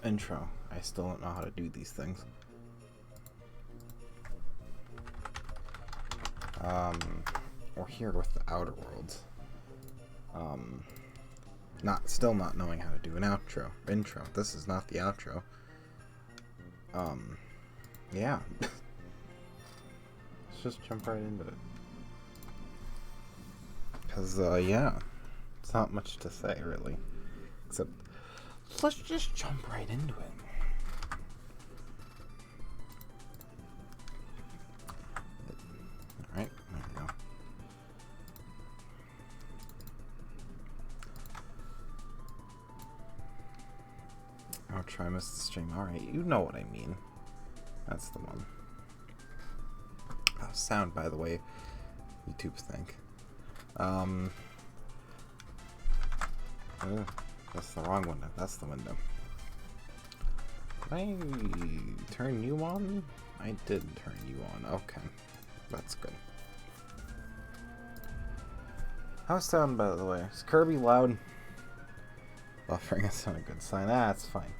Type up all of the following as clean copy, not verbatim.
intro. I still don't know how to do these things. We're here with the Outer Worlds. Still not knowing how to do an intro. This is not the outro. Yeah. Let's just jump right into it. Because, yeah. It's not much to say, really. Except, let's just jump right into it. Alright, there we go. I'll try miss the stream. Alright, you know what I mean. That's the one. Sound, by the way. YouTube think. That's the wrong window. That's the window. Did I turn you on? I did turn you on. Okay. That's good. How's sound, by the way? Is Kirby loud? Buffering is not a good sign. That's fine.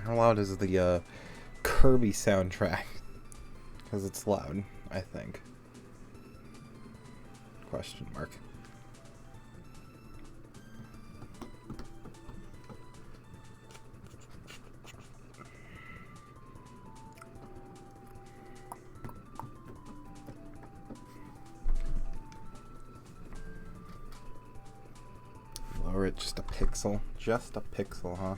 How loud is the Kirby soundtrack? Because it's loud, I think. Question mark. Lower it just a pixel. Just a pixel, huh?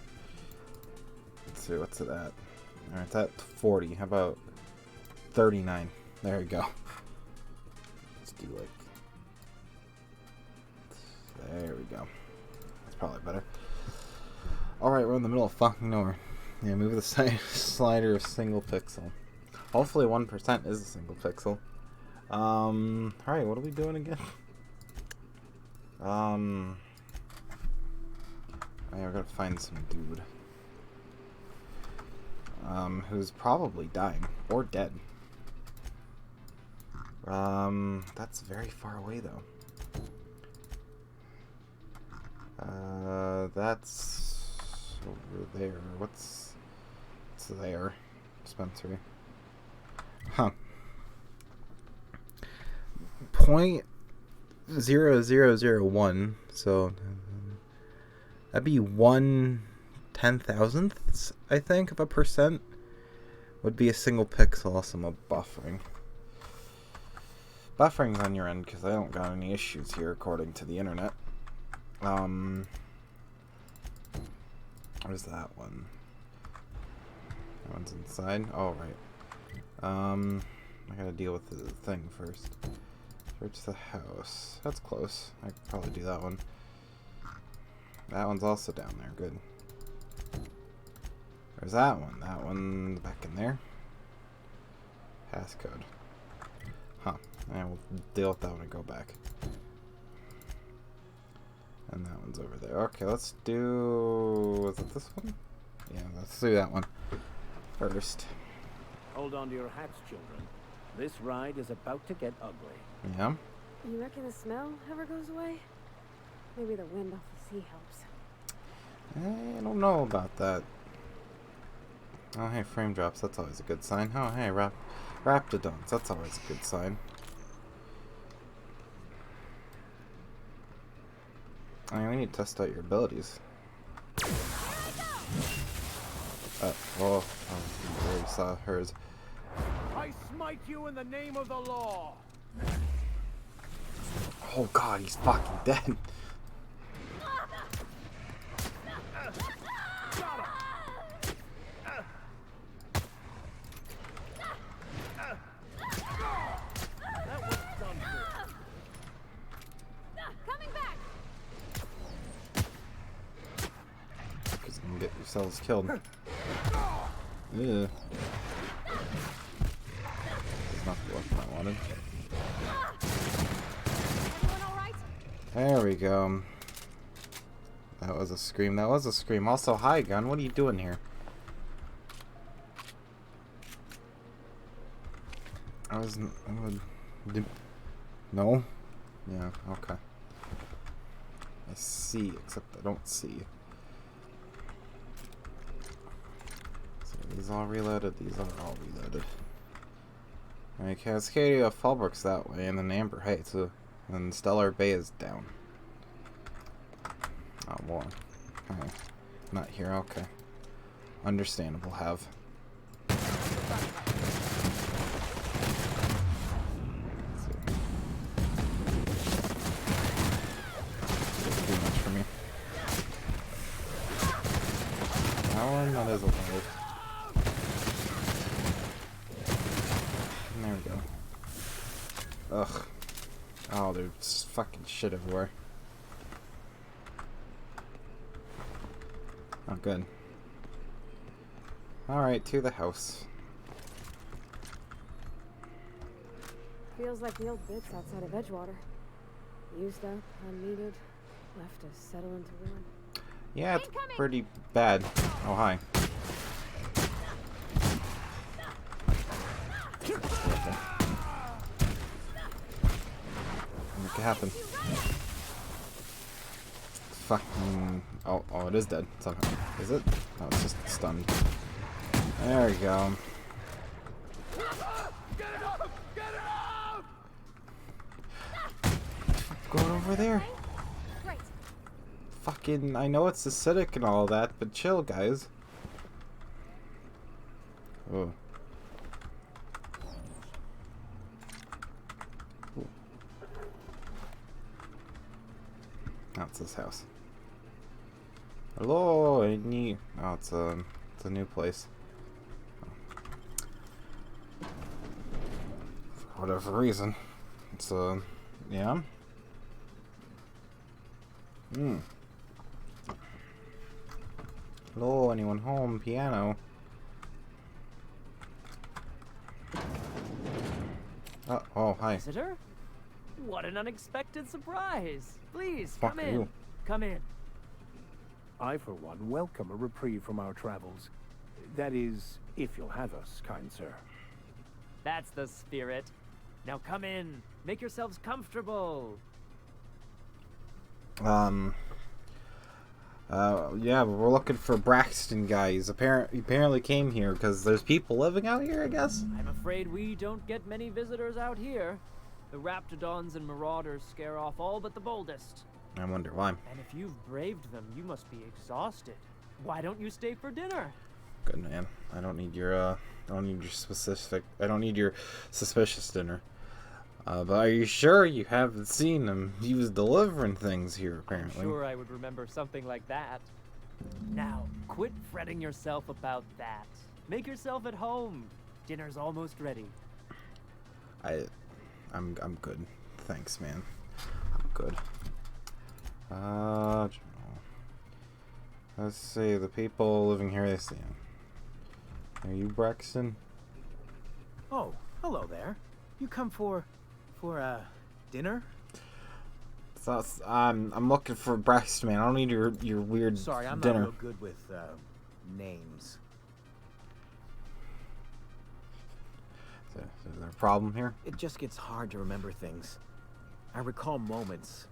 Let's see, what's it at? Alright, it's at 40. How about 39? There we go. Let's do like... There we go. That's probably better. Alright, we're in the middle of fucking nowhere. Yeah, move the slider a single pixel. Hopefully 1% is a single pixel. Alright, what are we doing again? I gotta find some dude. Who's probably dying. Or dead. That's very far away though. That's over there. What's there? Dispensary. Huh. 0.0001. So that'd be 1/10,000th, I think, of a percent. Would be a single pixel. Also, I'm buffering. Buffering's on your end because I don't got any issues here, according to the internet. Where's that one? That one's inside. Oh, right. I gotta deal with the thing first. Search the house. That's close. I could probably do that one. That one's also down there. Good. There's that one. That one's back in there. Passcode. Huh. And we'll deal with that when I go back. And that one's over there. Okay, let's do... Is it this one? Yeah, let's do that one first. Hold on to your hats, children. This ride is about to get ugly. Yeah? You reckon the smell ever goes away? Maybe the wind off the sea helps. I don't know about that. Oh, hey, frame drops. That's always a good sign. Oh, hey, raptidons. That's always a good sign. I mean, we need to test out your abilities. Oh, we already saw hers. I smite you in the name of the law. Oh god, he's fucking dead. Because you can get yourselves killed. Yeah. This is not the weapon I wanted. There we go. That was a scream. That was a scream. Also, hi, gun. What are you doing here? No? Yeah, okay. I see, except I don't see. these all reloaded? These are all reloaded. Alright, Cascadia Fallbrook's that way, and then Amber Heights, and Stellar Bay is down. Oh, well. Okay. Not here, okay. Understandable, have. That is alive. And there we go. Ugh. Oh, there's fucking shit everywhere. Oh, good. Alright, to the house. Feels like the old bits outside of Edgewater. Used up, unneeded, left to settle into ruin. Yeah, it's pretty bad. Oh, hi. Make it happen. Fucking. Oh, it is dead. Somehow. Is it? Oh, it's just stunned. There we go. Going over there. Fucking, I know it's acidic and all that, but chill, guys. Oh. Ooh. That's this house. Hello, any? Oh, it's a new place. For whatever reason, it's yeah. Hello, anyone home? Piano. Oh, hi. Visitor? What an unexpected surprise. Please, Fuck come in. you. Come in. I, for one, welcome a reprieve from our travels. That is, if you'll have us, kind sir. That's the spirit. Now come in. Make yourselves comfortable. Yeah, we're looking for Braxton guys. Apparently came here because there's people living out here, I guess. I'm afraid we don't get many visitors out here. The Raptidons and Marauders scare off all but the boldest. I wonder why. And if you've braved them, you must be exhausted. Why don't you stay for dinner? Good man. I don't need your suspicious dinner. But are you sure you haven't seen him? He was delivering things here, apparently. I'm sure I would remember something like that. Now, quit fretting yourself about that. Make yourself at home. Dinner's almost ready. I'm good. Thanks, man. I'm good. General. Let's see, the people living here, they see him. Are you Braxton? Oh, hello there. You come for dinner? So, I'm looking for Braxton, man. I don't need your weird Sorry, I'm dinner. not real good with names. Is there a problem here? It just gets hard to remember things. I recall moments,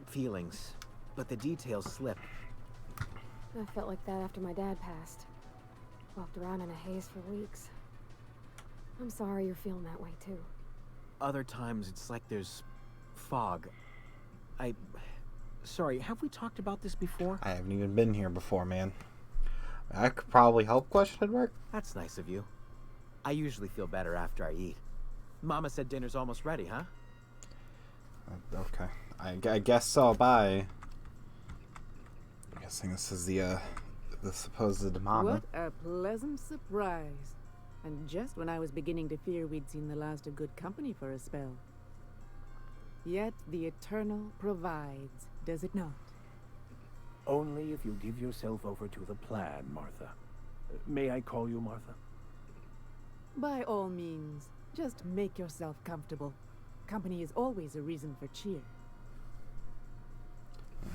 feelings, but the details slip. I felt like that after my dad passed. Walked around in a haze for weeks. I'm sorry you're feeling that way too. Other times it's like there's fog. Sorry, have we talked about this before? I haven't even been here before, man. I could probably help, question mark? That's nice of you. I usually feel better after I eat. Mama said dinner's almost ready, huh? Okay. I guess so, bye. I'm guessing this is the supposed mama. What a pleasant surprise. And just when I was beginning to fear we'd seen the last of good company for a spell. Yet the Eternal provides, does it not? Only if you give yourself over to the plan, Martha. May I call you Martha? By all means, just make yourself comfortable. Company is always a reason for cheer.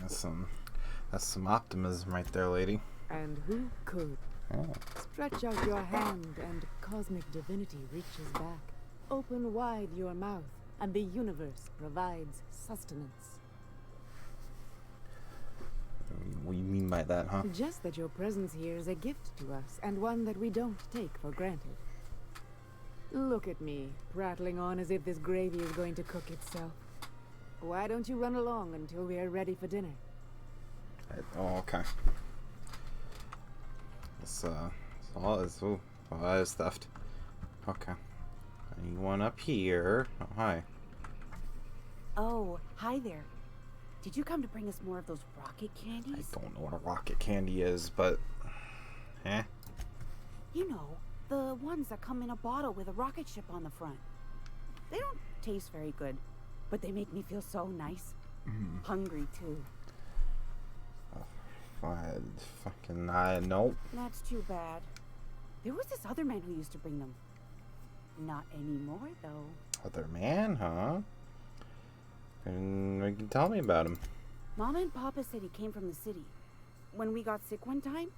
That's some optimism right there, lady. And who could? Oh. Stretch out your hand and cosmic divinity reaches back. Open wide your mouth and the universe provides sustenance. What do you mean by that, huh? Just that your presence here is a gift to us, and one that we don't take for granted. Look at me, prattling on as if this gravy is going to cook itself. Why don't you run along until we are ready for dinner? Oh, okay. This, all is, oh, that is theft. Okay. Anyone up here? Oh, hi. Oh, hi there. Did you come to bring us more of those rocket candies? I don't know what a rocket candy is, but... Eh? You know, the ones that come in a bottle with a rocket ship on the front. They don't taste very good, but they make me feel so nice. Hungry, too. Fucking, nope. That's too bad. There was this other man who used to bring them. Not anymore, though. Other man, huh? And you can tell me about him. Mama and Papa said he came from the city. When we got sick one time,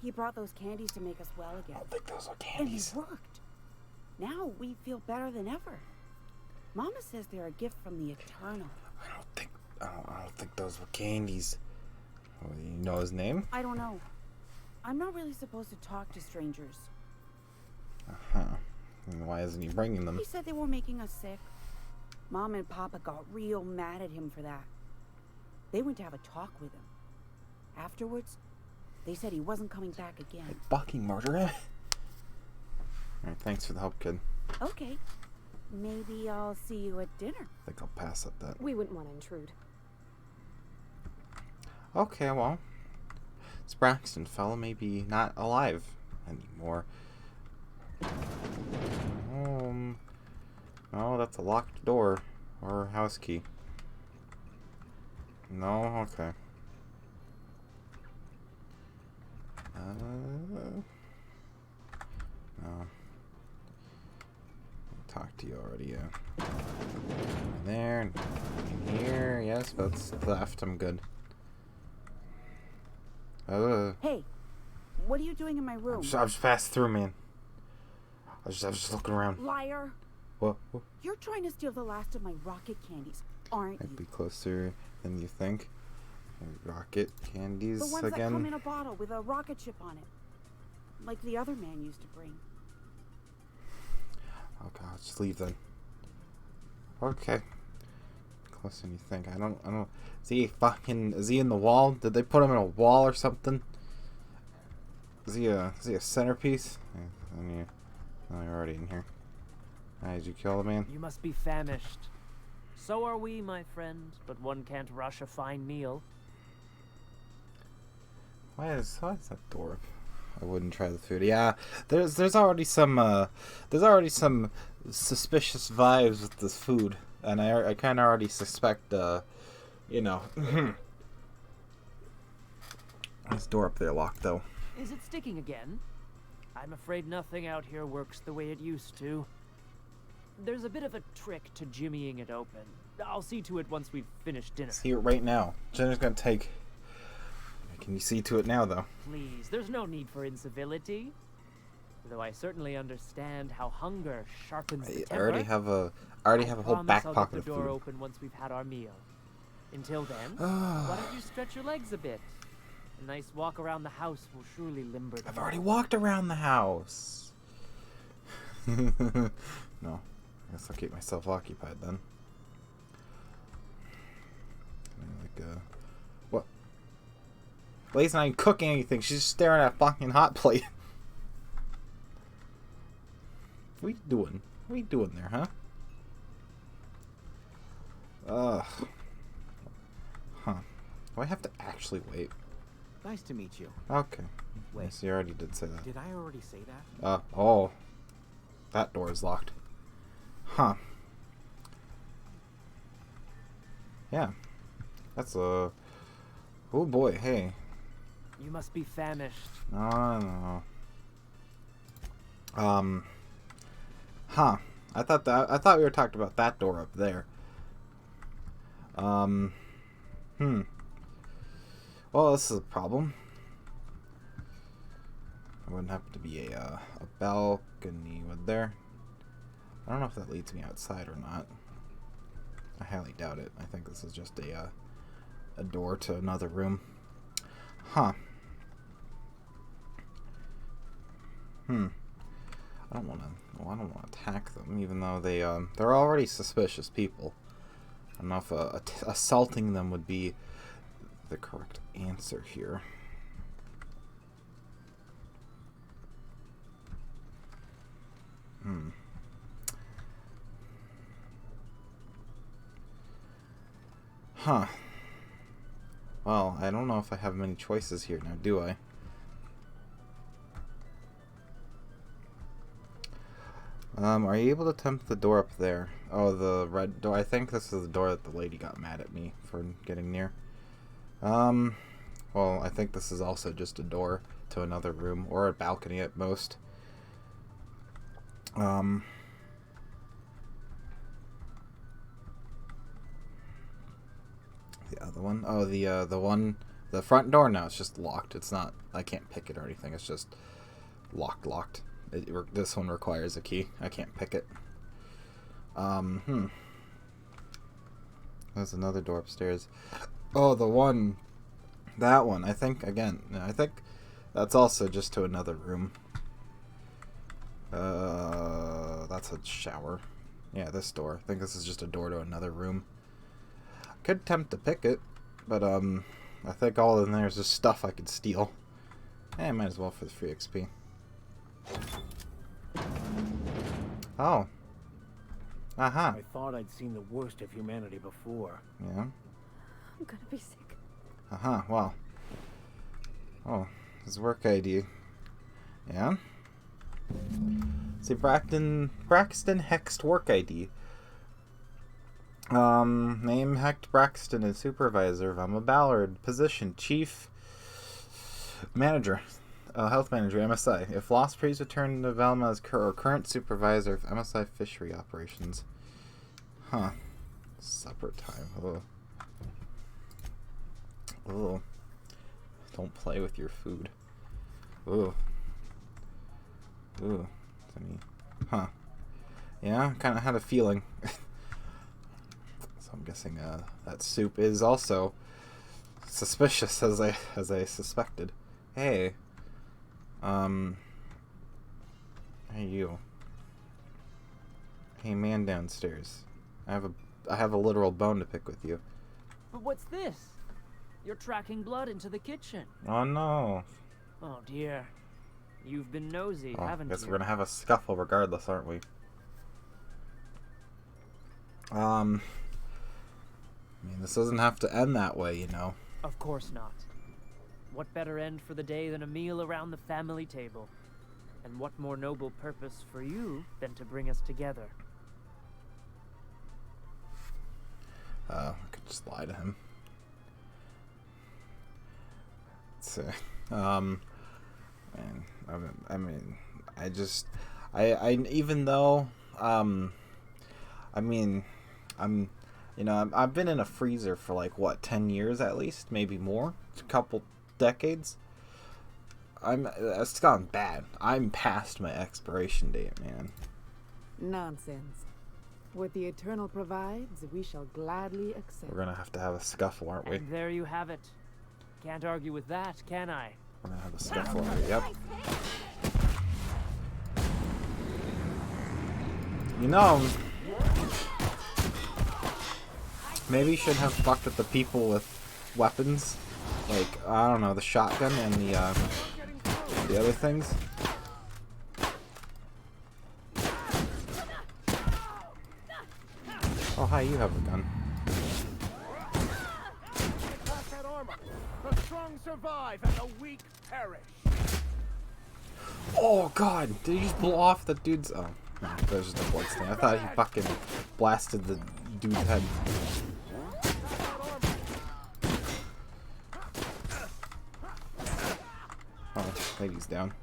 he brought those candies to make us well I again. don't think those are And candies. it worked. Now we feel better than ever. Mama says they're a gift from the Eternal. I don't think those were candies. Oh, you know his name? I don't know. I'm not really supposed to talk to strangers. Uh-huh. And why isn't he bringing them? He said they were making us sick. Mom and Papa got real mad at him for that. They went to have a talk with him. Afterwards, they said he wasn't coming back again. Fucking murderer. Alright, thanks for the help, kid. Okay. Maybe I'll see you at dinner. I think I'll pass at that. We wouldn't want to intrude. Okay, well. This Braxton fella may be not alive anymore. Oh, that's a locked door. Or a house key. No? Okay. No. Talked to you already, yeah. In there, in here, yes, that's left, I'm good. Hey, what are you doing in my room? I just passed through, man. I was just looking around. Liar! What? You're trying to steal the last of my rocket candies, aren't Might be you? closer than you think. Rocket candies The ones that come in again. a bottle with a rocket ship on it. Like the other man used to bring. Okay, I'll just leave then. Okay. Closer than you think. I don't. Is he in the wall? Did they put him in a wall or something? Is he a centerpiece? Yeah, you're already in here. Did you kill the man? You must be famished. So are we, my friend, but one can't rush a fine meal. Why is that door up? I wouldn't try the food. Yeah, there's already some suspicious vibes with this food, and I kind of already suspect you know. This door up there locked though. Is it sticking again? I'm afraid nothing out here works the way it used to. There's a bit of a trick to jimmying it open. I'll see to it once we've finished dinner. See it right now. Jenner's gonna take. Can you see to it now though? Please, there's no need for incivility. Though I certainly understand how hunger sharpens the temper. I already have a whole back I'll pocket get of the door food. open once we've had our meal. Until then, why don't you stretch your legs a bit? A nice walk around the house will surely limber them. I've already walked around the house. No, I guess I'll keep myself occupied then. What? Blaze not even cooking anything. She's just staring at a fucking hot plate. What are you doing? What are you doing there, huh? Ugh. Huh. Do I have to actually wait? Nice to meet you. Okay. Wait. Yes, you already did say that. Did I already say that? Oh. That door is locked. Huh. Yeah. That's a... Oh boy, hey. You must be famished. No. Huh. I thought we were talking about that door up there. Well, this is a problem. There wouldn't happen to be a balcony, would there? I don't know if that leads me outside or not. I highly doubt it. I think this is just a door to another room. Huh. I don't want to. Well, I don't want to attack them, even though they're already suspicious people. I don't know if assaulting them would be the correct answer here. Huh. Well, I don't know if I have many choices here now, do I? Are you able to tempt the door up there? Oh, the red door. I think this is the door that the lady got mad at me for getting near. Well, I think this is also just a door to another room, or a balcony at most. The other one? Oh, the front door? No, it's just locked. It's not, I can't pick it or anything. It's just locked. This one requires a key. I can't pick it. There's another door upstairs. Oh, that one. I think that's also just to another room. That's a shower. Yeah, this door. I think this is just a door to another room. Could attempt to pick it, but I think all in there is just stuff I could steal. I might as well for the free XP. Oh. Aha. I thought I'd seen the worst of humanity before. Yeah. I'm gonna be sick. Aha, well. Oh, his work ID. Yeah? See, Braxton Hext work ID. Name Hecht Braxton is supervisor of Emma Ballard. Position chief manager. Health manager, MSI. If lost, please return to Velma as current supervisor of MSI fishery operations. Huh. Supper time. Oh. Oh. Don't play with your food. Ooh. Ooh. Huh. Yeah, kind of had a feeling. So I'm guessing that soup is also suspicious, as I suspected. Hey. Hey you. Hey man downstairs. I have a literal bone to pick with you. But what's this? You're tracking blood into the kitchen. Oh no. Oh dear. You've been nosy, haven't you? Guess we're gonna have a scuffle regardless, aren't we? I mean, this doesn't have to end that way, you know. Of course not. What better end for the day than a meal around the family table? And what more noble purpose for you than to bring us together? I could just lie to him. Let's see. Man, even though, I've been in a freezer for like, what, 10 years at least? Maybe more? A couple decades? It's gone bad. I'm past my expiration date, man. Nonsense. What the Eternal provides, we shall gladly accept. We're gonna have to have a scuffle, aren't we? And there you have it. Can't argue with that, can I? We're gonna have a scuffle, aren't we? Yep. You know, maybe you should have fucked with the people with weapons. Like, I don't know, the shotgun and the other things. Oh, hi, you have a gun. The strong survive and the weak perish. Oh, God! Did he just blow off the dude's... Oh, no, there's just a blood stain. I thought he fucking blasted the dude's head. Oh, lady's down.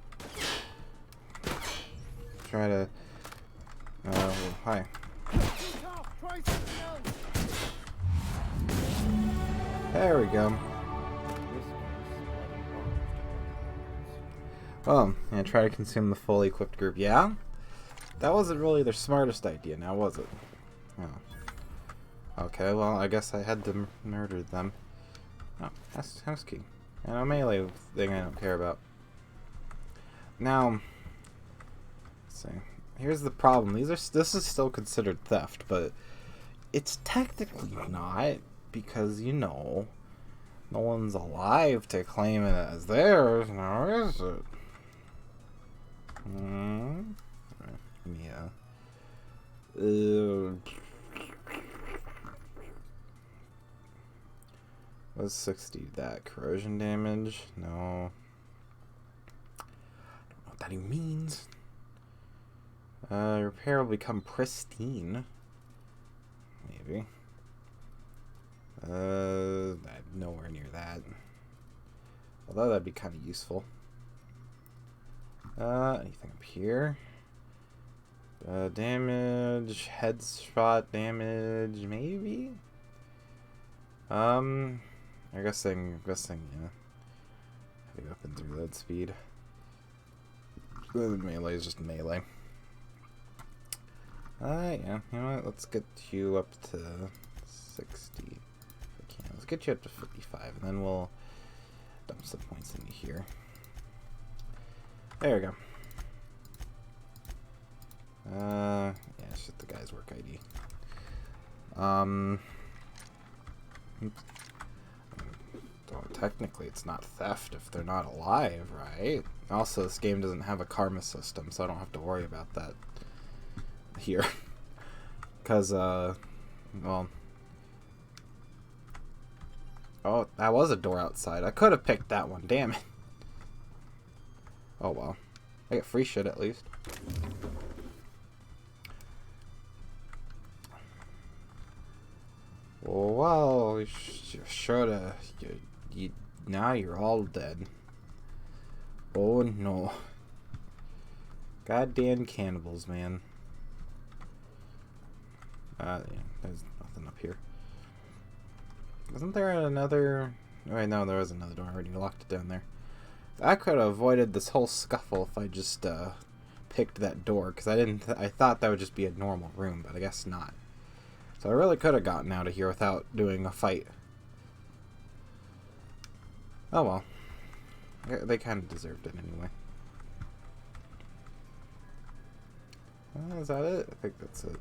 Try to... hi. There we go. Well, and try to consume the fully equipped group. Yeah? That wasn't really their smartest idea, now was it? Oh. Okay, well, I guess I had to murder them. Oh, house key. And a melee thing I don't care about. Now, let's see. Here's the problem. This is still considered theft, but it's technically not because, you know, no one's alive to claim it as theirs, now is it? Yeah. What's 60? That corrosion damage? No. I don't know what that even means. Repair will become pristine. Maybe. Nowhere near that. Although that'd be kind of useful. Anything up here? Damage, headshot damage, maybe? I'm guessing, yeah. Heavy weapons reload speed. Melee is just melee. Yeah, you know what? Let's get you up to 60. If we can. Let's get you up to 55, and then we'll dump some points into here. There we go. Yeah, it's just the guy's work ID. Well, technically it's not theft if they're not alive, right? Also, this game doesn't have a karma system, so I don't have to worry about that here. Because, well... Oh, that was a door outside. I could have picked that one, damn it. Oh well. I get free shit at least. Well, you shoulda. Now you're all dead. Oh no. Goddamn cannibals, man. Yeah, there's nothing up here. Wasn't there another... Oh, wait, no, there was another door. I already locked it down there. I could have avoided this whole scuffle if I just picked that door, because I thought that would just be a normal room, but I guess not. So I really could have gotten out of here without doing a fight. Oh well. They kind of deserved it anyway. Is that it? I think that's it.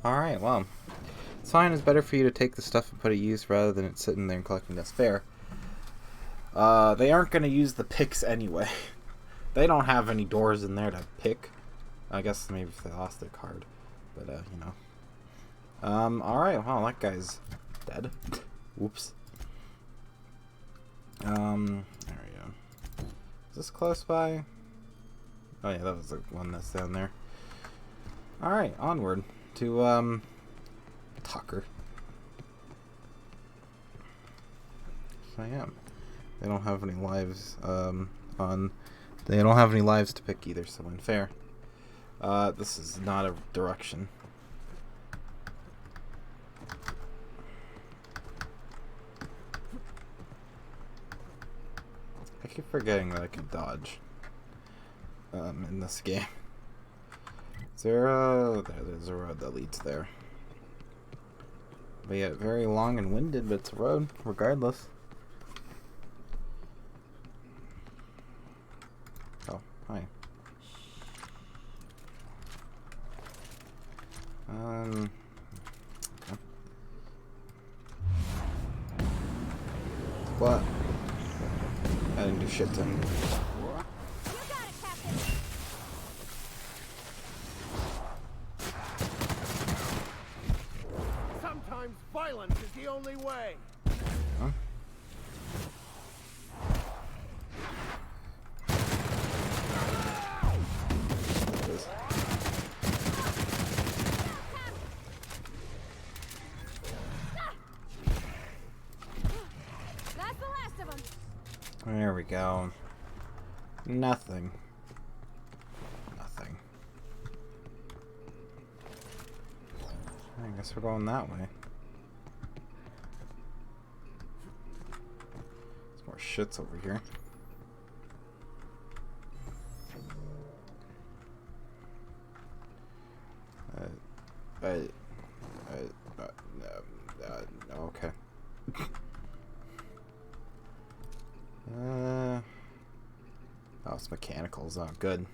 Alright, well. It's fine. It's better for you to take the stuff and put it to use rather than it sitting there and collecting dust fair. They aren't going to use the picks anyway. They don't have any doors in there to pick. I guess maybe if they lost their card. But, you know. Alright, well, that guy's dead. Whoops. There we go. Is this close by? Oh yeah, that was the one that's down there. Alright, onward to, Tucker. So yeah. They don't have any lives, they don't have any lives to pick either, so unfair. This is not a direction. I keep forgetting that I can dodge in this game. Is there there's a road that leads there. But yet very long and winded, but it's a road regardless. Oh, hi. Okay. What? I didn't do shit to him. Sometimes violence is the only way. Huh? There we go. Nothing. Nothing. I guess we're going that way. There's more shits over here. Okay. it's mechanicals. Oh, good.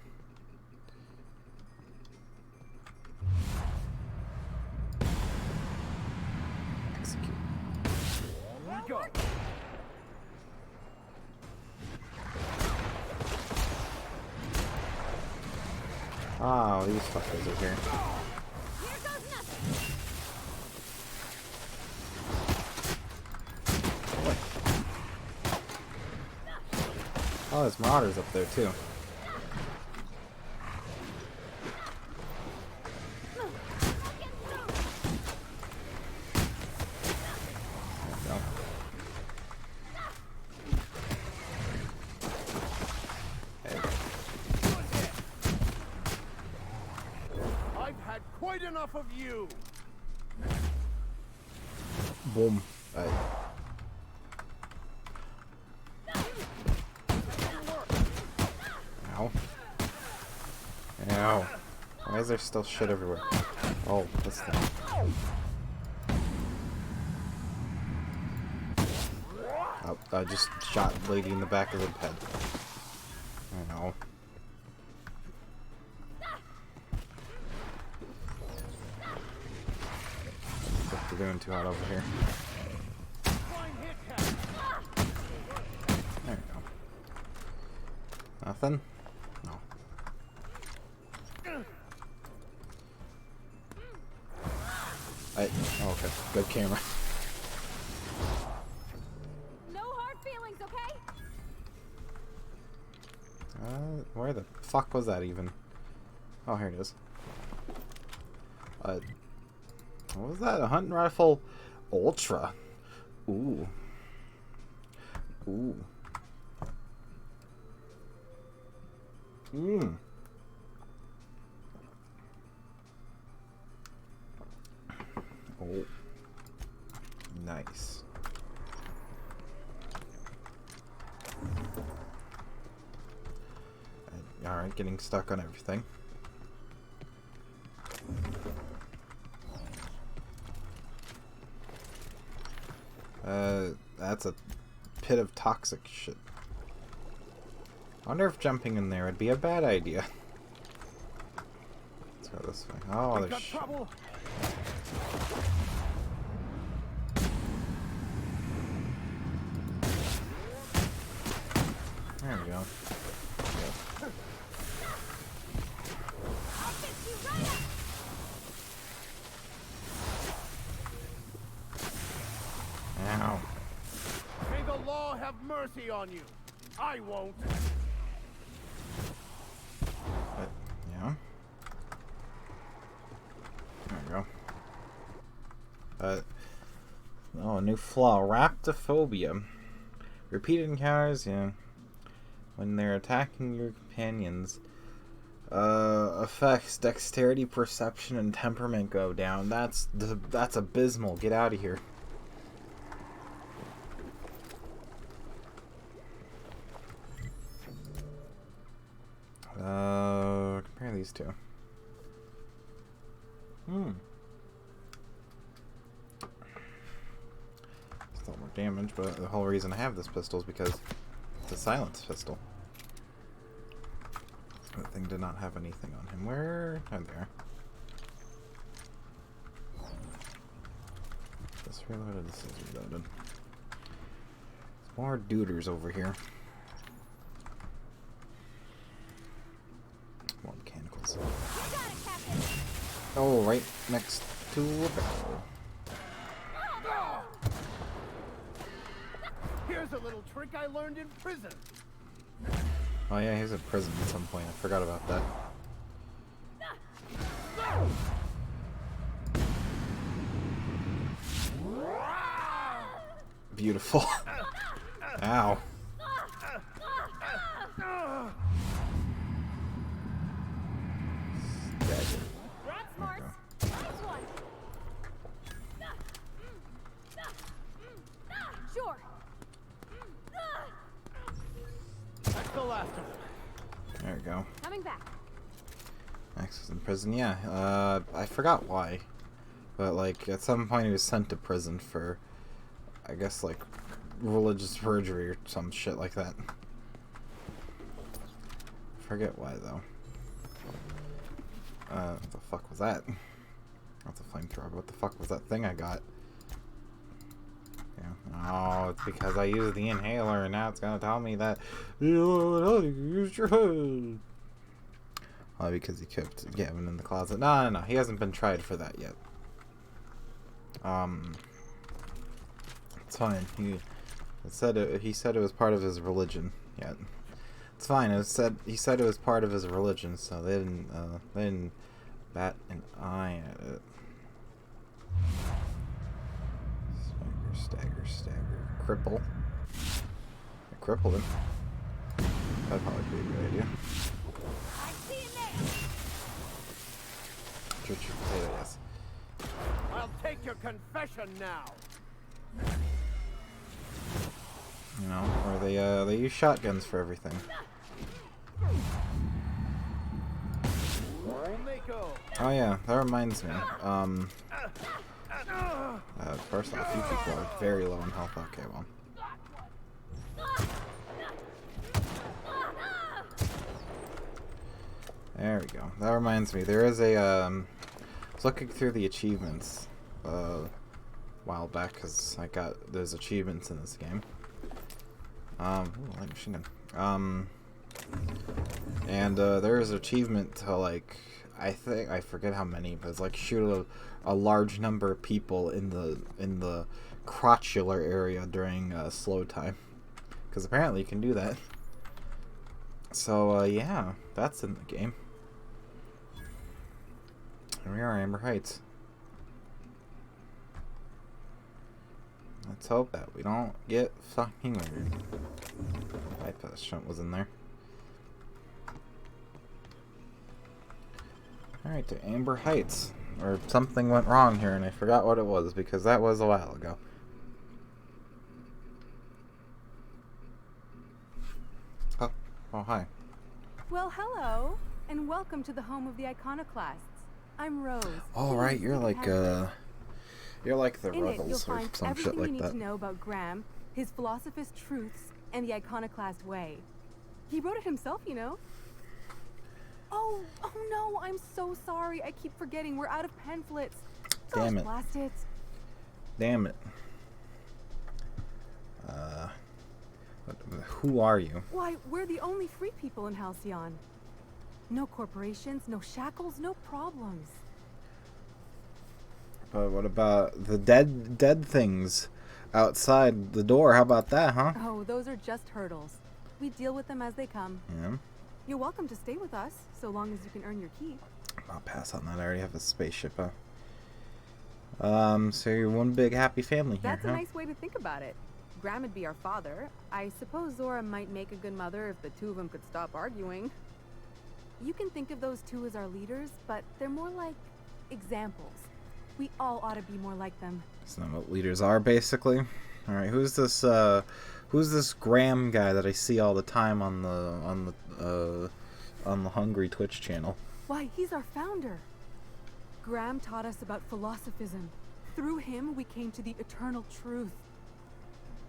Execute. Go. Oh, these fuckers are here. What? Oh, there's marauders up there too. Quite enough of you. Boom. Ow. Ow. Why is there still shit everywhere? Oh, this thing. Oh, I just shot lady in the back of the head. I know. What they're doing too hot over here. There we go. Nothing? No. Oh, okay. Good camera. No hard feelings, okay? Where the fuck was that even? Oh, here it is. What was that? A hunting rifle ultra. Ooh. Ooh. Mmm. Oh. Nice. Alright, getting stuck on everything. That's a pit of toxic shit. I wonder if jumping in there would be a bad idea. Let's go this way. Oh, there's trouble. There we go. Ow. May the law have mercy on you. I won't. Yeah. There we go. Oh, a new flaw. Raptophobia. Repeated encounters, yeah. When they're attacking your companions. Affects dexterity, perception, and temperament go down. That's abysmal. Get out of here. Compare these two. Still more damage, but the whole reason I have this pistol is because it's a silence pistol. That thing did not have anything on him. Where? Oh, there. This reloaded, this is reloaded. There's more duders over here. More mechanicals. Oh, right next to a barrel. Here's a little trick I learned in prison. Oh yeah, he was in prison at some point. I forgot about that. Beautiful. Ow. That's smart. Nice one. Sure. That's the last of them. There we go. Coming back. Max was in prison, yeah. I forgot why. But, like, at some point he was sent to prison for, I guess, like, religious perjury or some shit like that. forget why though. What the fuck was that? That's a flamethrower. What the fuck was that thing I got? Yeah. Oh, it's because I used the inhaler and now it's gonna tell me that you used your head. Oh, because he kept Gavin in the closet. No. He hasn't been tried for that yet. It's fine. He said it was part of his religion. Yet. It's fine. He said it was part of his religion, so they didn't bat an eye at it. Stagger. Cripple. I crippled him. That'd probably be a good idea. Church your potato, yes. I'll take your confession now. You know, or they use shotguns for everything. Oh yeah, that reminds me. First off, you people are very low in health. Okay, well. There we go. That reminds me. There is a I was looking through the achievements a while back because there's achievements in this game. Ooh, light machine gun. And there is an achievement to like, I forget how many, but it's like shoot a large number of people in the crotchular area during slow time, because apparently you can do that. So yeah, that's in the game. Here we are, Amber Heights. Let's hope that we don't get fucking weird. Bypass shunt was in there. Alright, to Amber Heights. Or something went wrong here and I forgot what it was because that was a while ago. Oh hi. Well, hello, and welcome to the home of the iconoclasts. I'm Rose. Oh right, you're like the In it, you'll rebels or find some everything shit like you need that. to know about Graham, his philosophist truths, and the iconoclast way. He wrote it himself, you know. Oh no, I'm so sorry. I keep forgetting. We're out of pamphlets. Damn Gosh, it. blast it. Damn it. Who are you? Why, we're the only free people in Halcyon. No corporations, no shackles, no problems. But what about the dead things outside the door? How about that, huh? Oh, those are just hurdles. We deal with them as they come. Yeah. You're welcome to stay with us, so long as you can earn your keep. I'll pass on that. I already have a spaceship, huh? So you're one big happy family here, That's huh? a nice way to think about it. Graham would be our father. I suppose Zora might make a good mother if the two of them could stop arguing. You can think of those two as our leaders, but they're more like examples. We all ought to be more like them. Isn't that what leaders are, basically? Alright, who's this Graham guy that I see all the time on the Hungry Twitch channel? Why, he's our founder. Graham taught us about philosophism. Through him, we came to the eternal truth.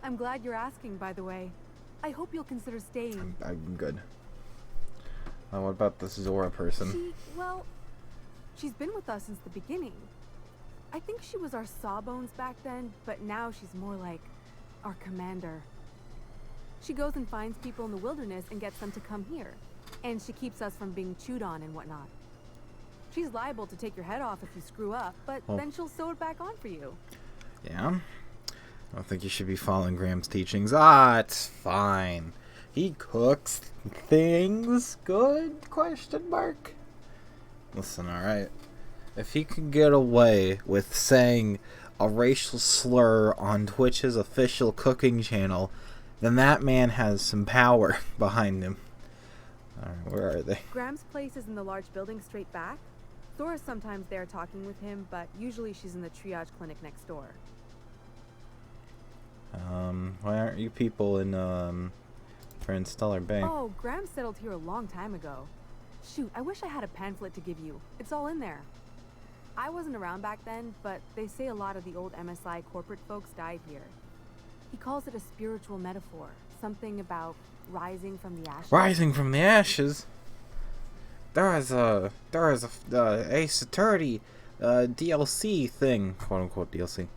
I'm glad you're asking, by the way. I hope you'll consider staying. I'm good. What about this Zora person? She's been with us since the beginning. I think she was our sawbones back then, but now she's more like our commander. She goes and finds people in the wilderness and gets them to come here. And she keeps us from being chewed on and whatnot. She's liable to take your head off if you screw up, but then she'll sew it back on for you. Yeah? I don't think you should be following Graham's teachings. It's fine. He cooks things good? Question mark. Listen, alright. If he can get away with saying a racial slur on Twitch's official cooking channel, then that man has some power behind him. Alright, where are they? Graham's place is in the large building straight back. Zora's sometimes there talking with him, but usually she's in the triage clinic next door. Why aren't you people in, for Stellar Bay? Oh, Graham settled here a long time ago. Shoot, I wish I had a pamphlet to give you. It's all in there. I wasn't around back then, but they say a lot of the old MSI corporate folks died here. He calls it a spiritual metaphor. Something about rising from the ashes. Rising from the ashes? there is a Ace Attorney DLC thing, quote unquote DLC,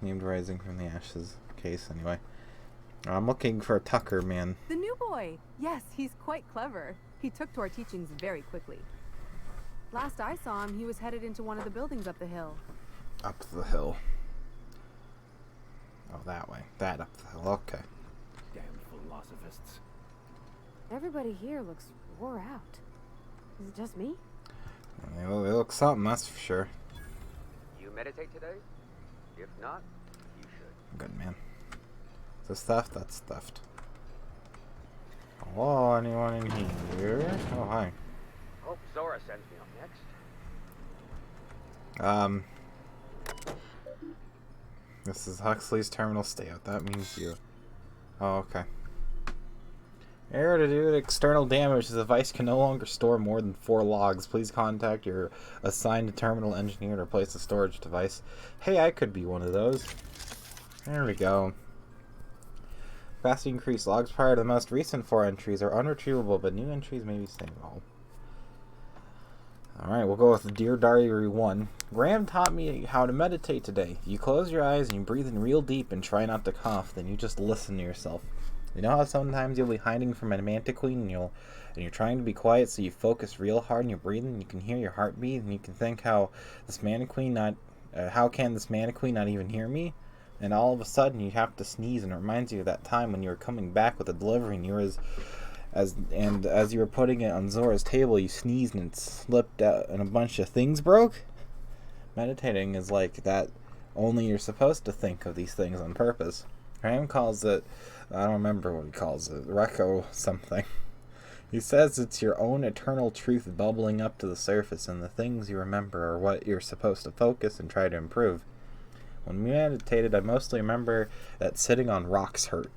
named Rising from the Ashes case. Anyway, I'm looking for Tucker, man. The new boy. Yes, he's quite clever. He took to our teachings very quickly. Last I saw him, he was headed into one of the buildings up the hill. Up the hill. Oh, that way. That up the hill. Okay. Damn philosophists. Everybody here looks wore out. Is it just me? They look something, that's for sure. You meditate today? If not, you should. Good man. Is this theft? That's theft. Hello, anyone in here? Oh, hi. Hope Zora sends me up next. This is Huxley's terminal stayout. That means you. Oh, okay. Error to do with external damage. The device can no longer store more than 4 logs. Please contact your assigned terminal engineer to replace the storage device. Hey, I could be one of those. There we go. Capacity increase. Logs prior to the most recent 4 entries are unretrievable, but new entries may be savable. Alright, we'll go with Dear Diary 1. Graham taught me how to meditate today. You close your eyes and you breathe in real deep and try not to cough, then you just listen to yourself. You know how sometimes you'll be hiding from a mantiqueen and you're trying to be quiet, so you focus real hard and you're breathing and you can hear your heartbeat and you can think how can this mantiqueen not even hear me? And all of a sudden you have to sneeze, and it reminds you of that time when you were coming back with a delivery and you were as you were putting it on Zora's table, you sneezed and it slipped out and a bunch of things broke. Meditating is like that, only you're supposed to think of these things on purpose. Graham calls it, I don't remember what he calls it, Reco something. He says it's your own eternal truth bubbling up to the surface, and the things you remember are what you're supposed to focus and try to improve. When we meditated, I mostly remember that sitting on rocks hurt.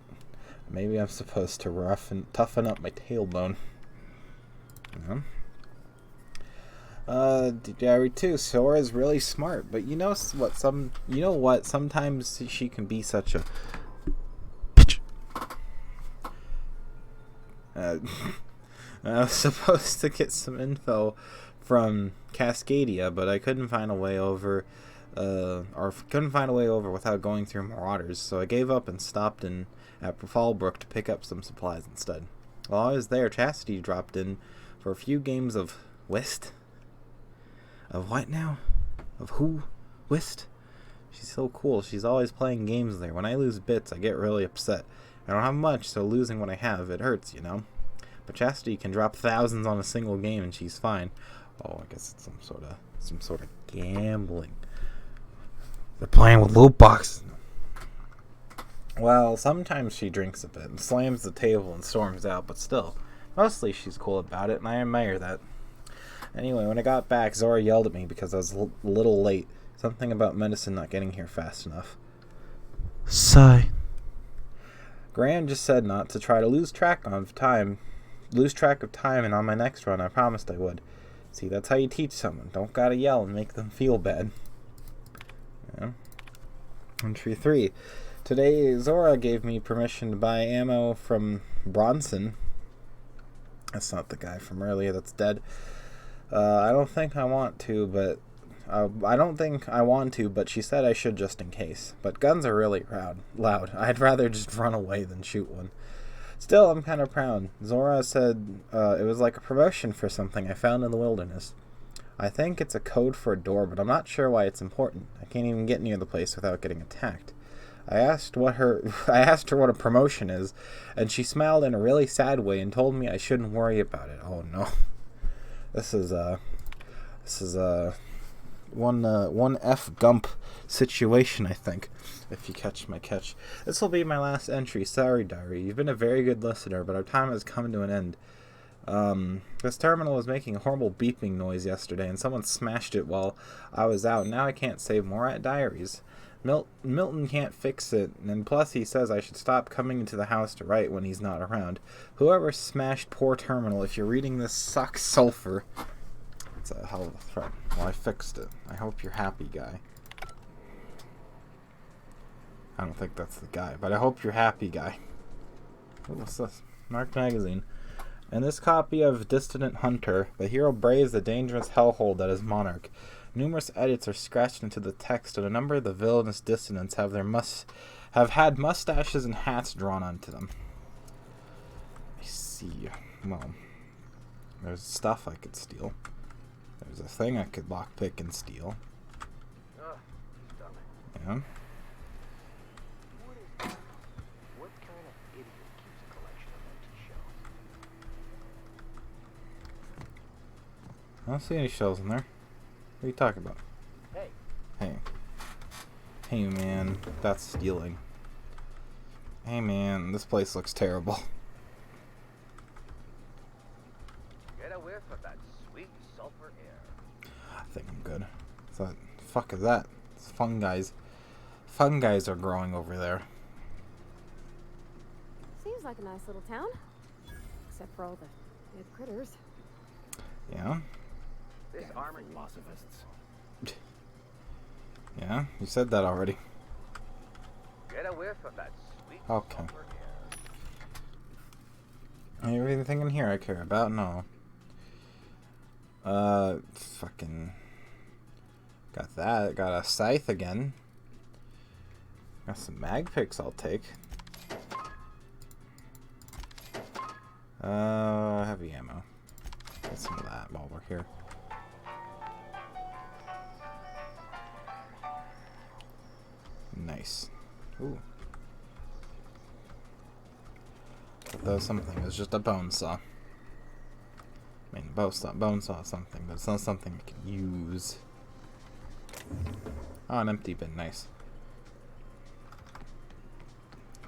Maybe I'm supposed to toughen up my tailbone. Diary 2, Sora's really smart, but you know what? Sometimes she can be such a I was supposed to get some info from Cascadia, but I couldn't find a way over without going through Marauders, so I gave up and stopped in at Fallbrook to pick up some supplies instead. While I was there, Chastity dropped in for a few games of Whist. Of what now? Of who? Whist? She's so cool. She's always playing games there. When I lose bits, I get really upset. I don't have much, so losing what I have, it hurts, you know? But Chastity can drop thousands on a single game and she's fine. Oh, I guess it's some sort of gambling. They're playing with loot boxes. Well, sometimes she drinks a bit and slams the table and storms out, but still, mostly she's cool about it, and I admire that. Anyway, when I got back, Zora yelled at me because I was a little late. Something about medicine not getting here fast enough. Sigh. Graham just said not to try to lose track of time, and on my next run, I promised I would. See, that's how you teach someone. Don't gotta yell and make them feel bad. Yeah. Entry 3. Today, Zora gave me permission to buy ammo from Bronson. That's not the guy from earlier that's dead. I don't think I want to, but she said I should just in case. But guns are really loud. I'd rather just run away than shoot one. Still, I'm kind of proud. Zora said it was like a promotion for something I found in the wilderness. I think it's a code for a door, but I'm not sure why it's important. I can't even get near the place without getting attacked. I asked her what a promotion is, and she smiled in a really sad way and told me I shouldn't worry about it. Oh no. This is one F Gump situation, I think, if you catch my catch. This will be my last entry. Sorry, Diary. You've been a very good listener, but our time has come to an end. This terminal was making a horrible beeping noise yesterday, and someone smashed it while I was out. Now I can't save more diaries. Milton can't fix it, and plus he says I should stop coming into the house to write when he's not around. Whoever smashed poor terminal, if you're reading this, sucks sulfur. It's a hell of a threat. Well, I fixed it. I hope you're happy, guy. I don't think that's the guy, but I hope you're happy, guy. What's this? Mark Magazine. In this copy of Dissident Hunter, the hero braves the dangerous hellhole that is Monarch. Numerous edits are scratched into the text, and a number of the villainous dissidents have had mustaches and hats drawn onto them. I see. Well, there's stuff I could steal. There's a thing I could lockpick and steal. Yeah. What kind of idiot keeps a collection of empty shells? I don't see any shells in there. What are you talking about? Hey. Hey. Hey, man. That's stealing. Hey, man. This place looks terrible. Get a whiff of that sweet sulfur air. I think I'm good. What the fuck is that? It's fungi. Fungi are growing over there. Seems like a nice little town. Except for all the dead critters. Yeah? This armor Philosophists. Yeah? You said that already. Get a whiff of that sweet Okay. sulfur air. Everything in here I care about? No. Fucking... Got that. Got a scythe again. Got some mag picks I'll take. Heavy ammo. Get some of that while we're here. Nice. Ooh. That was something. It was just a bone saw. I mean, bone saw is something, but it's not something I can use. Oh, an empty bin. Nice.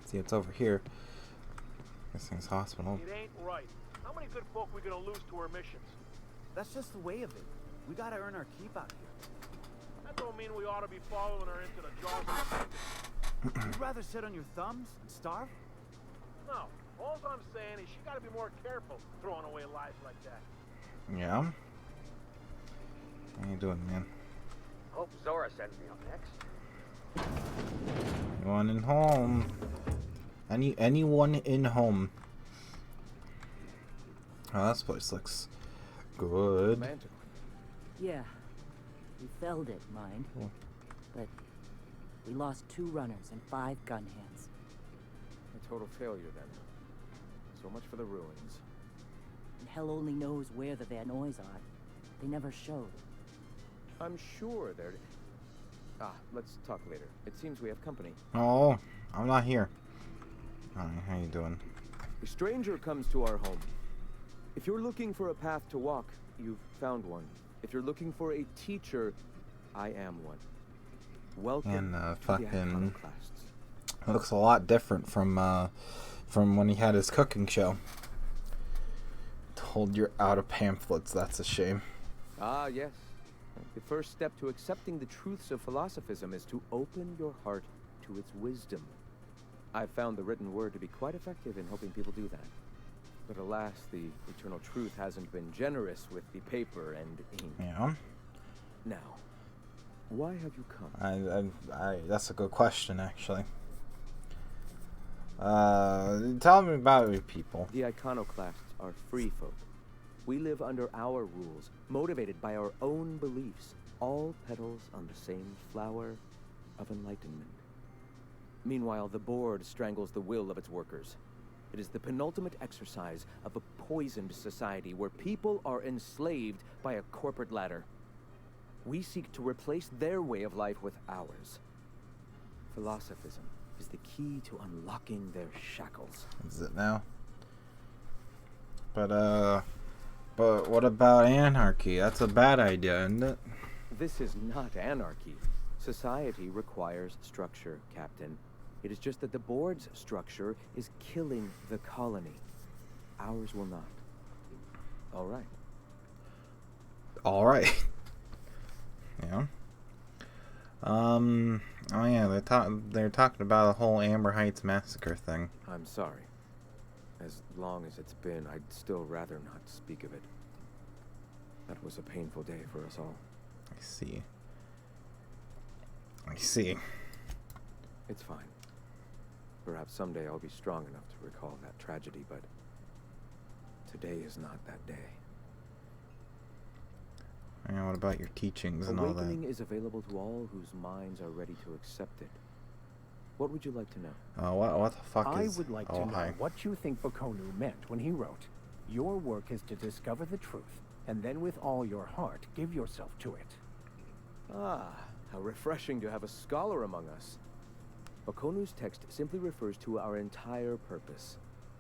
See, it's over here. This thing's hospital. It ain't right. How many good folk we gonna lose to our missions? That's just the way of it. We gotta earn our keep out here. That don't mean we ought to be following her into the jaws of the bandits. You'd rather sit on your thumbs and starve? No. All I'm saying is she gotta be more careful throwing away lives like that. Yeah? What are you doing, man? Hope Zora sends me up next. Anyone in home? Anyone in home? Oh, this place looks good. Romantic. Yeah. We felled it, mind. Cool. But we lost 2 runners and 5 gun hands. A total failure, then. So much for the ruins. And hell only knows where the Vanoys are. They never showed. I'm sure they're... let's talk later. It seems we have company. Oh, I'm not here. Alright, how you doing? A stranger comes to our home. If you're looking for a path to walk, you've found one. If you're looking for a teacher, I am one. Welcome And to the fucking iconoclasts. it looks a lot different from when he had his cooking show. Told you're out of pamphlets. That's a shame. Ah, yes. The first step to accepting the truths of philosophism is to open your heart to its wisdom. I've found the written word to be quite effective in helping people do that. But alas, the eternal truth hasn't been generous with the paper and ink. Yeah. Now, why have you come? That's a good question, actually. Tell me about your people. The iconoclasts are free folk. We live under our rules, motivated by our own beliefs, all petals on the same flower of enlightenment. Meanwhile, the board strangles the will of its workers. It is the penultimate exercise of a poisoned society where people are enslaved by a corporate ladder. We seek to replace their way of life with ours. Philosophism is the key to unlocking their shackles. Is it now? But what about anarchy? That's a bad idea, isn't it? This is not anarchy. Society requires structure, Captain. It is just that the board's structure is killing the colony. Ours will not. All right. All right. Yeah. Oh yeah, they're talking about the whole Amber Heights massacre thing. I'm sorry. As long as it's been, I'd still rather not speak of it. That was a painful day for us all. I see. I see. It's fine. Perhaps someday I'll be strong enough to recall that tragedy, but Today is not that day. And what about your teachings and all that? Awakening is available to all whose minds are ready to accept it. What would you like to know? What the fuck I is... would like oh, to know hi. what you think Bakonu meant when he wrote, "Your work is to discover the truth, and then with all your heart, give yourself to it." Ah, how refreshing to have a scholar among us. Bakonu's text simply refers to our entire purpose,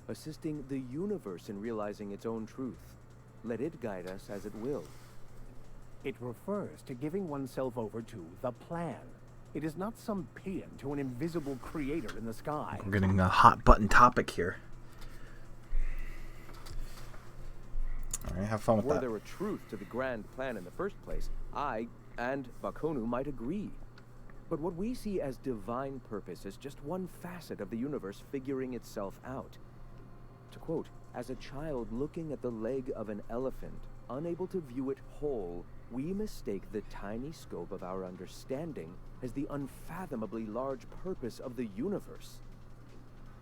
assisting the universe in realizing its own truth. Let it guide us as it will. It refers to giving oneself over to the plan. It is not some paean to an invisible creator in the sky. We're getting a hot button topic here. Alright, have fun with Were that. there a truth to the grand plan in the first place, I and Bakonu might agree. But what we see as divine purpose is just one facet of the universe figuring itself out. To quote, "As a child looking at the leg of an elephant, unable to view it whole, we mistake the tiny scope of our understanding as the unfathomably large purpose of the universe."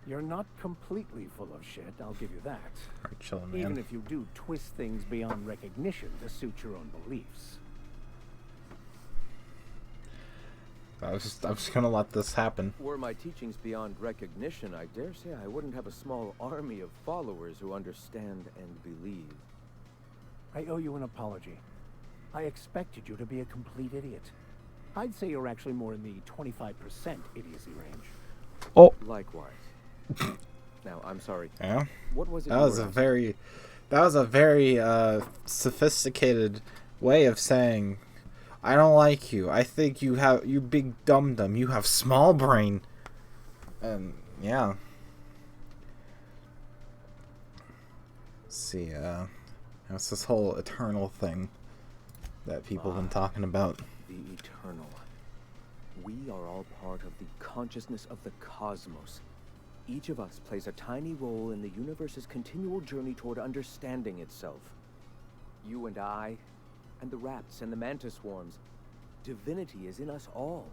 You're not completely full of shit, I'll give you that. Alright, chillin', man. Even if you do twist things beyond recognition to suit your own beliefs. I'm just gonna let this happen. Were my teachings beyond recognition, I dare say I wouldn't have a small army of followers who understand and believe. I owe you an apology. I expected you to be a complete idiot. I'd say you're actually more in the 25% idiocy range. Oh. Likewise. Now, I'm sorry. Yeah. What was it? That was a very sophisticated way of saying, I don't like you. I think you big dum-dum. You have small brain. And yeah. Let's see, that's this whole eternal thing that people have been talking about. The eternal. We are all part of the consciousness of the cosmos. Each of us plays a tiny role in the universe's continual journey toward understanding itself. You and I, and the rats and the mantis swarms. Divinity is in us all,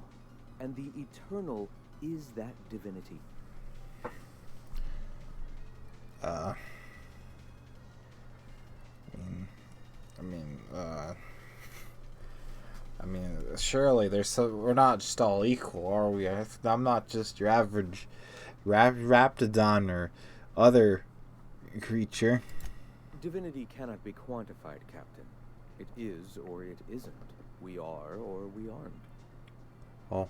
and the eternal is that divinity. I mean, surely we're not just all equal, are we? I'm not just your average Raptidon or other creature. Divinity cannot be quantified, Captain. It is or it isn't. We are or we aren't. Oh.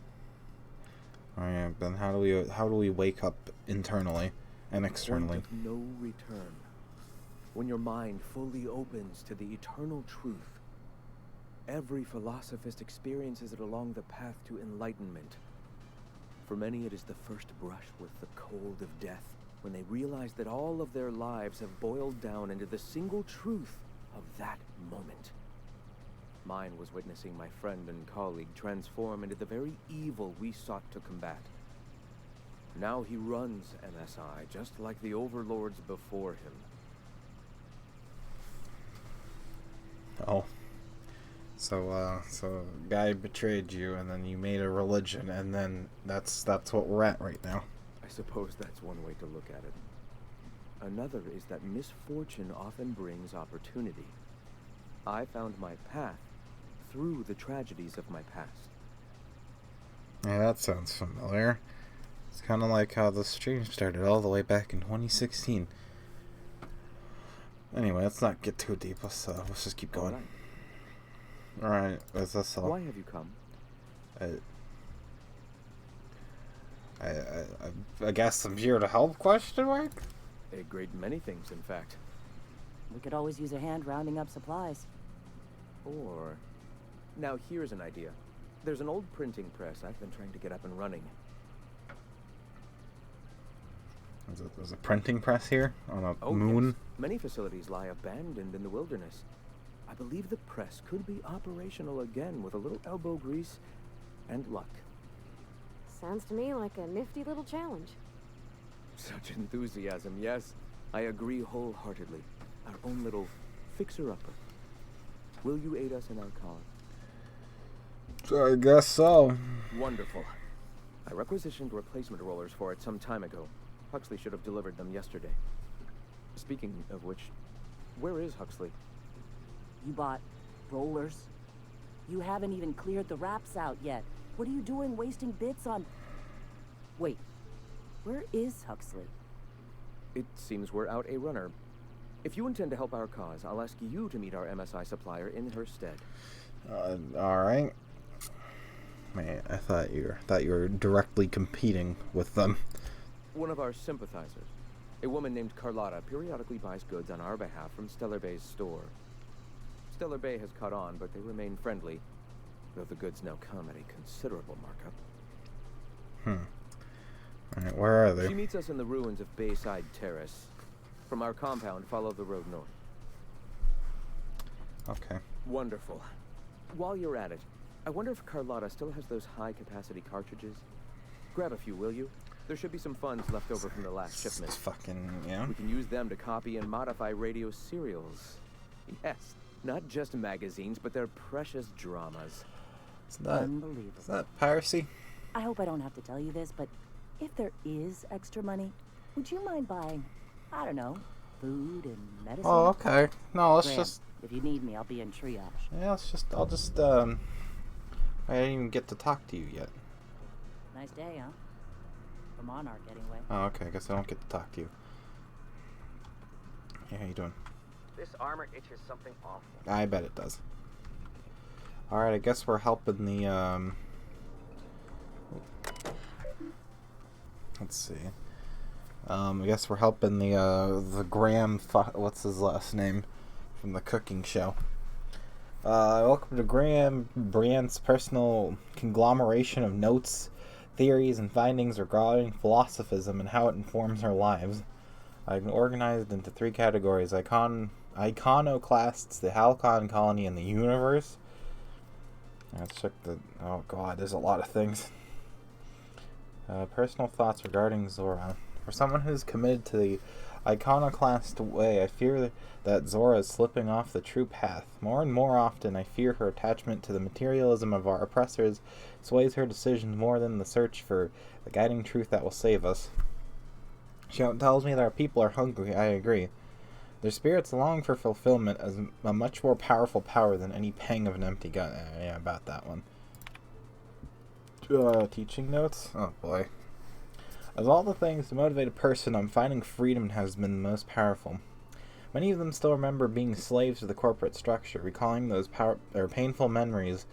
Alright, then how do we wake up internally and externally? Point of no return. When your mind fully opens to the eternal truth. Every philosophist experiences it along the path to enlightenment. For many, it is the first brush with the cold of death, when they realize that all of their lives have boiled down into the single truth of that moment. Mine was witnessing my friend and colleague transform into the very evil we sought to combat. Now he runs MSI, just like the overlords before him. Oh. So guy betrayed you, and then you made a religion, and then that's what we're at right now. I suppose that's one way to look at it. Another is that misfortune often brings opportunity. I found my path through the tragedies of my past. Yeah, that sounds familiar. It's kind of like how the stream started all the way back in 2016. Anyway, let's not get too deep. Let's just keep going. Alright, is this all? Why have you come? I guess I'm here to help, question mark? A great many things, in fact. We could always use a hand rounding up supplies. Or... Now, here's an idea. There's an old printing press I've been trying to get up and running. There's a printing press here? On a moon? Yes. Many facilities lie abandoned in the wilderness. I believe the press could be operational again with a little elbow grease and luck. Sounds to me like a nifty little challenge. Such enthusiasm, yes. I agree wholeheartedly. Our own little fixer-upper. Will you aid us in our cause? I guess so. Wonderful. I requisitioned replacement rollers for it some time ago. Huxley should have delivered them yesterday. Speaking of which, Where is Huxley? You bought rollers? You haven't even cleared the wraps out yet. What are you doing wasting bits on... Wait, where is Huxley? It seems we're out a runner. If you intend to help our cause, I'll ask you to meet our MSI supplier in her stead. Alright. Man, I thought you were directly competing with them. One of our sympathizers, a woman named Carlotta, periodically buys goods on our behalf from Stellar Bay's store. Stellar Bay has caught on, but they remain friendly, though the goods now come at a considerable markup. Alright, where are they? She meets us in the ruins of Bayside Terrace. From our compound, follow the road north. Okay. Wonderful. While you're at it, I wonder if Carlotta still has those high-capacity cartridges? Grab a few, will you? There should be some funds left over from the last shipment. Fucking, yeah. We can use them to copy and modify radio serials. Yes, not just magazines, but their precious dramas. Unbelievable. Is that piracy? I hope I don't have to tell you this, but if there is extra money, would you mind buying, I don't know, food and medicine? Oh, okay. No, let's Graham, just... if you need me, I'll be in triage. Yeah, I didn't even get to talk to you yet. Nice day, huh? For Monarch, anyway. Oh, okay. I guess I don't get to talk to you. Hey, how you doing? This armor itches something awful. I bet it does. Alright, I guess we're helping the, let's see. I guess we're helping the Graham, what's his last name? From the cooking show. Welcome to Graham Brandt's personal conglomeration of notes, theories, and findings regarding philosophism and how it informs our lives. I've been organized into 3 categories: iconoclasts, the Halcon colony, and the universe. Let's check the... Oh god, there's a lot of things. Personal thoughts regarding Zora. For someone who's committed to the iconoclast way, I fear that Zora is slipping off the true path. More and more often, I fear her attachment to the materialism of our oppressors sways her decisions more than the search for the guiding truth that will save us. She tells me that our people are hungry. I agree. Their spirits long for fulfillment as a much more powerful power than any pang of an empty gut. Yeah, about that one. Teaching notes? Oh boy. Of all the things to motivate a person, I'm finding freedom has been the most powerful. Many of them still remember being slaves to the corporate structure. Recalling those painful memories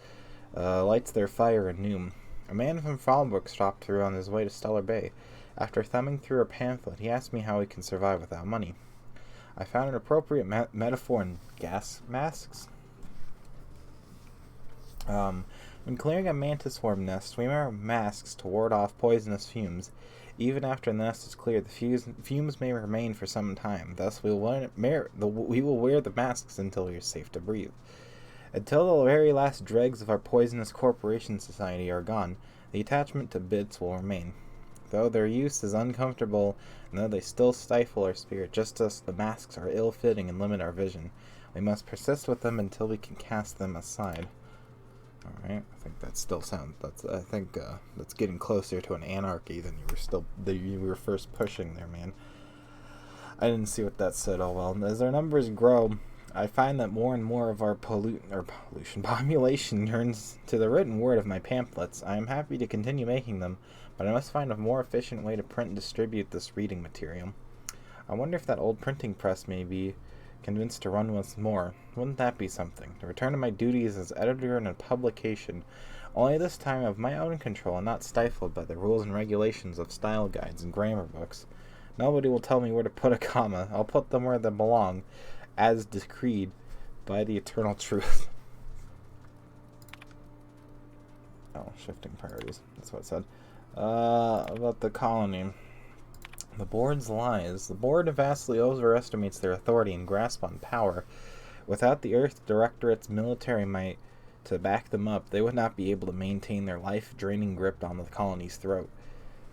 lights their fire anew. A man from Fallbrook stopped through on his way to Stellar Bay. After thumbing through a pamphlet, he asked me how he can survive without money. I found an appropriate metaphor in gas masks. When clearing a mantis swarm nest, we wear masks to ward off poisonous fumes. Even after the nest is cleared, the fumes may remain for some time. Thus, we will wear the masks until we are safe to breathe. Until the very last dregs of our poisonous corporation society are gone, the attachment to bits will remain. Though their use is uncomfortable, and though they still stifle our spirit, just as the masks are ill-fitting and limit our vision, we must persist with them until we can cast them aside. Alright, I think that still sounds... that's getting closer to an anarchy than you were first pushing there, man. I didn't see what that said. Oh well. As our numbers grow, I find that more and more of our population turns to the written word of my pamphlets. I am happy to continue making them, but I must find a more efficient way to print and distribute this reading material. I wonder if that old printing press may be convinced to run once more. Wouldn't that be something? To return to my duties as editor in a publication, only this time of my own control and not stifled by the rules and regulations of style guides and grammar books. Nobody will tell me where to put a comma. I'll put them where they belong, as decreed by the eternal truth. Oh, shifting priorities. That's what it said. About the colony. The board's lies. The board vastly overestimates their authority and grasp on power. Without the Earth Directorate's military might to back them up, they would not be able to maintain their life-draining grip on the colony's throat.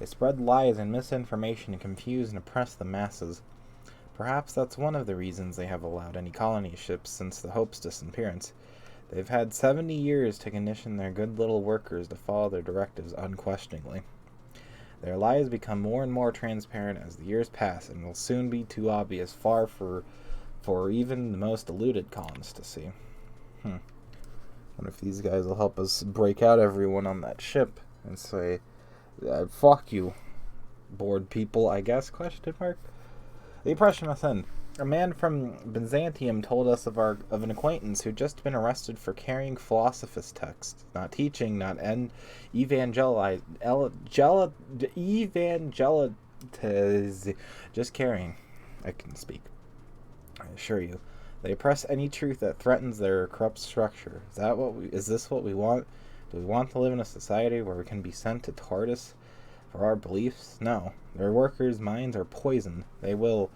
They spread lies and misinformation to confuse and oppress the masses. Perhaps that's one of the reasons they have allowed any colony ships since the Hope's disappearance. They've had 70 years to condition their good little workers to follow their directives unquestioningly. Their lies become more and more transparent as the years pass, and will soon be too obvious, far for even the most deluded colonists to see. Wonder if these guys will help us break out everyone on that ship and say, fuck you, bored people, I guess, question mark. The impression must end. A man from Byzantium told us of an acquaintance who'd just been arrested for carrying philosophist texts, not teaching, not just carrying. I can speak. I assure you, they oppress any truth that threatens their corrupt structure. Is this what we want? Do we want to live in a society where we can be sent to Tartarus for our beliefs? No. Their workers' minds are poisoned. Their will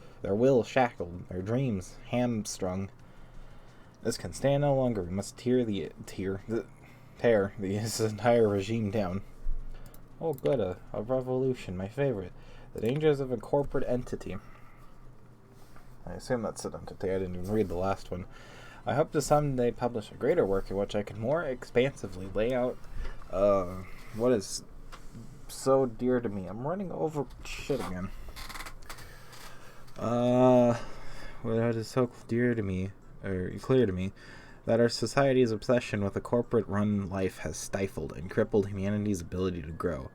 shackled. Their dreams hamstrung. This can stand no longer. We must tear this entire regime down. Oh, good, a revolution, my favorite. The dangers of a corporate entity. I assume that's an entity. I didn't even read the last one. I hope to someday publish a greater work in which I can more expansively lay out what is so dear to me. I'm running over shit again. What is so dear to me, or clear to me, that our society's obsession with a corporate-run life has stifled and crippled humanity's ability to grow.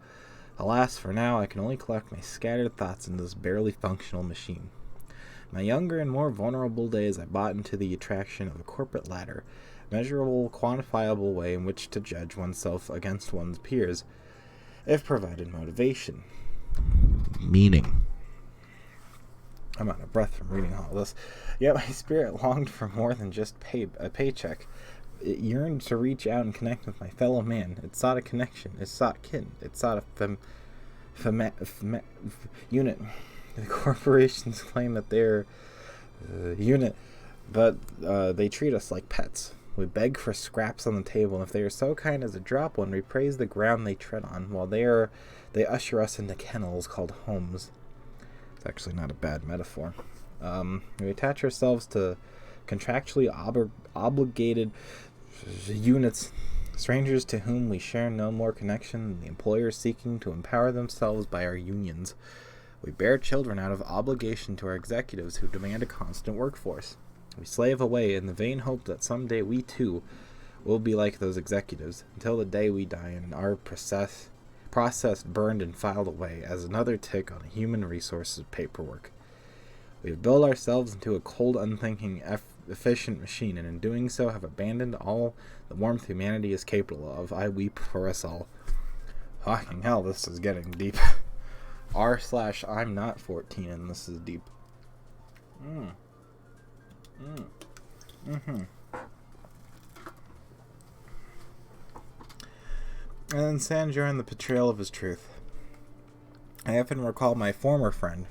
Alas, for now, I can only collect my scattered thoughts in this barely functional machine. In my younger and more vulnerable days, I bought into the attraction of a corporate ladder, a measurable, quantifiable way in which to judge oneself against one's peers, if provided motivation. Meaning. I'm out of breath from reading all this. Yet my spirit longed for more than just a paycheck. It yearned to reach out and connect with my fellow man. It sought a connection. It sought kin. It sought a unit. The corporations claim that they're unit, but they treat us like pets. We beg for scraps on the table, and if they are so kind as to drop one, we praise the ground they tread on, while they usher us into kennels called homes. It's actually not a bad metaphor. We attach ourselves to contractually obligated units, strangers to whom we share no more connection than the employers seeking to empower themselves by our unions. We bear children out of obligation to our executives who demand a constant workforce. We slave away in the vain hope that someday we too will be like those executives, until the day we die and our process burned and filed away as another tick on a human resources paperwork. We've built ourselves into a cold, unthinking, efficient machine, and in doing so have abandoned all the warmth humanity is capable of. I weep for us all. Fucking hell, this is getting deep. R/I'm not 14 and this is deep. And then Sanjar and the portrayal of his truth. I often recall my former friend,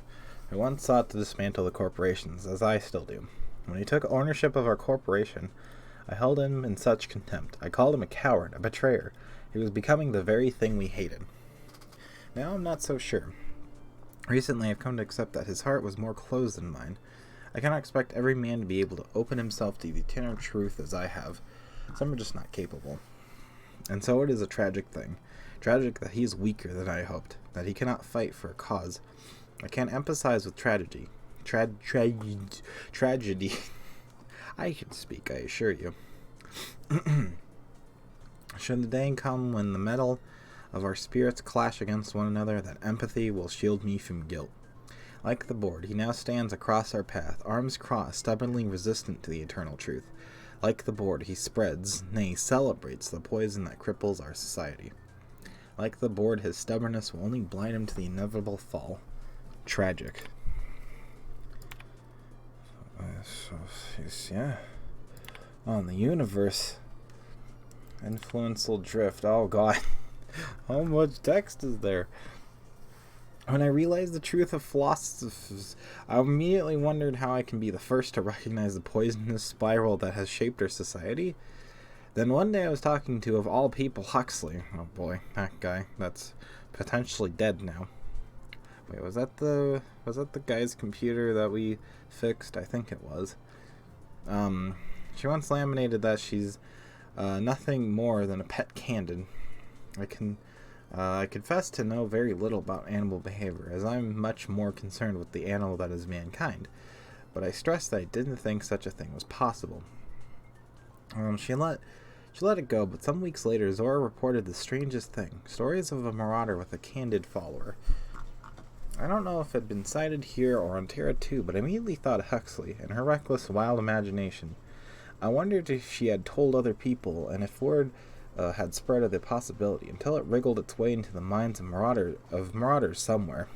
who once sought to dismantle the corporations, as I still do. When he took ownership of our corporation, I held him in such contempt. I called him a coward, a betrayer. He was becoming the very thing we hated. Now I'm not so sure. Recently I've come to accept that his heart was more closed than mine. I cannot expect every man to be able to open himself to the eternal truth as I have. Some are just not capable. And so it is a tragic thing. Tragic that he is weaker than I hoped, that he cannot fight for a cause. I can't empathize with tragedy. Tragedy. I can speak, I assure you. Should the day come when the metal of our spirits clash against one another, that empathy will shield me from guilt. Like the board, he now stands across our path, arms crossed, stubbornly resistant to the eternal truth. Like the board, he spreads, nay, celebrates the poison that cripples our society. Like the board, his stubbornness will only blind him to the inevitable fall. Tragic. Yeah. On the universe. Influential drift. Oh god. How much text is there? When I realized the truth of philosophies, I immediately wondered how I can be the first to recognize the poisonous spiral that has shaped our society. Then one day I was talking to, of all people, Huxley. Oh boy, that guy. That's potentially dead now. Wait, was that the guy's computer that we fixed? I think it was. She once laminated that she's nothing more than a pet candid. I confess to know very little about animal behavior, as I'm much more concerned with the animal that is mankind. but I stressed that I didn't think such a thing was possible. She let it go, but some weeks later, Zora reported the strangest thing. Stories of a marauder with a candid follower. I don't know if it had been cited here or on Terra 2, but I immediately thought of Huxley and her reckless, wild imagination. I wondered if she had told other people, and if word had spread of the possibility, until it wriggled its way into the minds of marauders somewhere.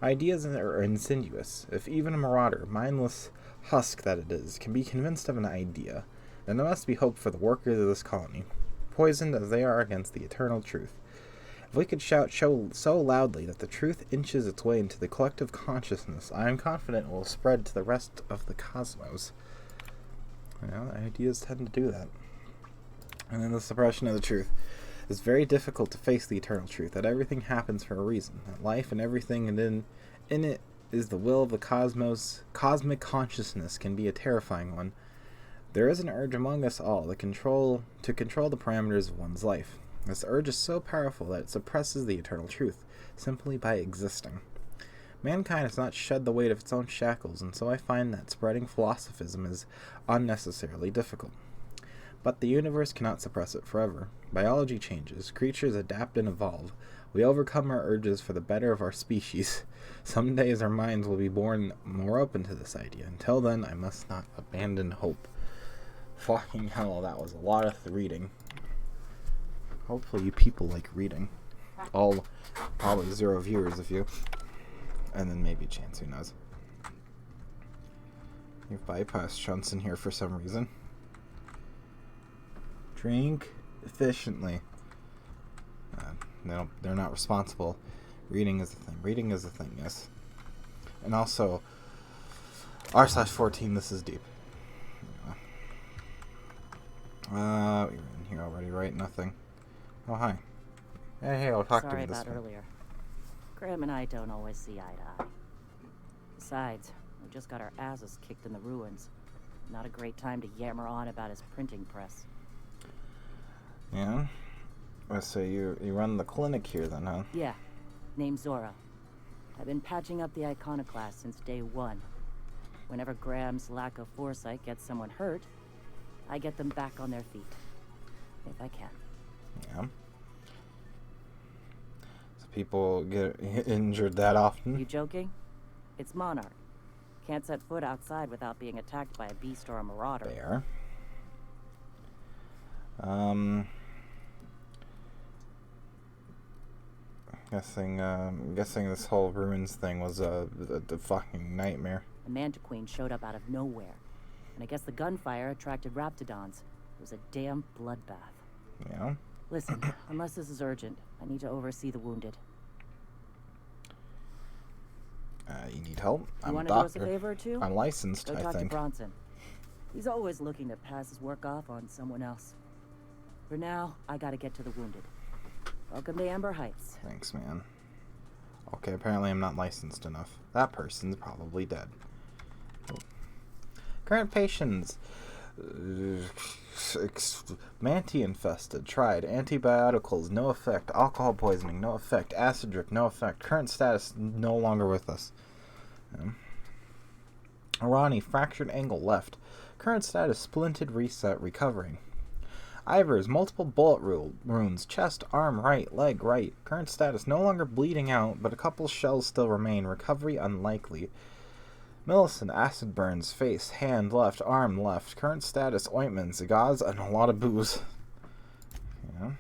Ideas are insidious. If even a marauder, mindless husk that it is, can be convinced of an idea, then there must be hope for the workers of this colony, poisoned as they are against the eternal truth. If we could shout so loudly that the truth inches its way into the collective consciousness, I am confident it will spread to the rest of the cosmos. Ideas tend to do that. And then the suppression of the truth. It's very difficult to face the eternal truth, that everything happens for a reason, that life and everything in it is the will of the cosmos. Cosmic consciousness can be a terrifying one. There is an urge among us all to control the parameters of one's life. This urge is so powerful that it suppresses the eternal truth, simply by existing. Mankind has not shed the weight of its own shackles, and so I find that spreading philosophism is unnecessarily difficult. But the universe cannot suppress it forever. Biology changes, creatures adapt and evolve. We overcome our urges for the better of our species. Some days our minds will be born more open to this idea. Until then, I must not abandon hope. Fucking hell, that was a lot of reading. Hopefully you people like reading. All probably 0 viewers of you. And then maybe a chance, who knows. You've bypassed Johnson here for some reason. Drink efficiently. They're not responsible. Reading is the thing. Reading is the thing, yes. And also, r/14, this is deep. You're in here already, right? Nothing. Oh, hi. Hey, I'll talk to you this way. Sorry about earlier. Graham and I don't always see eye to eye. Besides, we just got our asses kicked in the ruins. Not a great time to yammer on about his printing press. Yeah? So you run the clinic here then, huh? Yeah. Name's Zora. I've been patching up the iconoclast since day 1. Whenever Graham's lack of foresight gets someone hurt, I get them back on their feet. If I can. Yeah. So people get injured that often? You joking? It's Monarch. Can't set foot outside without being attacked by a beast or a marauder. There. Guessing this whole ruins thing was a fucking nightmare. The Mantiqueen showed up out of nowhere, and I guess the gunfire attracted raptidons. It was a damn bloodbath. Yeah? Listen, unless this is urgent, I need to oversee the wounded. You need help? You I'm want a to do us doctor. a favor or two? I'm licensed, Go I talk think. to Bronson. He's always looking to pass his work off on someone else. For now, I gotta get to the wounded. Welcome to Amber Heights. Thanks, man. Okay, apparently I'm not licensed enough. That person's probably dead. Oh. Current patients. Manti-infested. Tried. Antibioticals. No effect. Alcohol poisoning. No effect. Acid drip. No effect. Current status. No longer with us. Arani. Fractured angle left. Current status. Splinted. Reset. Recovering. Ivers, multiple bullet wounds, chest, arm, right, leg, right. Current status, no longer bleeding out, but a couple shells still remain. Recovery unlikely. Millicent, acid burns, face, hand, left, arm, left. Current status, ointments, gauze, and a lot of booze. Yeah.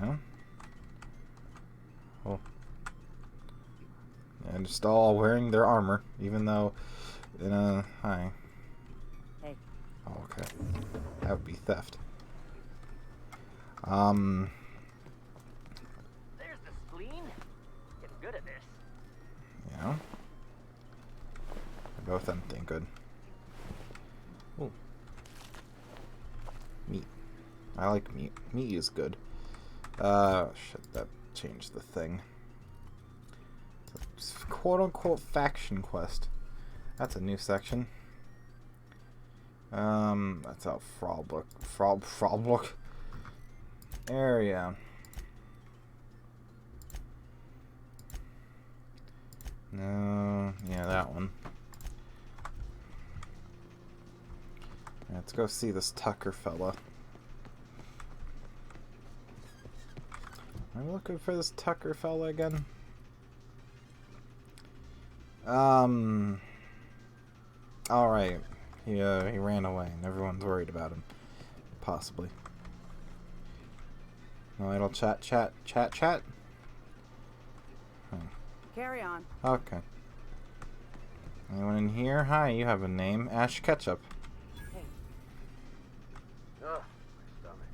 Yeah. Oh. And just all wearing their armor, even though, hi. Oh, okay. That would be theft. There's the spleen. Getting good at this. Yeah. They're both empty. Good. Ooh. Meat. I like meat. Meat is good. Shit, that changed the thing. It's a quote-unquote faction quest. That's a new section. That's out Froblook area. Let's go see this Tucker fella. I'm looking for this Tucker fella again. Alright. He ran away and everyone's worried about him. Possibly. No idle chat. Carry on. Okay. Anyone in here? Hi, you have a name. Ash Ketchup. Hey. Ugh, my stomach.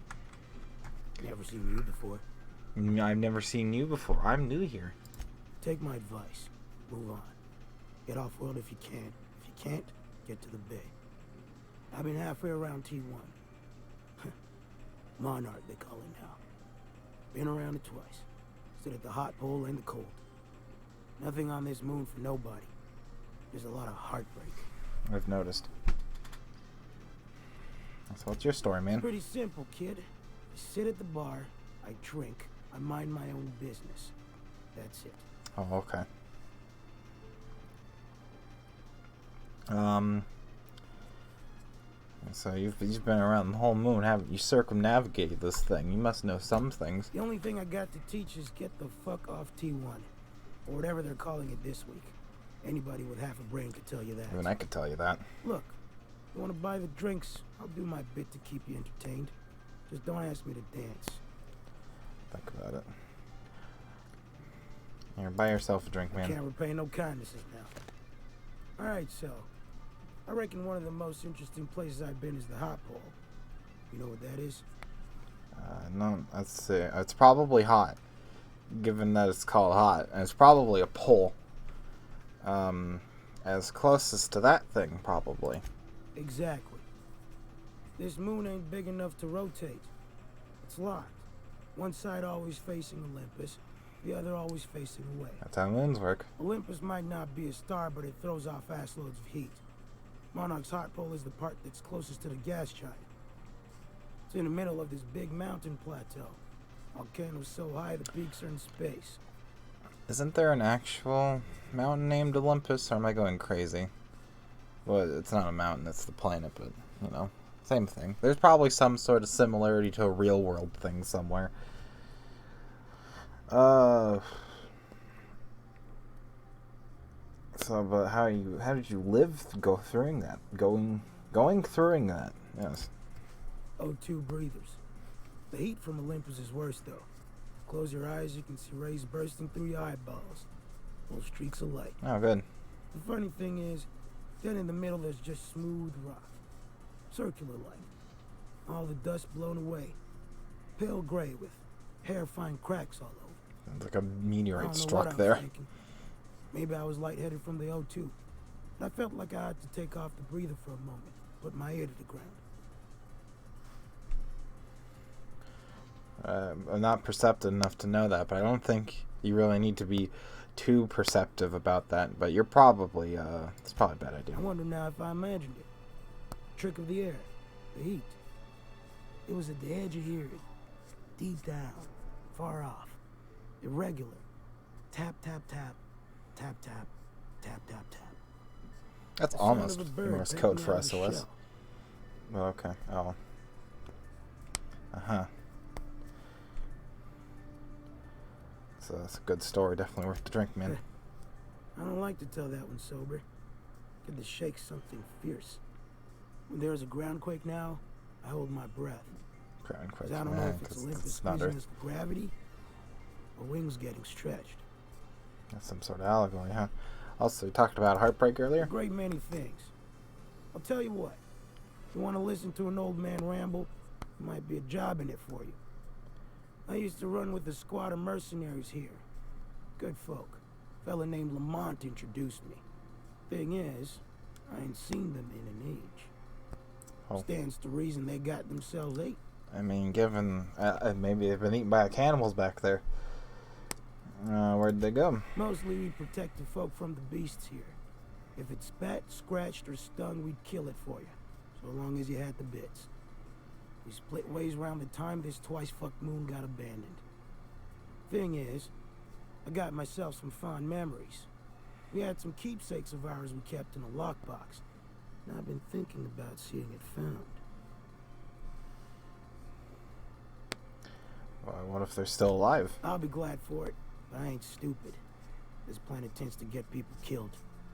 Never seen you before. I've never seen you before. I'm new here. Take my advice. Move on. Get off-world if you can. If you can't, get to the bay. I've been halfway around T1. Monarch, they call it now. Been around it twice. Stood at the hot pole and the cold. Nothing on this moon for nobody. There's a lot of heartbreak. I've noticed. So what's your story, man? Pretty simple, kid. I sit at the bar, I drink, I mind my own business. That's it. Oh, okay. So you've been around the whole moon, haven't you? Circumnavigated this thing. You must know some things. The only thing I got to teach is get the fuck off T1. Or whatever they're calling it this week. Anybody with half a brain could tell you that. Even I could tell you that. Look, you want to buy the drinks, I'll do my bit to keep you entertained. Just don't ask me to dance. Think about it. Here, buy yourself a drink, man. Can't repay no kindnesses now. Alright, so. I reckon one of the most interesting places I've been is the hot pole. You know what that is? No, let's see. It's probably hot. Given that it's called hot. And it's probably a pole. As closest to that thing, probably. Exactly. This moon ain't big enough to rotate. It's locked. One side always facing Olympus, the other always facing away. That's how moons work. Olympus might not be a star, but it throws off assloads of heat. Monarch's hot pole is the part that's closest to the gas giant. It's in the middle of this big mountain plateau. Volcano's so high the peaks are in space. Isn't there an actual mountain named Olympus, or am I going crazy? Well, it's not a mountain, it's the planet, but, you know, same thing. There's probably some sort of similarity to a real-world thing somewhere. So, but how did you live through that? Going through that, yes. O2 breathers. The heat from Olympus is worse, though. Close your eyes, you can see rays bursting through your eyeballs. Little streaks of light. Oh, good. The funny thing is, then in the middle there's just smooth rock. Circular light. All the dust blown away. Pale gray with hair-fine cracks all over. Sounds like a meteorite struck there. there. Thinking. Maybe I was lightheaded from the O2. But I felt like I had to take off the breather for a moment. Put my ear to the ground. I'm not perceptive enough to know that, but I don't think you really need to be too perceptive about that. But you're probably, it's probably a bad idea. I wonder now if I imagined it. Trick of the air. The heat. It was at the edge of hearing. Deep down. Far off. Irregular. Tap, tap, tap. Tap, tap. Tap, tap, tap. That's almost Morse code for SOS. Well, okay. Oh. Uh-huh. So that's a good story. Definitely worth the drink, man. I don't like to tell that one sober. Get to shake something fierce. When there's a groundquake now, I hold my breath. Groundquake, I don't know if it's Olympus squeezing us with gravity or wings getting stretched. That's some sort of allegory, huh? Also, we talked about heartbreak earlier. A great many things. I'll tell you what. If you want to listen to an old man ramble, there might be a job in it for you. I used to run with a squad of mercenaries here. Good folk. A fella named Lamont introduced me. Thing is, I ain't seen them in an age. Oh. Stands to reason they got themselves ate. I mean, given maybe they've been eaten by cannibals back there. Where'd they go? Mostly we protected folk from the beasts here. If it spat, scratched, or stung, we'd kill it for you. So long as you had the bits. We split ways around the time this twice-fucked moon got abandoned. Thing is, I got myself some fond memories. We had some keepsakes of ours we kept in a lockbox. And I've been thinking about seeing it found. What if they're still alive? I'll be glad for it, but I ain't stupid. This planet tends to get people killed.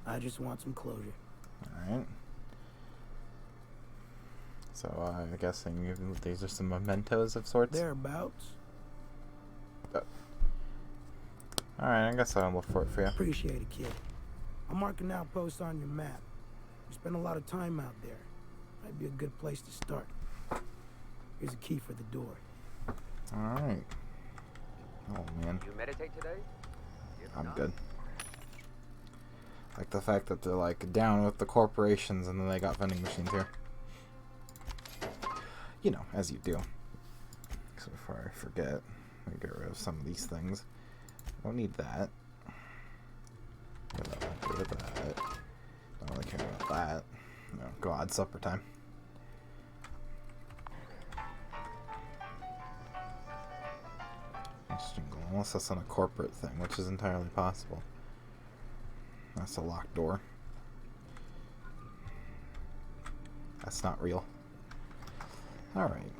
I just want some closure. Alright. So, I'm guessing these are some mementos of sorts? Thereabouts. Alright, I guess I'll look for it for you. Appreciate it, kid. I'm marking outposts on your map. You spend a lot of time out there. Might be a good place to start. Here's a key for the door. Alright. Oh, man. You meditate today? If I'm not, good. Like the fact that they're like down with the corporations and then they got vending machines here. You know, as you do. So before I forget, let me get rid of some of these things. Don't need that. Get rid of that. Don't really care about that. No, go on, supper time. Unless that's on a corporate thing, which is entirely possible. That's a locked door. That's not real. Alright.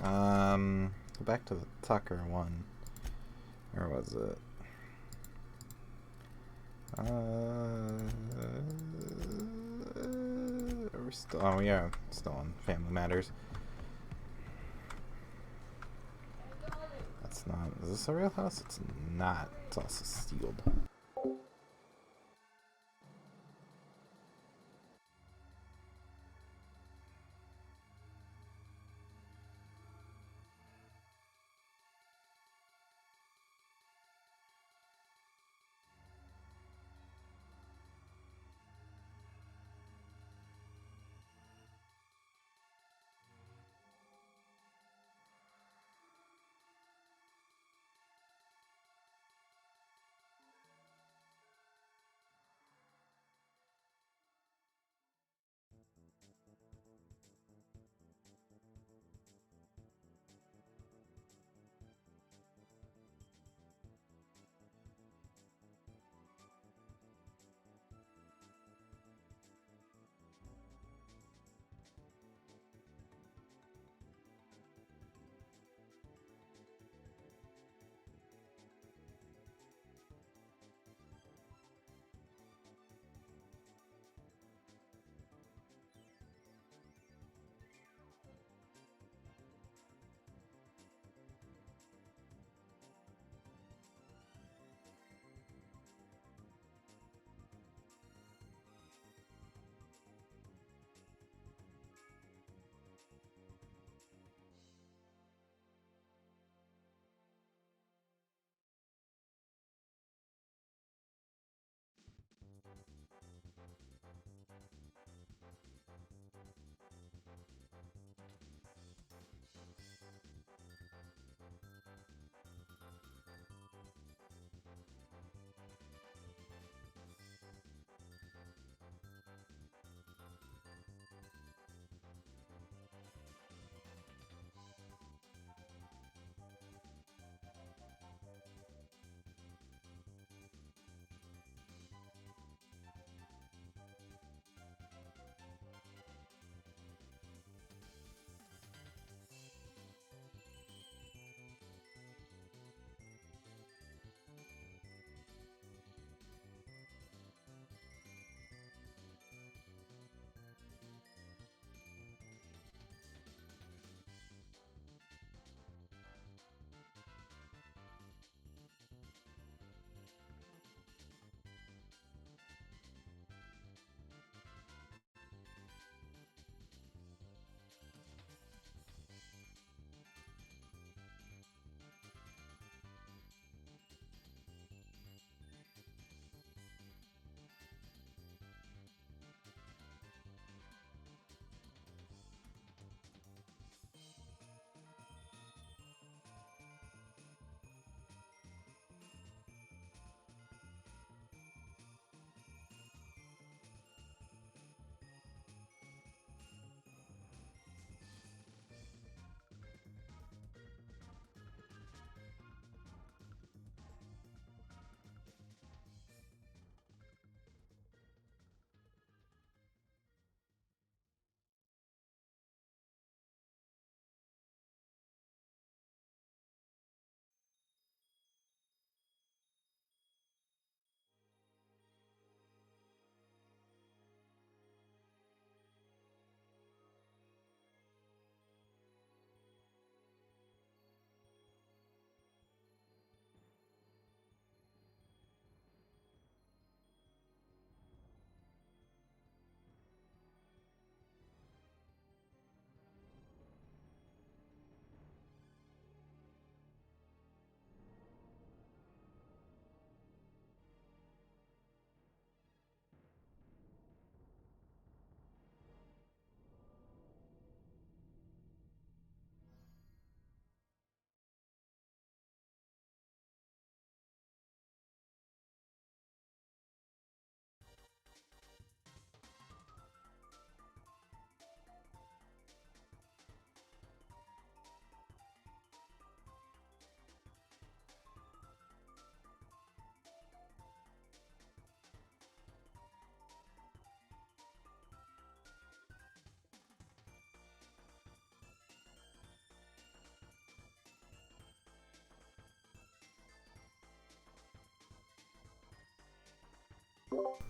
Go back to the Tucker one. Where was it? We're still, oh yeah, still on Family Matters. That's not, is this a real house? It's not. It's also sealed.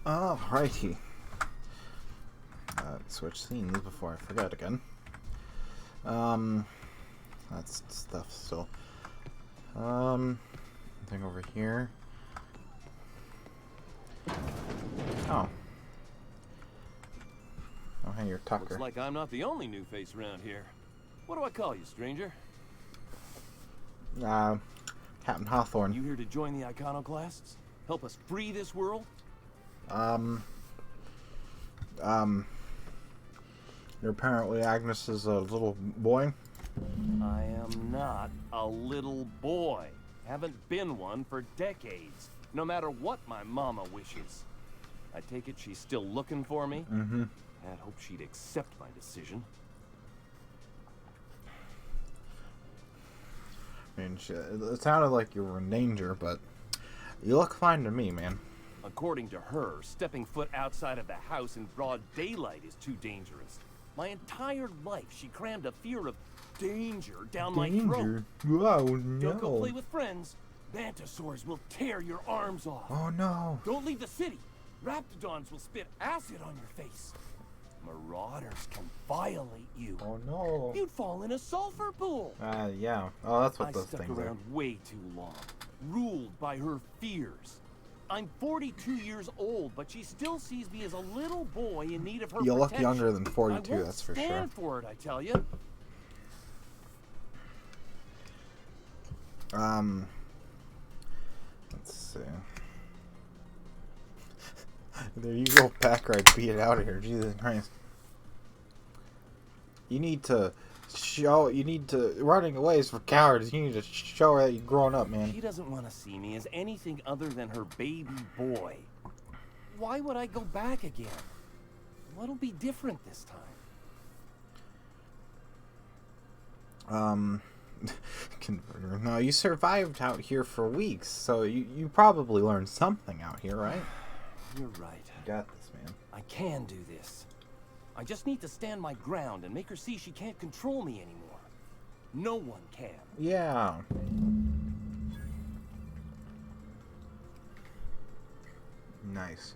Alrighty. Switch scenes before I forget again. That's stuff still. Thing over here. Oh. Oh, hey, you're Tucker. Looks like I'm not the only new face around here. What do I call you, stranger? Captain Hawthorne. You here to join the Iconoclasts? Help us free this world? You're apparently Agnes's little boy? I am not a little boy. Haven't been one for decades. No matter what my mama wishes. I take it she's still looking for me? Mm-hmm. I'd hope she'd accept my decision. I mean, it sounded like you were in danger, but you look fine to me, man. According to her, stepping foot outside of the house in broad daylight is too dangerous. My entire life, she crammed a fear of danger down my throat. Oh, no. Don't go play with friends. Mantisaurs will tear your arms off. Oh, no. Don't leave the city. Raptidons will spit acid on your face. Marauders can violate you. Oh, no. You'd fall in a sulfur pool. Yeah. Oh, that's what those I stuck things around way too long, ruled by her fears. I'm 42 years old, but she still sees me as a little boy in need of her You look protection. younger than 42, I won't that's for sure. stand for it, I tell you. Let's see. There you go, Packer. I beat it out of here. Jesus Christ. You need to running away is for cowards. You need to show her that you've grown up, man. She doesn't want to see me as anything other than her baby boy. Why would I go back again? What'll be different this time? Converter. No, you survived out here for weeks, so you probably learned something out here, right? You're right. You got this, man. I can do this. I just need to stand my ground and make her see she can't control me anymore. No one can. Yeah. Nice.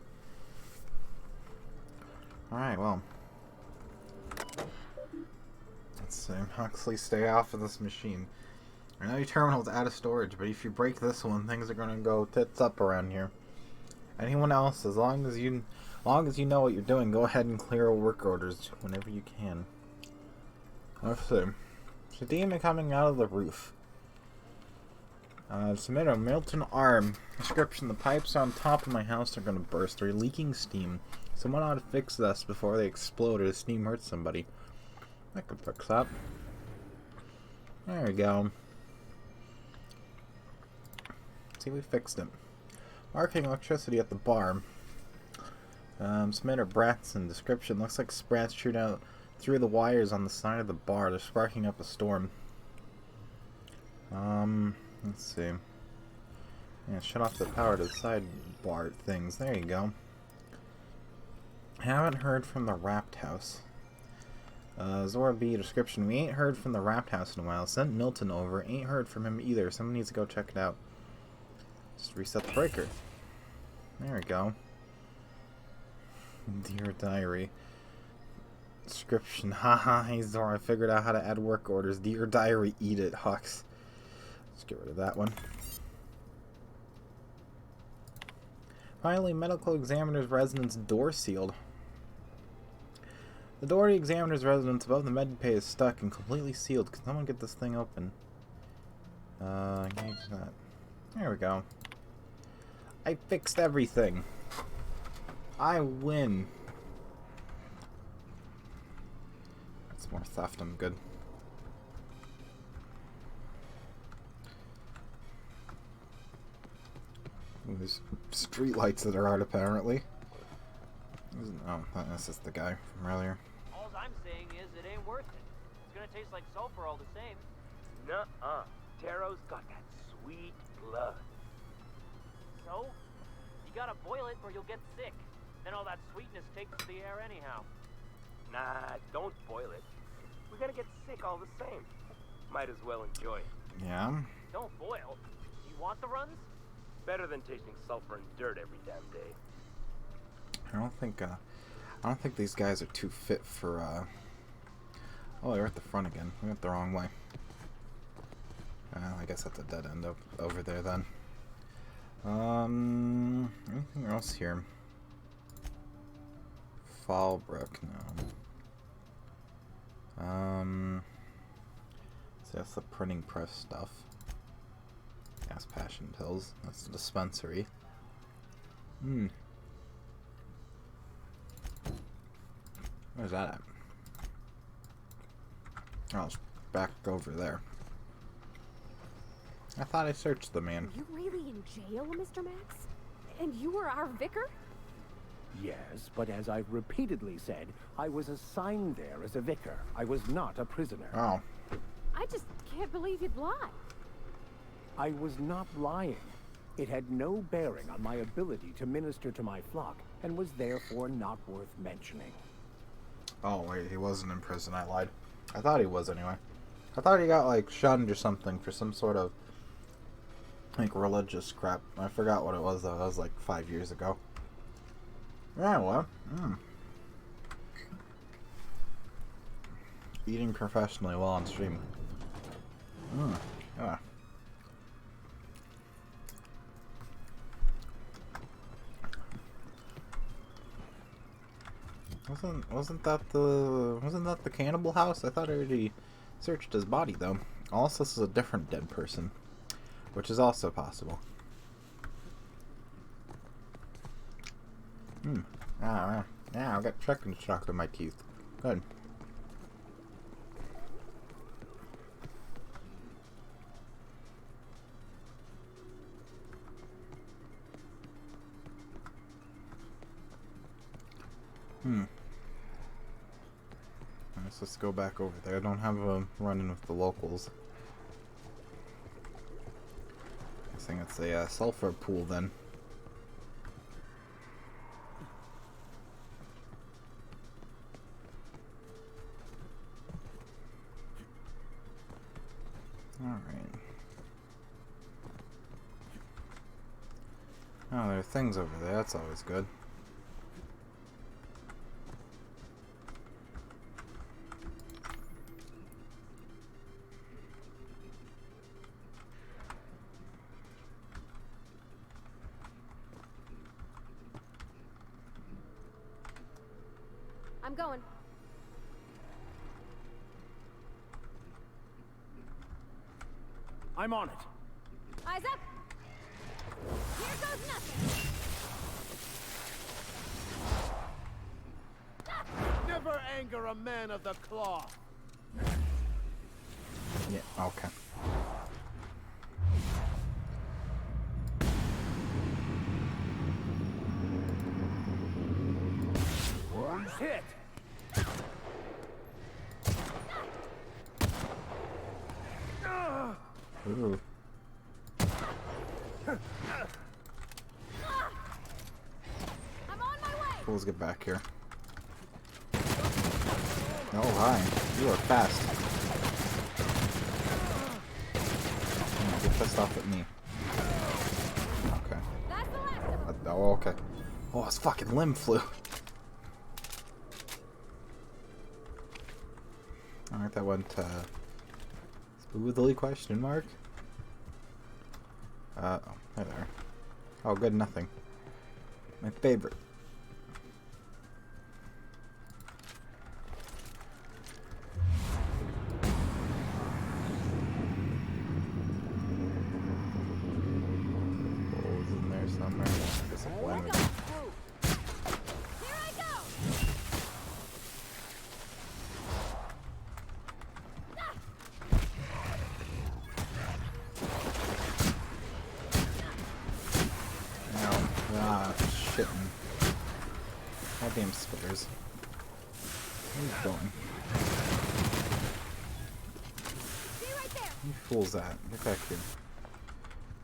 Alright, well. Let's see. Huxley, stay off of this machine. I know your terminal's out of storage, but if you break this one, things are gonna go tits up around here. Anyone else, as long as you know what you're doing, go ahead and clear work orders whenever you can. Let's see. There's a demon coming out of the roof. Submit a Milton arm. Description: the pipes on top of my house are gonna burst. They're leaking steam. Someone ought to fix this before they explode or the steam hurts somebody. I can fix that. There we go. See, we fixed it. Marking electricity at the bar. Submit or brats in description. Looks like sprats shoot out through the wires on the side of the bar. They're sparking up a storm. Let's see. Yeah, shut off the power to the side bar things. There you go. Haven't heard from the Wrapped House. Zora B description. We ain't heard from the Wrapped House in a while. Sent Milton over. Ain't heard from him either. Someone needs to go check it out. Just reset the breaker. There we go. Dear Diary. Description. Haha, hey Zora, I figured out how to add work orders. Dear Diary, eat it, Hux. Let's get rid of that one. Finally, medical examiner's residence door sealed. The door to the examiner's residence above the med bay is stuck and completely sealed. Can someone get this thing open? Engage that. There we go. I fixed everything. I win. That's more theft. I'm good. Ooh, there's street lights that are out apparently. Oh, that's just the guy from earlier. All I'm saying is it ain't worth it. It's gonna taste like sulfur all the same. Nuh-uh. Taro's got that sweet blood. So? You gotta boil it or you'll get sick. Then all that sweetness takes the air anyhow. Nah, don't boil it. We're gonna get sick all the same. Might as well enjoy it. Yeah? Don't boil. You want the runs? Better than tasting sulfur and dirt every damn day. I don't think these guys are too fit for, Oh, they're at the front again. We went the wrong way. I guess that's a dead end over there then. Anything else here? Fallbrook, no. So that's the printing press stuff. Gas passion pills. That's the dispensary. Where's that at? Oh, it's back over there. I thought I searched the man. Are you really in jail, Mr. Max? And you were our vicar? Yes, but as I've repeatedly said, I was assigned there as a vicar. I was not a prisoner. Oh. I just can't believe you'd lie. I was not lying. It had no bearing on my ability to minister to my flock, and was therefore not worth mentioning. Oh, wait, he wasn't in prison. I lied. I thought he was, anyway. I thought he got, like, shunned or something for some sort of, like, religious crap. I forgot what it was, though. That was, like, 5 years ago. Yeah, well. Eating professionally while on stream. Yeah. Wasn't that the cannibal house? I thought I already searched his body though. Also, this is a different dead person, which is also possible. Yeah, I'll get chicken stuck in my teeth. Good. Let's go back over there. I don't have a run-in with the locals. I think it's a sulfur pool then. Alright. Oh, there are things over there. That's always good. I'm going. I'm on it. Eyes up! Here goes nothing! Never anger a man of the cloth. Yeah, okay. Hit! Ooh. I'm on my way! Fools, get back here. Oh, hi. You are fast. Get pissed off at me. Okay. That's the last of them. Oh, okay. Oh, his fucking limb flew. Alright, that went, smoothly, question mark? Oh, hey there. Oh, good, nothing. My favorite. Holes in there somewhere. I guess I'll blame it. Here I go! Shitting. Goddamn spitters. Where are you going? You fools at? Get back here.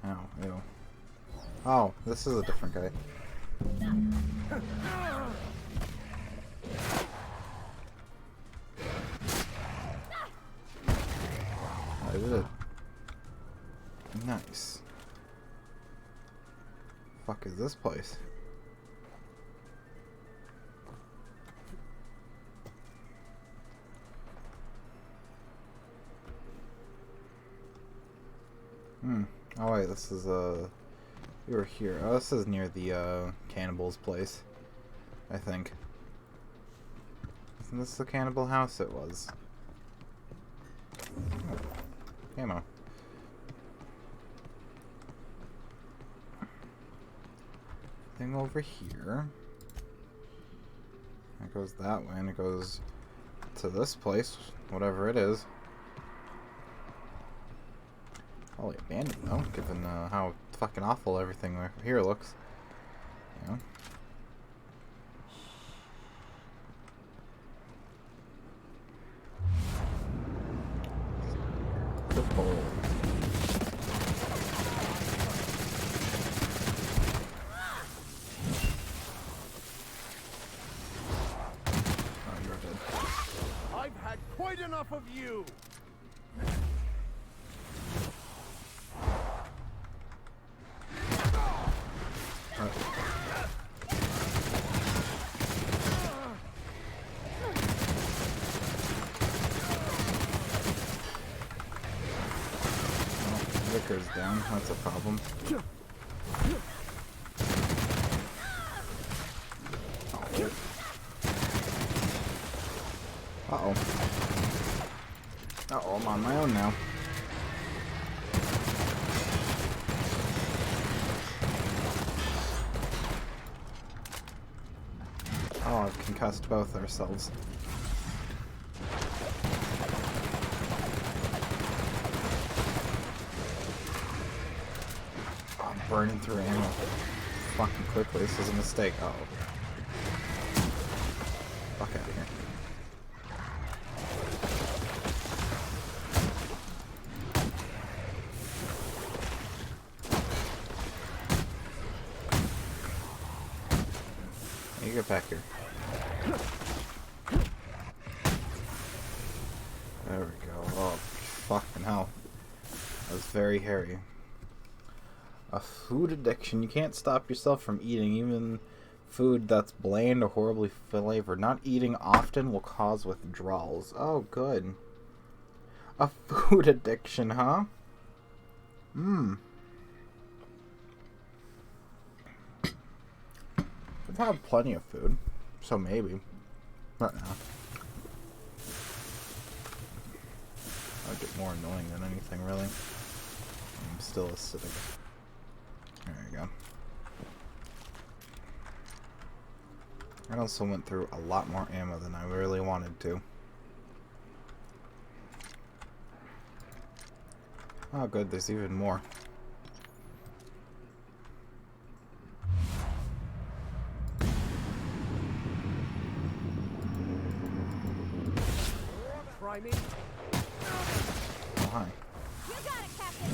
Ow, ew. Oh, this is a different guy. I did it. Nice. Fuck is this place? Oh wait, this is we were here. Oh, this is near the cannibal's place, I think. Isn't this the cannibal house? It was. Oh, ammo. Thing over here. It goes that way, and it goes to this place, whatever it is. Probably abandoned though, given how fucking awful everything here looks. Yeah. The pole. Oh, you're dead. I've had quite enough of you. Vicker's down, that's a problem. Uh-oh. Uh-oh, I'm on my own now. Oh, I've concussed both ourselves. Burning through ammo fucking quickly. This is a mistake. Uh oh. Fuck out of here. You get back here. There we go. Oh, fucking hell. That was very hairy. A food addiction. You can't stop yourself from eating, even food that's bland or horribly flavored. Not eating often will cause withdrawals. Oh, good. A food addiction, huh? I've had plenty of food, so maybe. But no. I'd get more annoying than anything, really. I'm still acidic. There you go. I also went through a lot more ammo than I really wanted to. Oh good, there's even more. Try me. Oh hi. You got it, Captain.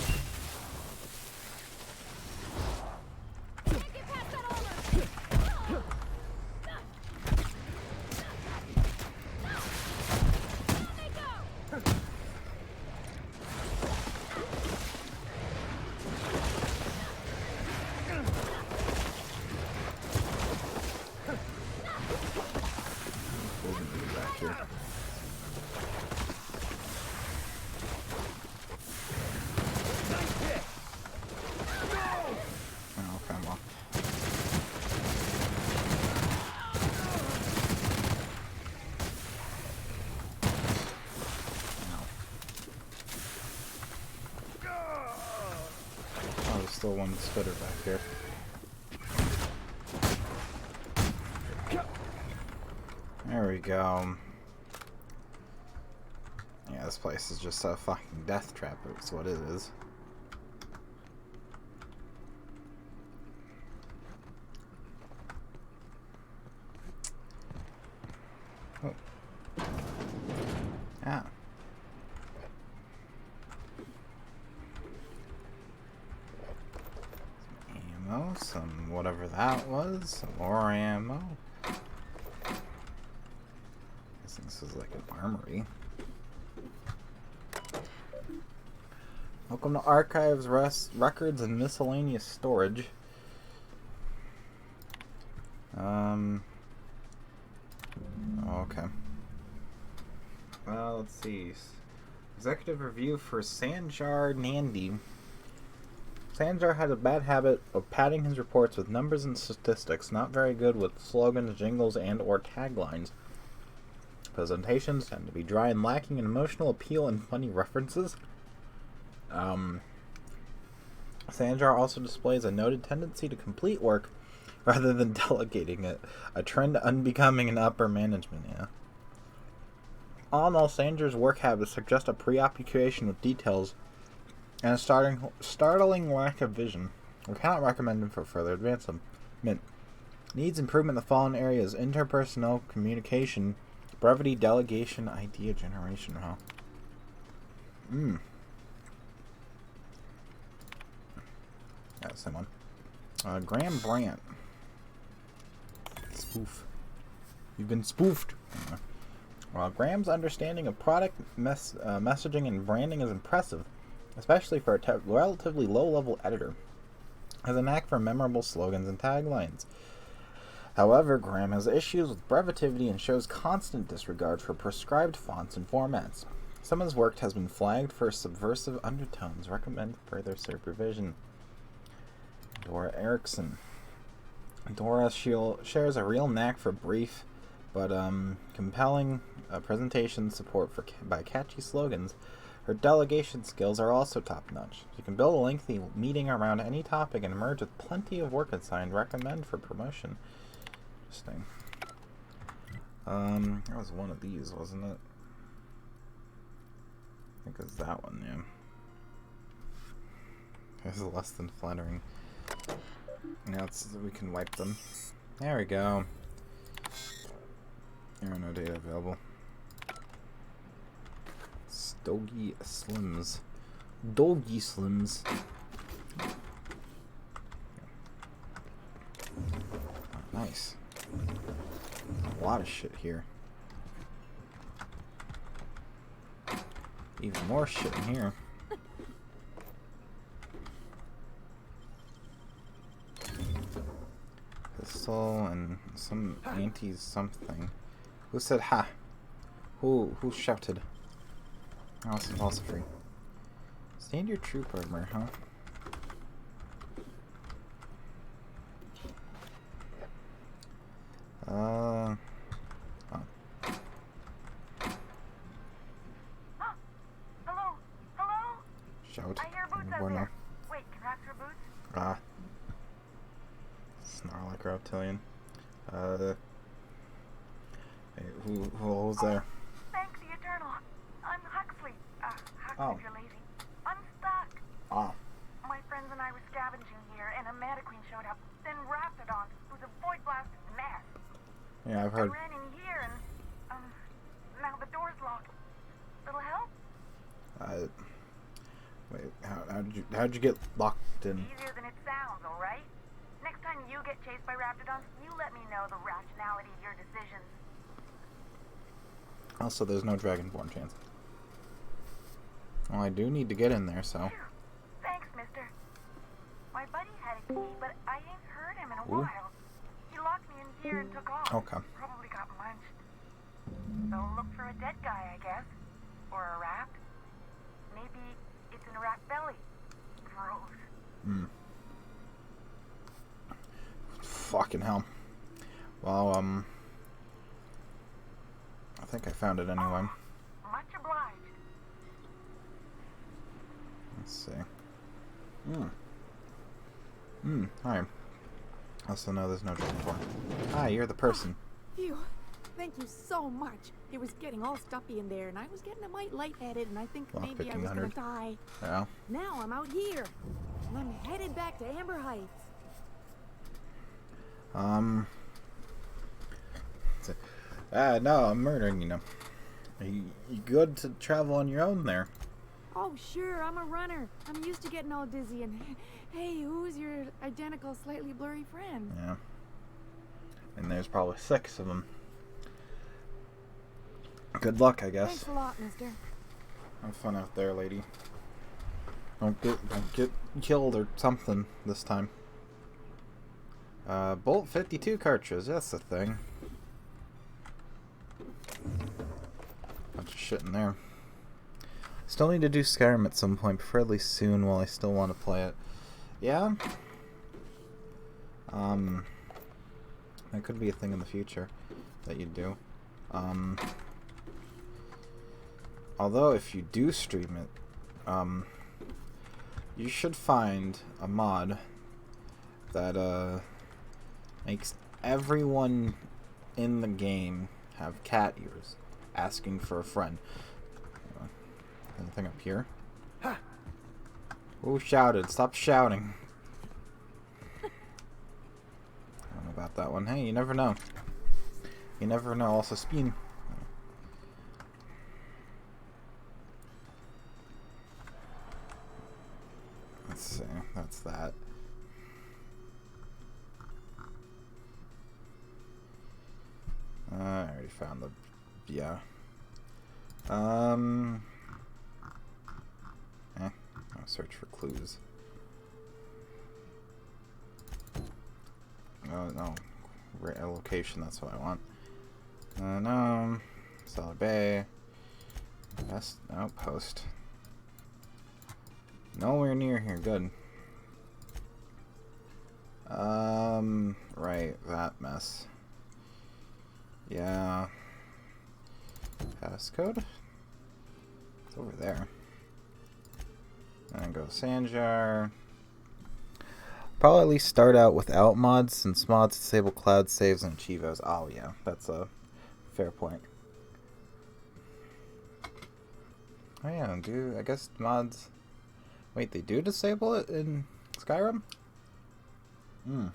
Still one spitter back here. There we go. Yeah, this place is just a fucking death trap. It's what it is. Oh. Ah. Some whatever that was, some more ammo. I guess this is like an armory. Welcome to Archives, Records, and Miscellaneous Storage. Okay. Let's see. Executive review for Sanjar Nandi. Sanjar had a bad habit of padding his reports with numbers and statistics, not very good with slogans, jingles, and or taglines. Presentations tend to be dry and lacking in emotional appeal and funny references. Sanjar also displays a noted tendency to complete work rather than delegating it, a trend unbecoming in upper management, yeah. All in all, Sanjar's work habits suggest a preoccupation with details and a startling lack of vision. We cannot recommend him for further advancement. Needs improvement in the following areas: interpersonal communication, brevity, delegation, idea generation, huh? That's the one. Graham Brandt. Spoof. You've been spoofed. Graham's understanding of product messaging and branding is impressive, especially for a relatively low-level editor. Has a knack for memorable slogans and taglines. However, Graham has issues with brevitivity and shows constant disregard for prescribed fonts and formats. Some of his work has been flagged for subversive undertones. Recommend further supervision. Dora Erickson. Dora shares a real knack for brief but compelling presentation support by catchy slogans. Her delegation skills are also top-notch. She can build a lengthy meeting around any topic and emerge with plenty of work assigned. Recommend for promotion. Interesting. That was one of these, wasn't it? I think it was that one, yeah. This is less than flattering. Now we can wipe them. There we go. There are no data available. Stogie Slims. Doggy Slims. Oh, nice. A lot of shit here. Even more shit in here. Pistol and some anti-something. Who said ha? Who shouted? Oh, this is also free. Stand your troop armor, huh? Oh. Hello? Shout. I hear boots out there. Wait, can rats wear boots? Ah. Snarl like a reptilian. Hey, who's there? Thanks, the Eternal. I'm Huxley. Huxley, Oh. if you're lazy. I'm stuck. Ah. My friends and I were scavenging here, and a Meta Queen showed up. Then Raptidon, who's a void blasted mess. Yeah, I've heard. I ran in here, and now the door's locked. Little help? Wait, how'd you get locked in? Easier than it sounds, all right? Next time you get chased by Raptidon, you let me know the rationality of your decisions. Also, there's no Dragonborn chance. Well, I do need to get in there, so. Thanks, mister. My buddy had a key, but I ain't heard him in a Ooh. while. He locked me in here and took off. Okay. Probably got munched. So look for a dead guy, I guess. Or a rat. Maybe it's in a rat belly. Gross. Fucking hell. Well, I think I found it anyway. Much obliged. Let's see. Hi. Also, no, there's no Dragonborn. Hi, you're the person. Phew. Thank you so much. It was getting all stuffy in there, and I was getting a mite lightheaded, and I think Well, maybe I was gonna 1500. die. Yeah. Now I'm out here, and I'm headed back to Amber Heights. No, I'm murdering, you know. You good to travel on your own there? Oh, sure, I'm a runner. I'm used to getting all dizzy, and hey, who's your identical, slightly blurry friend? Yeah. And there's probably 6 of them. Good luck, I guess. Thanks a lot, mister. Have fun out there, lady. Don't get killed or something this time. Bolt 52 cartridge, that's the thing. Bunch of shit in there. Still need to do Skyrim at some point, preferably soon while I still want to play it. Yeah. That could be a thing in the future that you do. Although if you do stream it, you should find a mod that makes everyone in the game have cat ears, asking for a friend. Anything up here? Who shouted? Stop shouting. I don't know about that one. Hey, you never know. You never know. Also, spin. Let's see. That's that. I already found the... Yeah. I'll search for clues. Oh, no. A location, that's what I want. No. Cellar Bay. Best outpost. Nowhere near here. Good. Right. That mess. Yeah. Passcode? It's over there. And go Sanjar. Probably at least start out without mods, since mods disable cloud saves and achievos. Oh yeah, that's a fair point. Oh yeah, I guess mods... Wait, they do disable it in Skyrim? I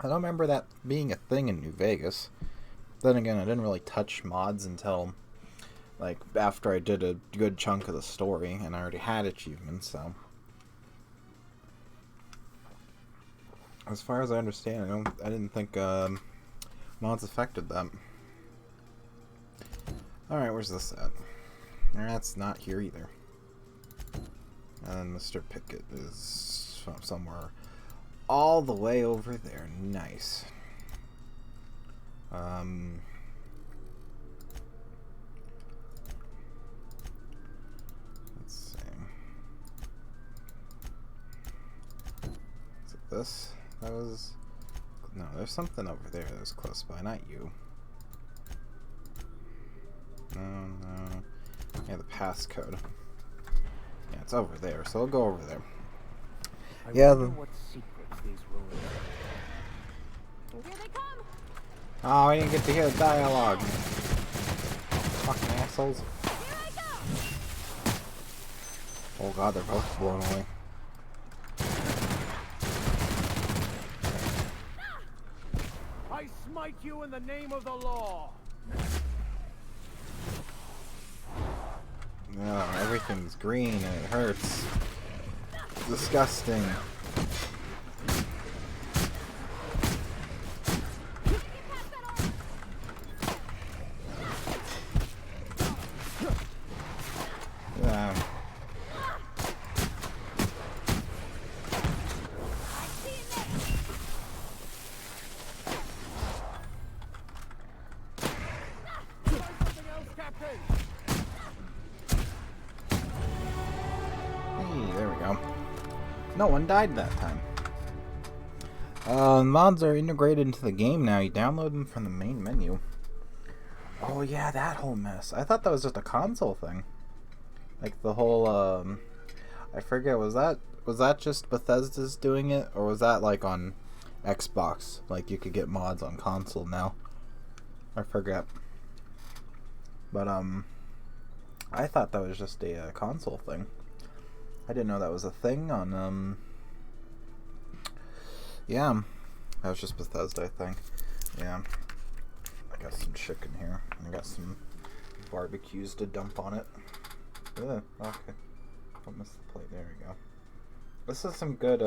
don't remember that being a thing in New Vegas. Then again, I didn't really touch mods until, like, after I did a good chunk of the story, and I already had achievements, so... As far as I understand, I didn't think mods affected them. Alright, where's this at? That's not here either. And Mr. Pickett is somewhere all the way over there. Nice. Let's see. Is it this? That was... No, there's something over there that was close by, not you. No. Yeah, the passcode. Yeah, it's over there, so I'll go over there. I wonder what secrets these ruins Here they come! Oh, I didn't get to hear the dialogue. Fucking assholes. Oh god, they're both blown away. I smite you in the name of the law. No, everything's green and it hurts. Disgusting. Yeah. No one died that time. Mods are integrated into the game now. You download them from the main menu. Oh yeah, that whole mess. I thought that was just a console thing. Like the whole, I forget, was that just Bethesda's doing it? Or was that like on Xbox? Like you could get mods on console now. I forget. But, I thought that was just a console thing. I didn't know that was a thing on, yeah, that was just Bethesda, I think. Yeah. I got some chicken here. I got some barbecues to dump on it. Ugh, okay. Don't miss the plate. There we go. This is some good,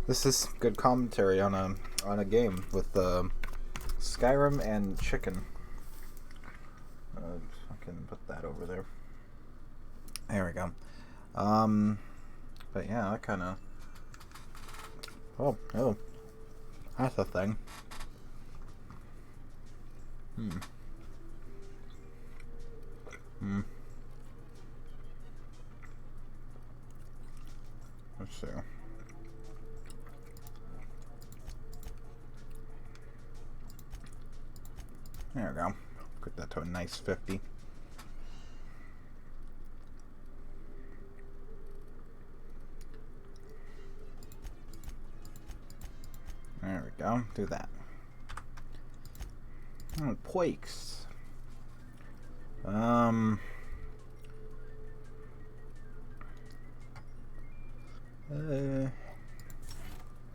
this is good commentary on a game with, Skyrim and chicken. I can put that over there. There we go. But yeah, that kind of... Oh, that's a thing. There we go. Put that to a nice 50. There we go. Do that. Oh, poikes.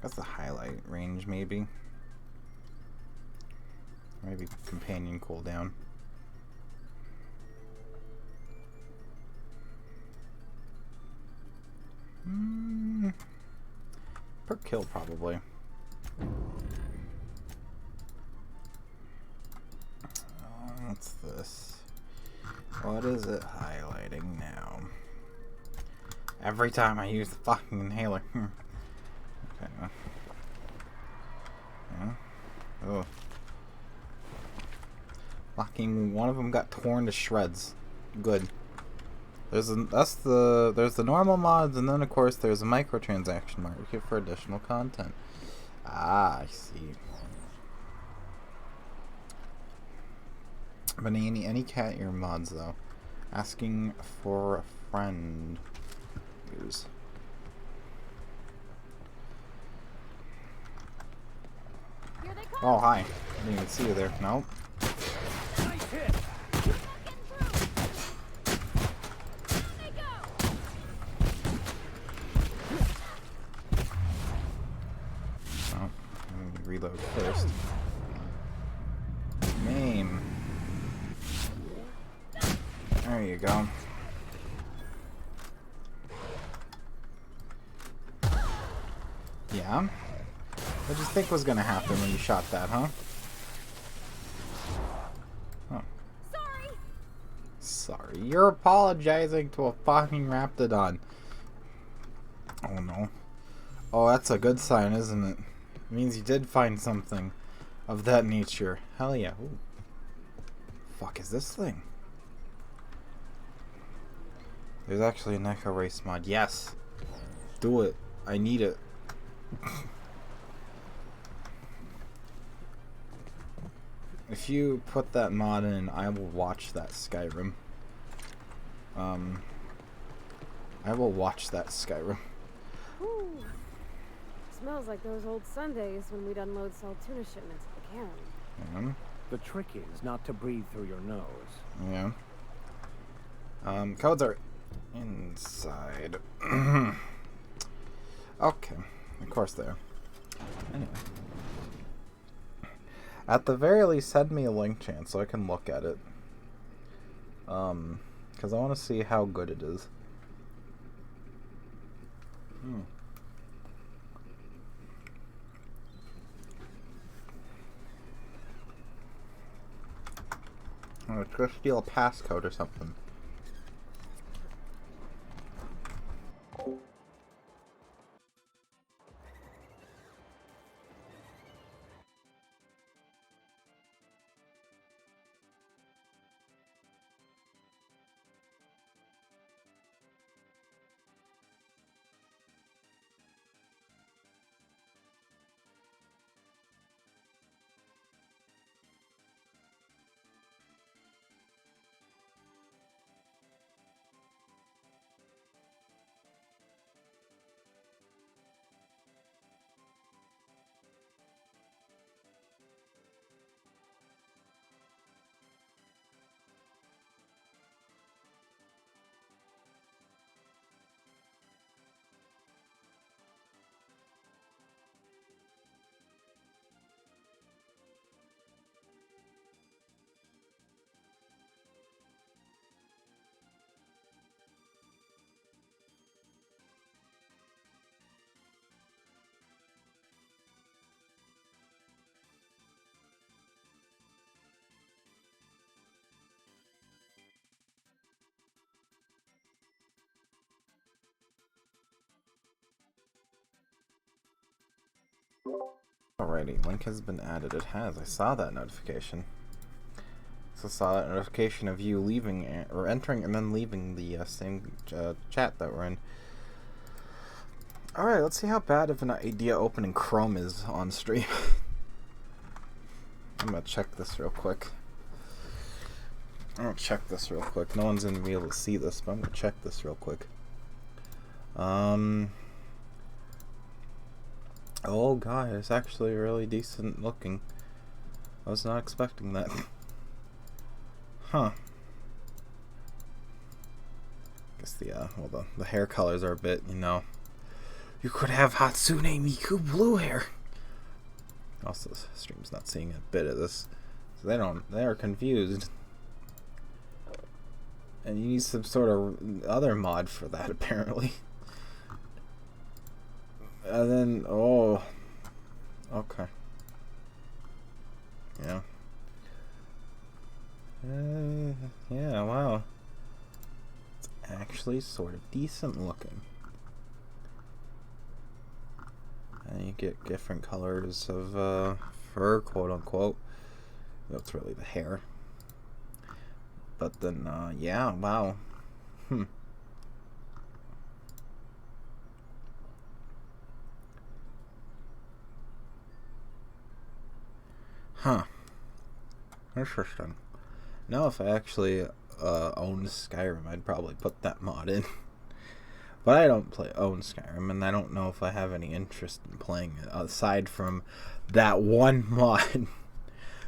That's the highlight range, maybe. Maybe companion cooldown. Per kill, probably. What's this? What is it highlighting now? Every time I use the fucking inhaler. Okay. Yeah. Oh. Fucking one of them got torn to shreds. Good. There's the normal mods, and then of course there's a microtransaction market for additional content. Ah, I see. But any cat ear mods though. Asking for a friend. Use. Oh hi. I didn't even see you there. Nope. Nice hit. Oh, let me reload first. Name. There you go. Yeah? What'd you think was gonna happen when you shot that, huh? Oh. Sorry. You're apologizing to a fucking Raptidon. Oh no. Oh, that's a good sign, isn't it? It means you did find something of that nature. Hell yeah. Ooh. Fuck is this thing? There's actually a Neko Race mod. Yes! Do it. I need it. If you put that mod in, I will watch that Skyrim. I will watch that Skyrim. Ooh. Smells like those old Sundays when we'd unload salt tuna shipments at the cairn. Yeah. The trick is not to breathe through your nose. Yeah. Codes are inside. Okay. Of course they are. Anyway. At the very least, send me a link, Chance, so I can look at it. Because I want to see how good it is. Oh, let's go steal a passcode or something. Alrighty, link has been added. It has. I saw that notification. So saw that notification of you leaving or entering and then leaving the same chat that we're in. Alright, let's see how bad of an idea opening Chrome is on stream. I'm gonna check this real quick. I'm gonna check this real quick. No one's gonna be able to see this, but I'm gonna check this real quick. Oh god, it's actually really decent looking. I was not expecting that. Huh. Guess the hair colors are a bit, you know. You could have Hatsune Miku blue hair. Also, the stream's not seeing a bit of this, so they are confused. And you need some sort of other mod for that, apparently. And then, oh, okay, yeah, yeah, wow, it's actually sort of decent looking. And you get different colors of fur, quote unquote. That's really the hair. But then, yeah, wow. Huh. Interesting. Now, if I actually owned Skyrim, I'd probably put that mod in. But I don't own Skyrim, and I don't know if I have any interest in playing it aside from that one mod.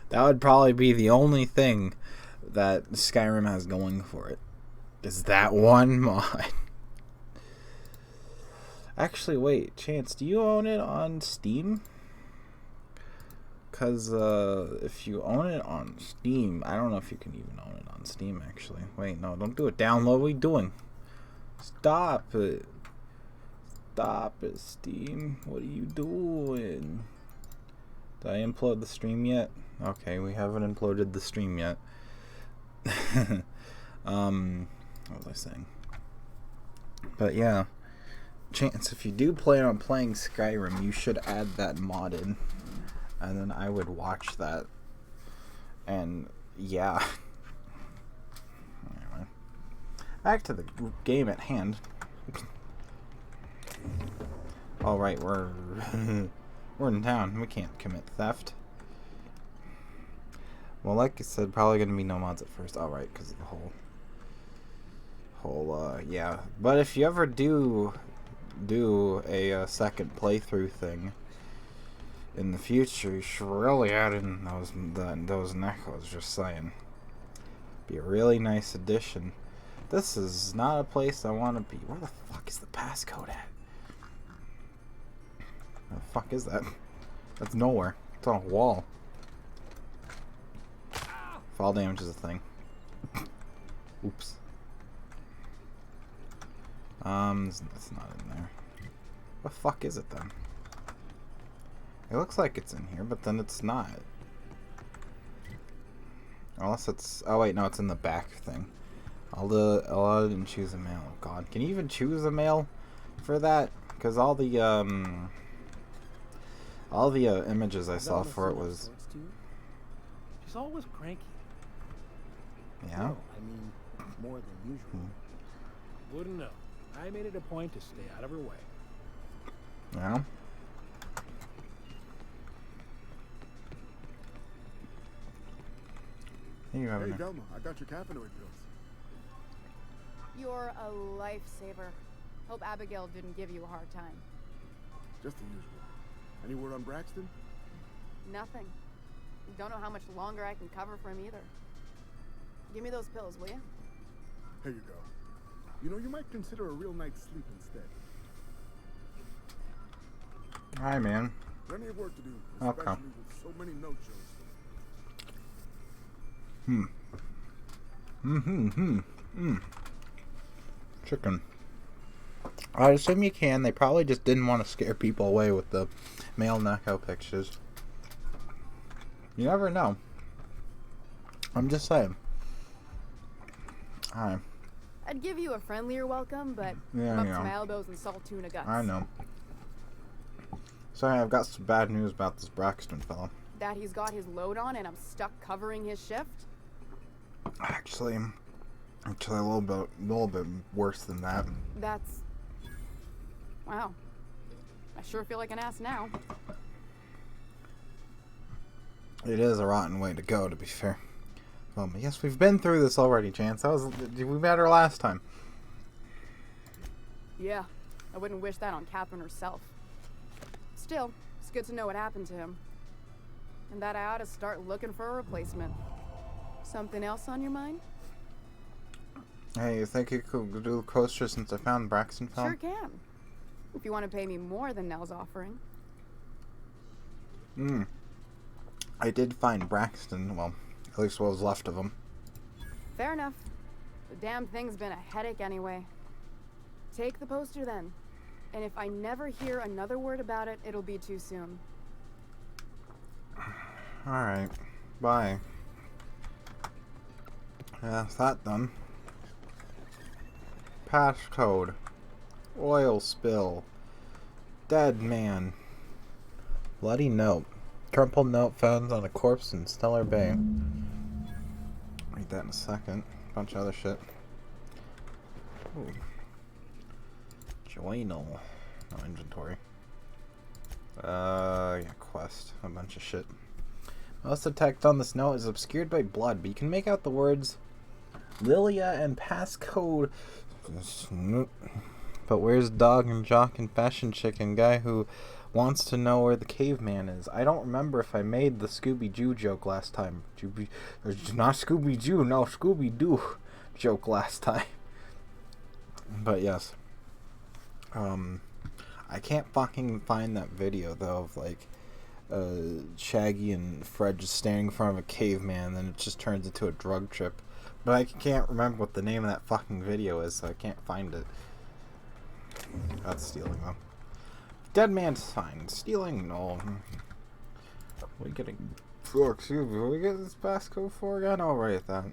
That would probably be the only thing that Skyrim has going for it, is that one mod. Actually, wait, Chance, do you own it on Steam? Because if you own it on Steam, I don't know if you can even own it on Steam, actually. Wait, no, don't do it. Download. What are you doing? Stop it. Stop it, Steam. What are you doing? Did I implode the stream yet? Okay, we haven't imploded the stream yet. What was I saying? But yeah, Chance, if you do plan on playing Skyrim, you should add that mod in, and then I would watch that. And yeah, anyway, back to the game at hand. All right, we're in town. We can't commit theft. Well, like I said, probably gonna be no mods at first. All right, because of the whole yeah. But if you ever do a second playthrough thing in the future, you should really add in those Neckos. Just saying, be a really nice addition. This is not a place I want to be. Where the fuck is the passcode at? Where the fuck is that? That's nowhere. It's on a wall. Fall damage is a thing. Oops. That's not in there. What the fuck is it then? It looks like it's in here, but then it's not. Unless it's... Oh wait, no, it's in the back thing. I'll add and choose a male. Oh god, can you even choose a male for that? Because all the images I saw for it was... She's always cranky. Yeah? No, I mean, more than usual. Wouldn't know. I made it a point to stay out of her way. Yeah? Hey, Delma, I got your cannabinoid pills. You're a lifesaver. Hope Abigail didn't give you a hard time. Just the usual. Any word on Braxton? Nothing. Don't know how much longer I can cover for him either. Give me those pills, will you? Here you go. You know, you might consider a real night's sleep instead. Hi, man. Plenty of work to do, Okay. especially with so many no-shows. Chicken. I assume you can. They probably just didn't want to scare people away with the male knockout pictures. You never know. I'm just saying. Hi. I'd give you a friendlier welcome, but Yeah, I'm I up to know. my elbows in salt tuna guts. I know. Sorry, I've got some bad news about this Braxton fellow. That he's got his load on and I'm stuck covering his shift? Actually, a little bit worse than that. That's... Wow. I sure feel like an ass now. It is a rotten way to go, to be fair. moment. Yes, we've been through this already, Chance. We met her last time. Yeah, I wouldn't wish that on Catherine herself. Still, it's good to know what happened to him. And that I ought to start looking for a replacement. Something else on your mind? Hey, you think you could do the coaster since I found Braxton film? Sure can. If you want to pay me more than Nell's offering. I did find Braxton. Well, at least what was left of him. Fair enough. The damn thing's been a headache anyway. Take the poster then. And if I never hear another word about it, it'll be too soon. Alright. Bye. Yeah, that's that done. Passcode. Oil spill. Dead man. Bloody note. Crumpled note found on a corpse in Stellar Bay. Read that in a second. Bunch of other shit. Ooh. Journal. No inventory. Yeah, quest. A bunch of shit. Most of the text on this note is obscured by blood, but you can make out the words Lilia and passcode. But where's dog and jock and fashion chick and guy who wants to know where the caveman is? I don't remember if I made the Scooby-Doo joke last time. Not Scooby-Doo, no, Scooby-Doo joke last time. But yes. I can't fucking find that video though of like Shaggy and Fred just standing in front of a caveman, and then it just turns into a drug trip. But I can't remember what the name of that fucking video is, so I can't find it. That's stealing though. Dead man's fine. Stealing, no. We getting. Oh, excuse me. What we get this passcode for again? I'll write that.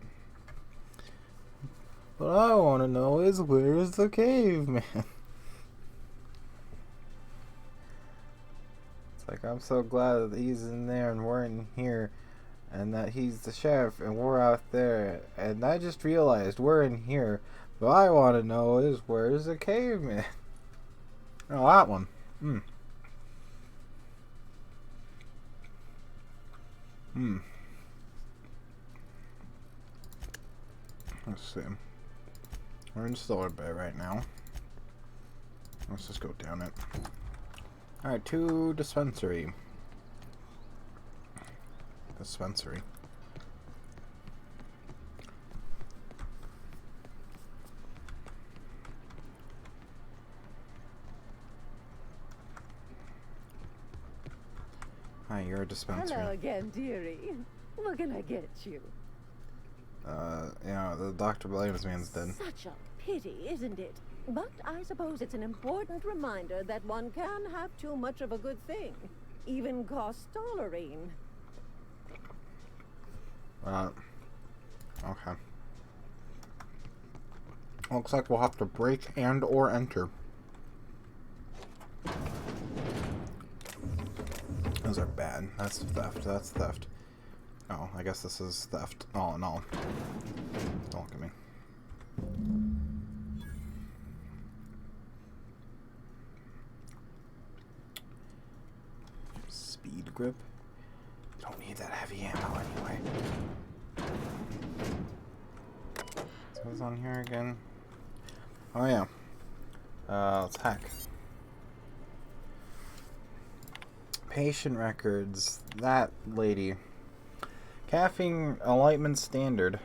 What I want to know is where's the caveman? It's like I'm so glad that he's in there and we're in here, and that he's the sheriff and we're out there. And I just realized we're in here. What I want to know is where's the caveman? Oh, that one. Let's see. We're in Stellar Bay right now. Let's just go down it. Alright, to dispensary. Dispensary. Hi, you're a dispensary. Hello again, dearie. What can I get you? Yeah, the Dr. Williams man's dead. Such a pity, isn't it? But I suppose it's an important reminder that one can have too much of a good thing. Even cost tolerine. Okay. Looks like we'll have to break and or enter. Those are bad. That's theft. That's theft. Oh, I guess this is theft. All in all. Don't look at me. Speed grip. Don't need that heavy ammo anyway. So what's on here again? Oh yeah. Let's hack. Patient records. That lady. Caffeine enlightenment standard.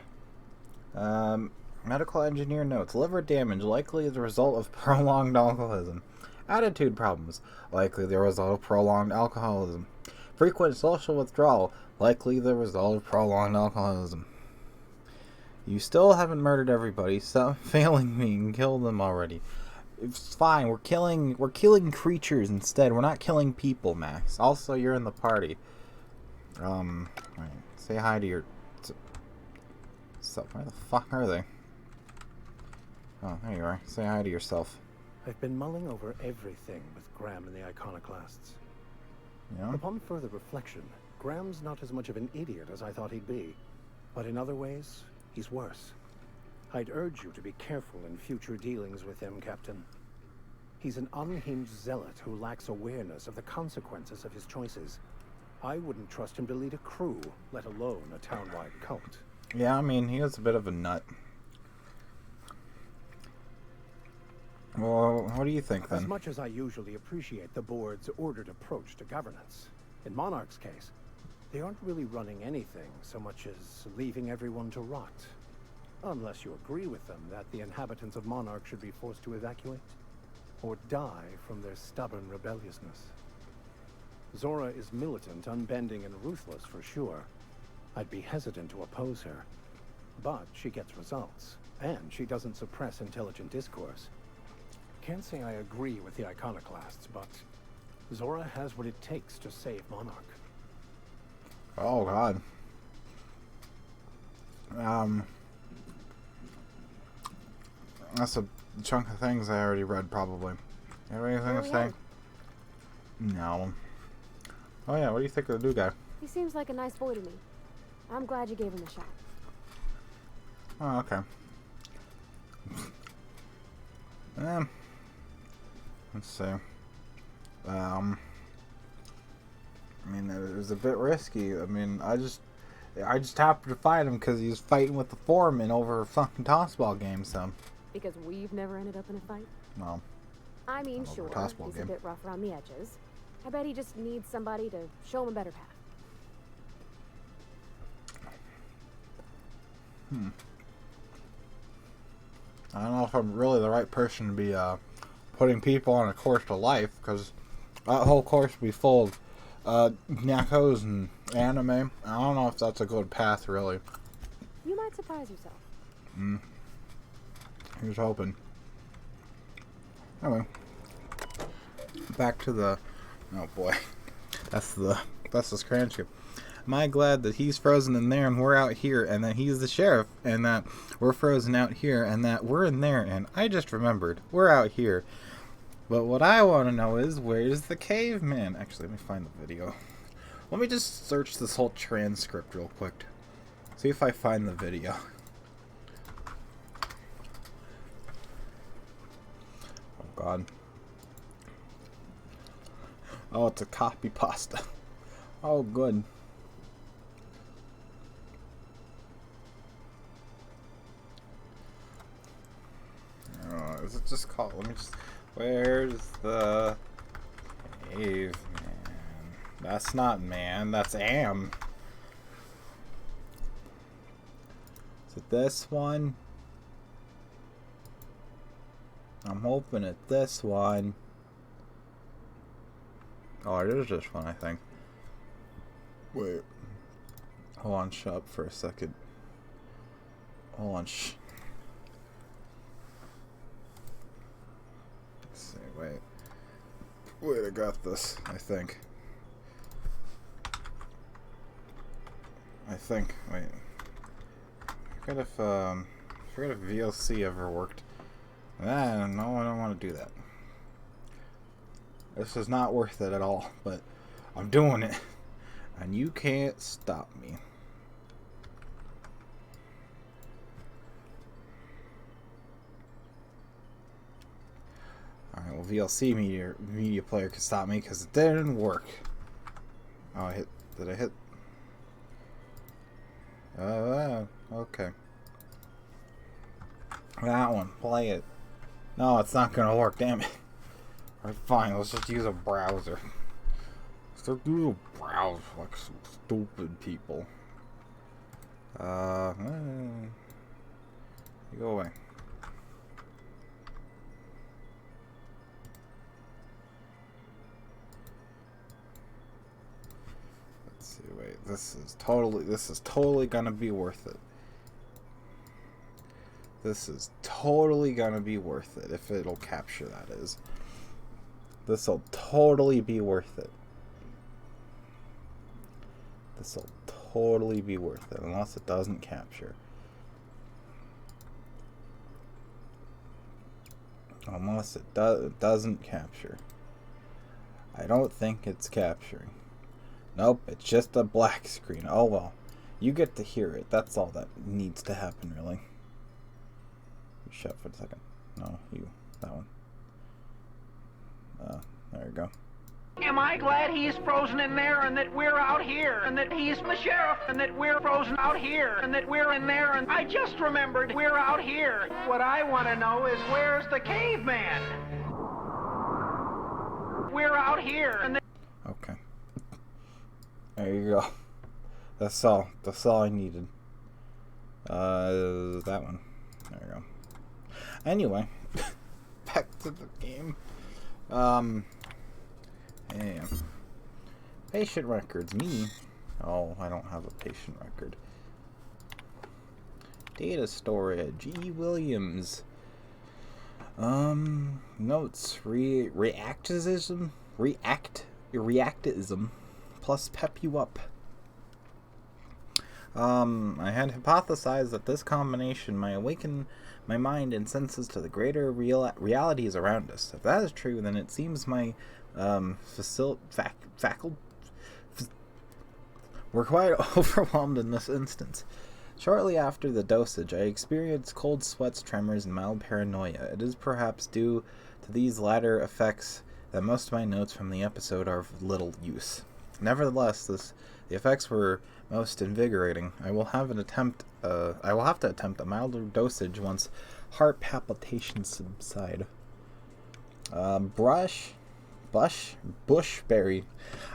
Medical engineer notes. Liver damage, likely the result of prolonged alcoholism. Attitude problems, likely the result of prolonged alcoholism. Frequent social withdrawal, likely the result of prolonged alcoholism. You still haven't murdered everybody. Stop failing me and kill them already. It's fine. We're killing creatures instead. We're not killing people, Max. Also, you're in the party. Right. Say hi to your... So, where the fuck are they? Oh, there you are. Say hi to yourself. I've been mulling over everything with Graham and the Iconoclasts. Yeah? Upon further reflection, Graham's not as much of an idiot as I thought he'd be. But in other ways, he's worse. I'd urge you to be careful in future dealings with him, Captain. He's an unhinged zealot who lacks awareness of the consequences of his choices. I wouldn't trust him to lead a crew, let alone a town-wide cult. Yeah, I mean, he is a bit of a nut. Well, what do you think, then? As much as I usually appreciate the board's ordered approach to governance, in Monarch's case, they aren't really running anything so much as leaving everyone to rot. Unless you agree with them that the inhabitants of Monarch should be forced to evacuate, or die from their stubborn rebelliousness. Zora is militant, unbending, and ruthless for sure. I'd be hesitant to oppose her. But she gets results, and she doesn't suppress intelligent discourse. Can't say I agree with the iconoclasts, but Zora has what it takes to save Monarch. Oh, God. That's a chunk of things I already read, probably. You have anything to say? No. Oh, yeah, what do you think of the new guy? He seems like a nice boy to me. I'm glad you gave him a shot. Oh, okay. Let's see. I mean, it was a bit risky. I mean, I just happened to find him because he was fighting with the foreman over a fucking tossball game, so. Because we've never ended up in a fight? No. I mean, sure, he's a bit rough around the edges. I bet he just needs somebody to show him a better path. I don't know if I'm really the right person to be putting people on a course to life, because that whole course would be full of nyakos and anime. I don't know if that's a good path, really. You might surprise yourself. Here's hoping. Anyway, back to the. Oh boy, that's the transcript. Am I glad that he's frozen in there and we're out here, and that he's the sheriff, and that we're frozen out here, and that we're in there, and I just remembered we're out here. But what I want to know is, where's the caveman? Actually, let me find the video. Let me just search this whole transcript real quick. See if I find the video. Oh God. Oh, it's a copy pasta. Oh, good. Is it just called? Let me just. Where's the caveman? That's not man. That's am. Is it this one? I'm hoping it's this one. Oh, it is this one, I think. Wait. Hold on, shut up for a second. Hold on, Let's see, wait, I got this, I think. Wait. I forget if VLC ever worked. No, I don't want to do that. This is not worth it at all, but I'm doing it. And you can't stop me. Alright, well, VLC media player can stop me because it didn't work. Oh, did I hit? Okay. That one, play it. No, it's not gonna work, damn it. Alright, fine, let's just use a browser. Let's do a browser like some stupid people. You go away. Let's see, wait, this is totally gonna be worth it. This is totally gonna be worth it if it'll capture, that is. This'll totally be worth it. This'll totally be worth it, unless it doesn't capture. Unless it doesn't capture. I don't think it's capturing. Nope, it's just a black screen. Oh well. You get to hear it. That's all that needs to happen, really. Shut for a second. No, you. That one. There you go. Am I glad he's frozen in there and that we're out here and that he's the sheriff and that we're frozen out here and that we're in there and I just remembered we're out here. What I want to know is where's the caveman? We're out here and Okay. There you go. That's all. That's all I needed. That one. There you go. Anyway, back to the game. Yeah. Patient records. Me. Oh, I don't have a patient record. Data storage. E. Williams. Notes. Reactism plus pep you up. I had hypothesized that this combination might awaken my mind and senses to the greater realities around us. If that is true, then it seems my we're quite overwhelmed in this instance. Shortly after the dosage, I experienced cold sweats, tremors, and mild paranoia. It is perhaps due to these latter effects that most of my notes from the episode are of little use. Nevertheless, the effects were most invigorating. I will have to attempt a milder dosage once heart palpitations subside. Bushberry.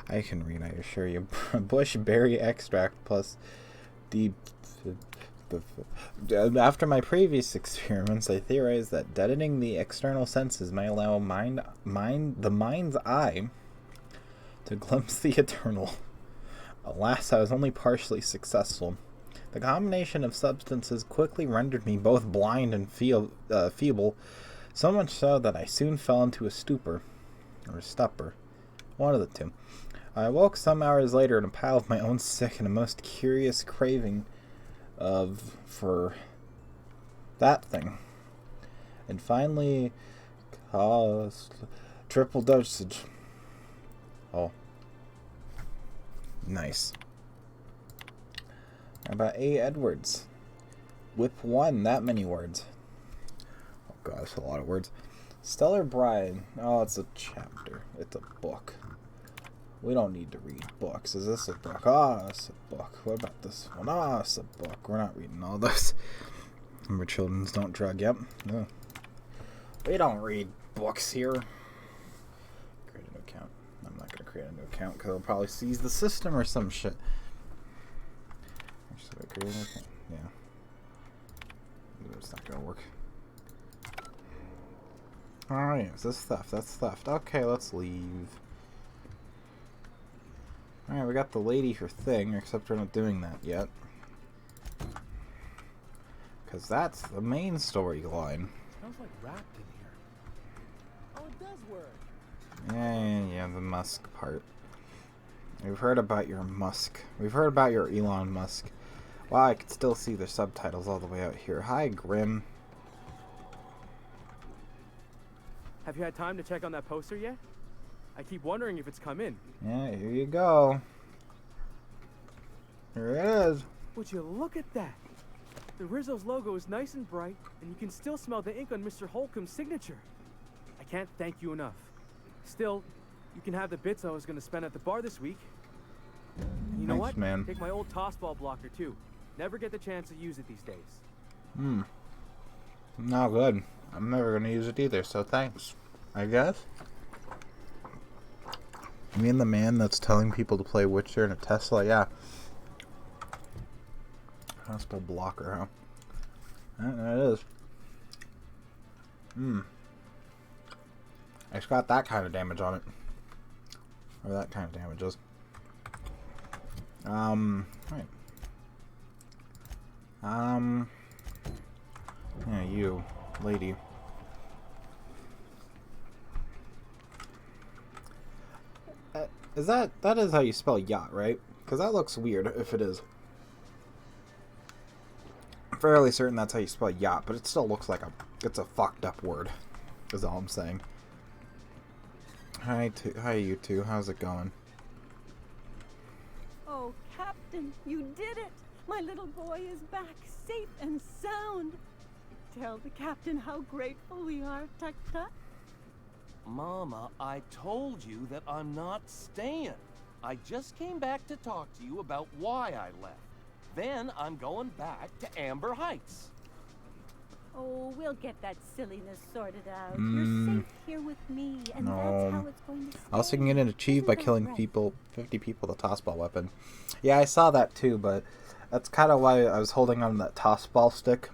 I can read, I assure you. Bushberry extract plus deep. After my previous experiments, I theorized that deadening the external senses may allow the mind's eye to glimpse the eternal. Alas, I was only partially successful. The combination of substances quickly rendered me both blind and feeble, so much so that I soon fell into a stupor, or a stupor, one of the two. I awoke some hours later in a pile of my own sick and a most curious craving for that thing. And finally, triple dosage. Oh. Nice. How about A. Edwards? Whip 1, that many words. Oh god, that's a lot of words. Stellar Bride. Oh, it's a chapter. It's a book. We don't need to read books. Is this a book? Ah, it's a book. What about this one? Ah, it's a book. We're not reading all those. Remember, children's don't drug. Yep. No. We don't read books here. Create a new account. I'm not going to create a new account because I'll probably seize the system or some shit. Actually, create a new account. Yeah. It's not going to work. Alright, is this theft? That's theft. Okay, let's leave. Alright, we got the lady her thing, except we're not doing that yet. Because that's the main storyline. Smells like wrapped in here. Oh, it does work. Yeah, the Musk part. We've heard about your Musk. We've heard about your Elon Musk. Wow, I can still see the subtitles all the way out here. Hi, Grim. Have you had time to check on that poster yet? I keep wondering if it's come in. Yeah, here you go. Here it is. Would you look at that? The Rizzo's logo is nice and bright, and you can still smell the ink on Mr. Holcomb's signature. I can't thank you enough. Still, you can have the bits I was going to spend at the bar this week. And you know what? Man. Take my old tossball blocker, too. Never get the chance to use it these days. Not good. I'm never going to use it either, so thanks. I guess. You mean the man that's telling people to play Witcher in a Tesla? Yeah. Hospital blocker, huh? That is. It's got that kind of damage on it. Or that kind of damages. Right. Yeah, you, lady. That is how you spell yacht, right? Because that looks weird if it is. I'm fairly certain that's how you spell yacht, but it still looks like it's a fucked up word. Is all I'm saying. Hi you two. How's it going? Oh, Captain, you did it! My little boy is back, safe and sound. Tell the captain how grateful we are, Tut-Tut. Mama, I told you that I'm not staying. I just came back to talk to you about why I left. Then I'm going back to Amber Heights. Oh, we'll get that silliness sorted out. You're safe here with me, and that's how it's going to stay. Also, you can get it achieved by killing 50 people with a toss ball weapon. Yeah, I saw that too, but that's kind of why I was holding on to that toss ball stick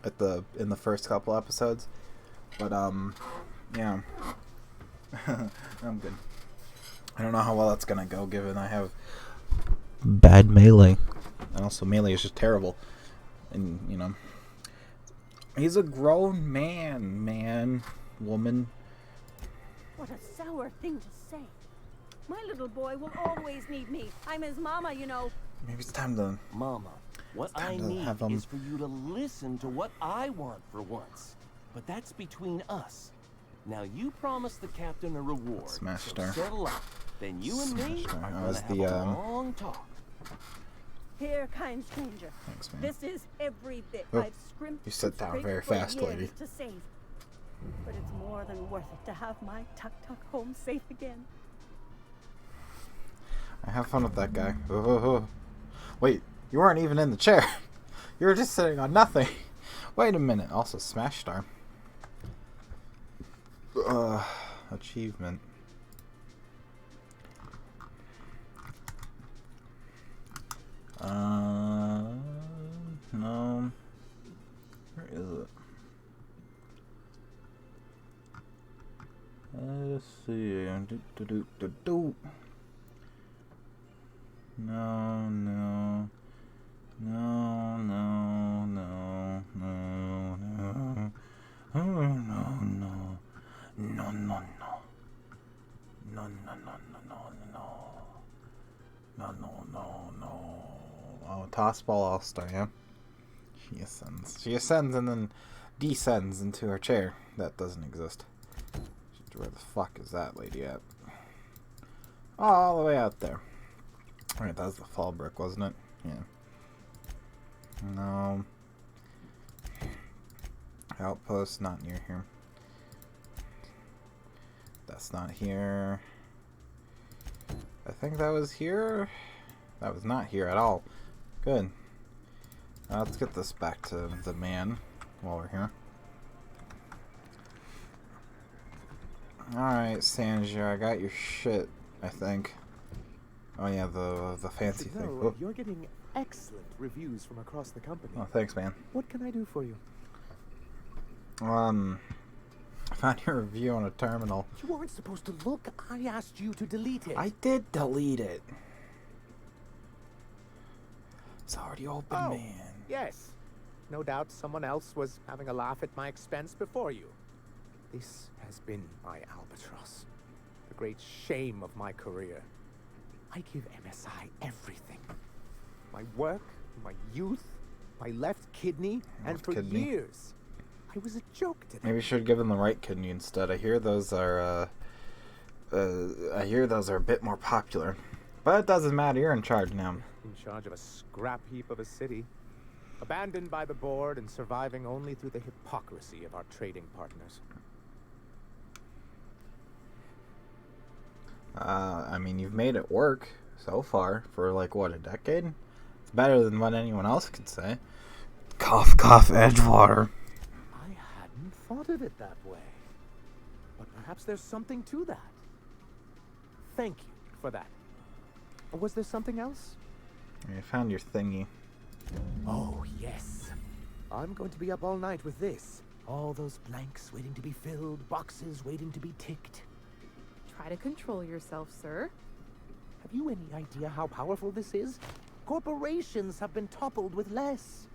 in the first couple episodes. But yeah, I'm good. I don't know how well that's gonna go, given I have bad melee, and also melee is just terrible. And you know, he's a grown man, woman. What a sour thing to say. My little boy will always need me. I'm his mama, you know. Maybe it's time to... Mama, what I need is for you to listen to what I want for once. But that's between us. Now you promised the captain a reward. Smash so star. Settle up. Then you and me are gonna have the, a long talk. Here, kind stranger. Thanks, man. This is every bit Oh, I've scrimped. you sit down scraped very for fast, years lady. to save. But it's more than worth it to have my tuk-tuk home safe again. I have fun with that guy. Wait, you weren't even in the chair. You were just sitting on nothing. Wait a minute. Also, Smash Star. Achievement. No. Where is it? Let's see. No. Oh, toss ball all-star, yeah? She ascends and then descends into her chair. That doesn't exist. Where the fuck is that lady at? Oh, all the way out there. Alright, that was the fall brick, wasn't it? Yeah. No. Outpost, not near here. That's not here. I think that was here. That was not here at all. Good. Let's get this back to the man while we're here. Alright, Sanjar, I got your shit, I think. Oh yeah, the fancy thing. Oh. You're getting excellent reviews from across the company. Oh, thanks, man. What can I do for you? I found your review on a terminal. You weren't supposed to look. I asked you to delete it. I did delete it. It's already open, man. Yes. No doubt someone else was having a laugh at my expense before you. This has been my albatross. The great shame of my career. I give MSI everything. My work, my youth, my left kidney, and for years, I was a joke to them. Maybe you should give them the right kidney instead. I hear those are, a bit more popular. But it doesn't matter, you're in charge now. In charge of a scrap heap of a city. Abandoned by the board and surviving only through the hypocrisy of our trading partners. I mean, you've made it work so far for, like, what, a decade? It's better than what anyone else could say. Cough, cough, Edgewater. I hadn't thought of it that way. But perhaps there's something to that. Thank you for that. Was there something else? I found your thingy. Oh, yes. I'm going to be up all night with this. All those blanks waiting to be filled, boxes waiting to be ticked. Try to control yourself, sir. Have you any idea how powerful this is? Corporations have been toppled with less.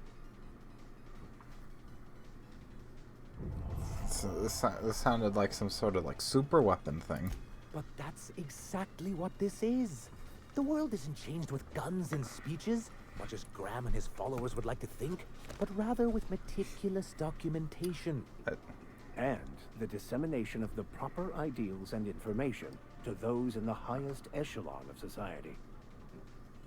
So this sounded like some sort of, like, super weapon thing. But that's exactly what this is. The world isn't changed with guns and speeches, much as Graham and his followers would like to think, but rather with meticulous documentation. And the dissemination of the proper ideals and information to those in the highest echelon of society.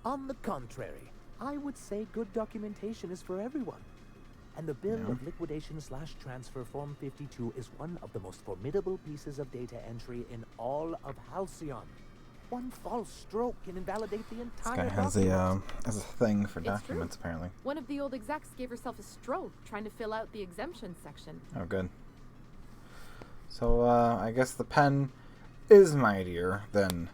On the contrary, I would say good documentation is for everyone. And the bill of liquidation/transfer Form 52 is one of the most formidable pieces of data entry in all of Halcyon. One false stroke can invalidate the This entire guy has a thing for documents, apparently. One of the old execs gave herself a stroke trying to fill out the exemption section. Oh, good. So, I guess the pen is mightier than...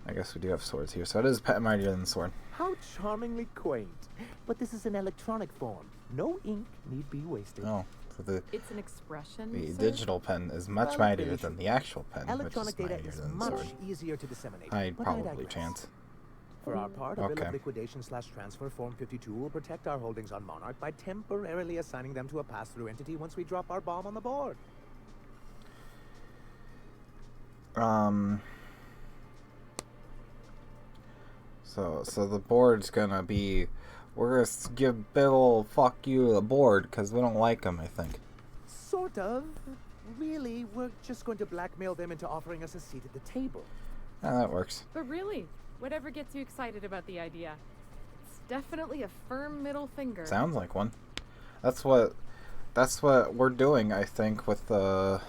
I guess we do have swords here, so it is mightier than the sword. How charmingly quaint. But this is an electronic form. No ink need be wasted. Oh, so it's an expression, the sir? digital pen is much mightier than the actual pen, Electronic which is data mightier is than the much sword. easier to disseminate. I'd but I probably digress. chance. For our part, a bill Okay. of liquidation/transfer Form 52 will protect our holdings on Monarch by temporarily assigning them to a pass-through entity once we drop our bomb on the board. So the board's gonna be... We're gonna give Bill, fuck you, the board, because we don't like him, I think. Sort of. Really, we're just going to blackmail them into offering us a seat at the table. Yeah, that works. But really, whatever gets you excited about the idea, it's definitely a firm middle finger. Sounds like one. That's what we're doing, I think, with the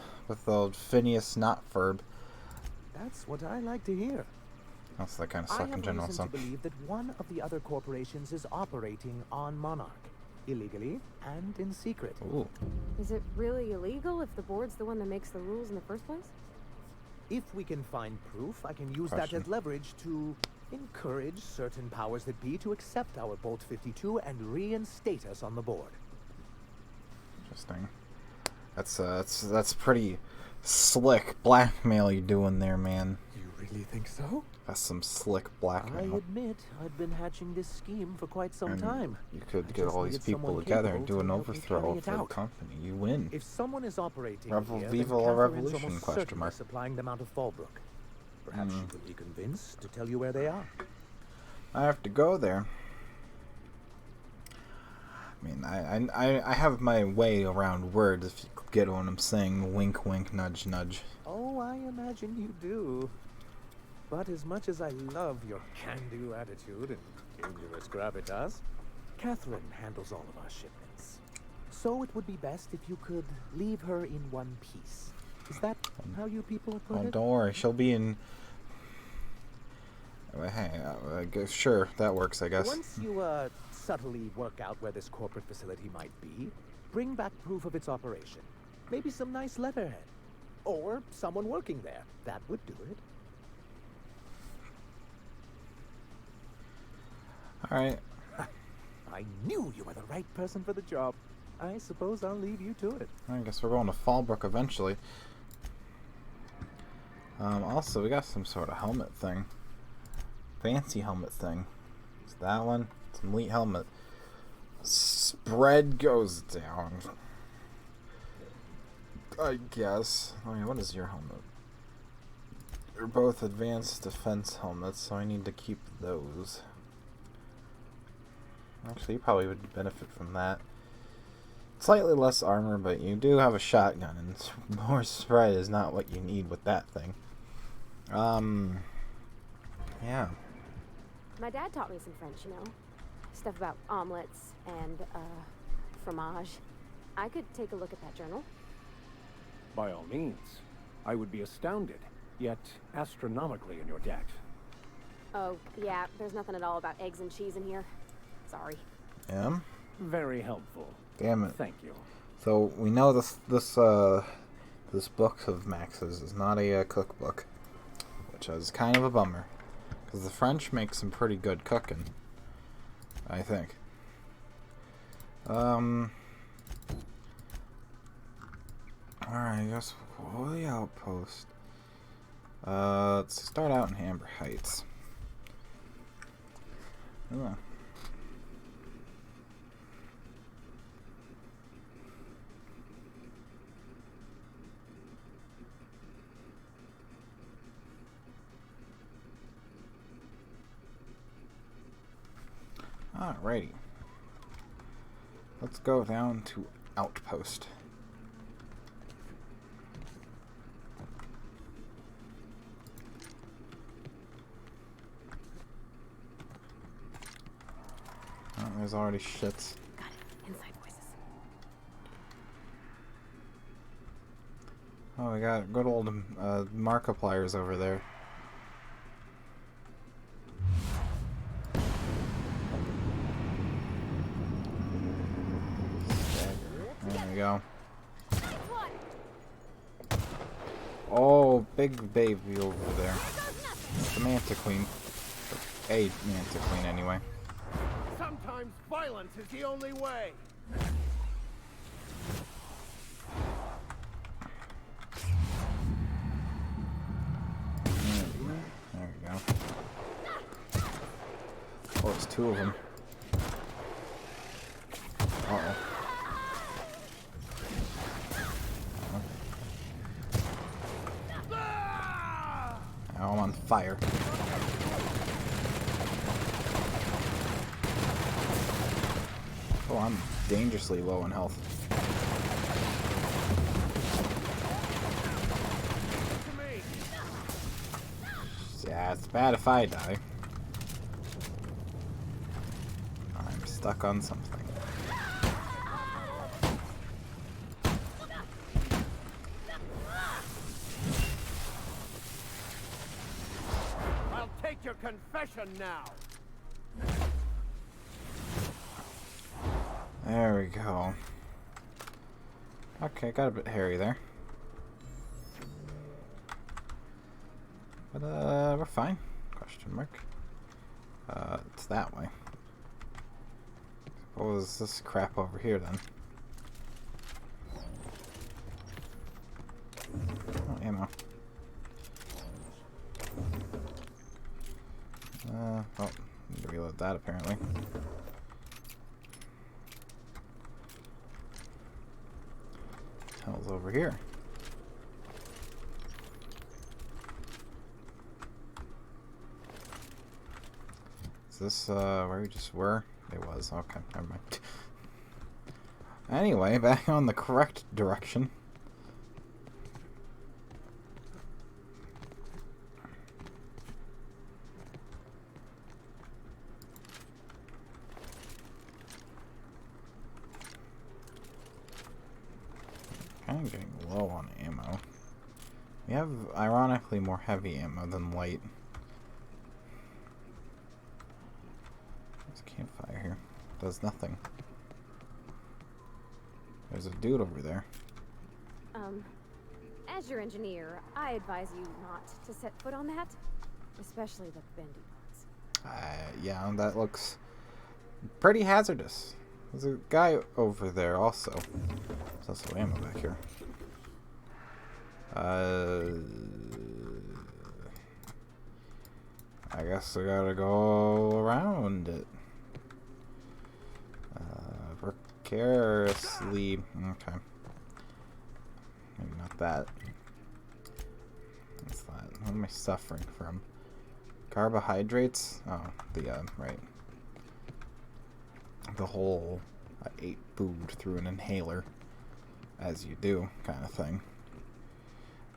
Phineas Notferb. That's what I like to hear. That's that kind of I suck in have general. reason So to believe that one of the other corporations is operating on Monarch, illegally and in secret. Ooh. Is it really illegal if the board's the one that makes the rules in the first place? If we can find proof, I can use that as leverage to encourage certain powers that be to accept our Bolt 52 and reinstate us on the board. Interesting. That's pretty slick blackmail you're doing there, man. You really think so? That's some slick I blackmail. admit, I've been hatching this scheme for quite some And time. You could I get just all these needed people someone together and capable do an to help me overthrow carry of it the out. company. You win. If someone is operating Revel, here, Viva then la Catherine's revolution, almost question certainly mark. supplying them out of Fallbrook. Perhaps she could be convinced to tell you where they are. I have to go there. I mean, I have my way around words, if you get what I'm saying. Wink, wink, nudge, nudge. Oh, I imagine you do. But as much as I love your can-do attitude and dangerous gravitas, Catherine handles all of our shipments. So it would be best if you could leave her in one piece. Is that how you people put Oh, it? don't worry, she'll be in... Hey, I guess, sure, that works, I guess. Once you, subtly work out where this corporate facility might be, bring back proof of its operation. Maybe some nice letterhead. Or someone working there. That would do it. Alright. I knew you were the right person for the job. I suppose I'll leave you to it. I guess we're going to Fallbrook eventually. Also, we got some sort of helmet thing. Fancy helmet thing. It's that one. It's an elite helmet. Spread goes down. I guess. I mean, what is your helmet? They're both advanced defense helmets, so I need to keep those. Actually, you probably would benefit from that. Slightly less armor, but you do have a shotgun, and more spread is not what you need with that thing. Yeah. My dad taught me some French, you know. Stuff about omelets and, fromage. I could take a look at that journal. By all means. I would be astounded, yet astronomically in your debt. Oh, yeah, there's nothing at all about eggs and cheese in here. Sorry. Yeah? Very helpful. Damn it. Thank you. So, we know this book of Max's is not a cookbook, which is kind of a bummer. Because the French make some pretty good cooking, I think. Alright, I guess we'll the outpost. Let's start out in Amber Heights. Yeah. Alrighty. Let's go down to Outpost. Oh, there's already shits. Got it. Inside voice. Oh, we got good old Markipliers over there. There we go. Oh, big baby over there. The Manta Queen. A Manta Queen, anyway. Sometimes violence is the only way. There we go. Oh, it's two of them. Uh-oh. Now I'm on fire. Oh, I'm dangerously low in health. Yeah, it's bad if I die. I'm stuck on something. I'll take your confession now. There we go. Okay, got a bit hairy there. But, we're fine. Question mark. It's that way. What was this crap over here, then? Oh, ammo. Oh, need to reload that, apparently. Hell's over here. Is this where we just were? It was. Okay, never mind. Anyway, back on the correct direction. I'm getting low on ammo. We have, ironically, more heavy ammo than light. There's a campfire here. Does nothing. There's a dude over there. As your engineer, I advise you not to set foot on that. Especially the bendy parts. Yeah, that looks pretty hazardous. There's a guy over there also. There's also ammo back here. I guess I gotta go around it. Precariously. Okay. Maybe not that. What's that? What am I suffering from? Carbohydrates? Oh, right. The whole I ate food through an inhaler, as you do, kind of thing.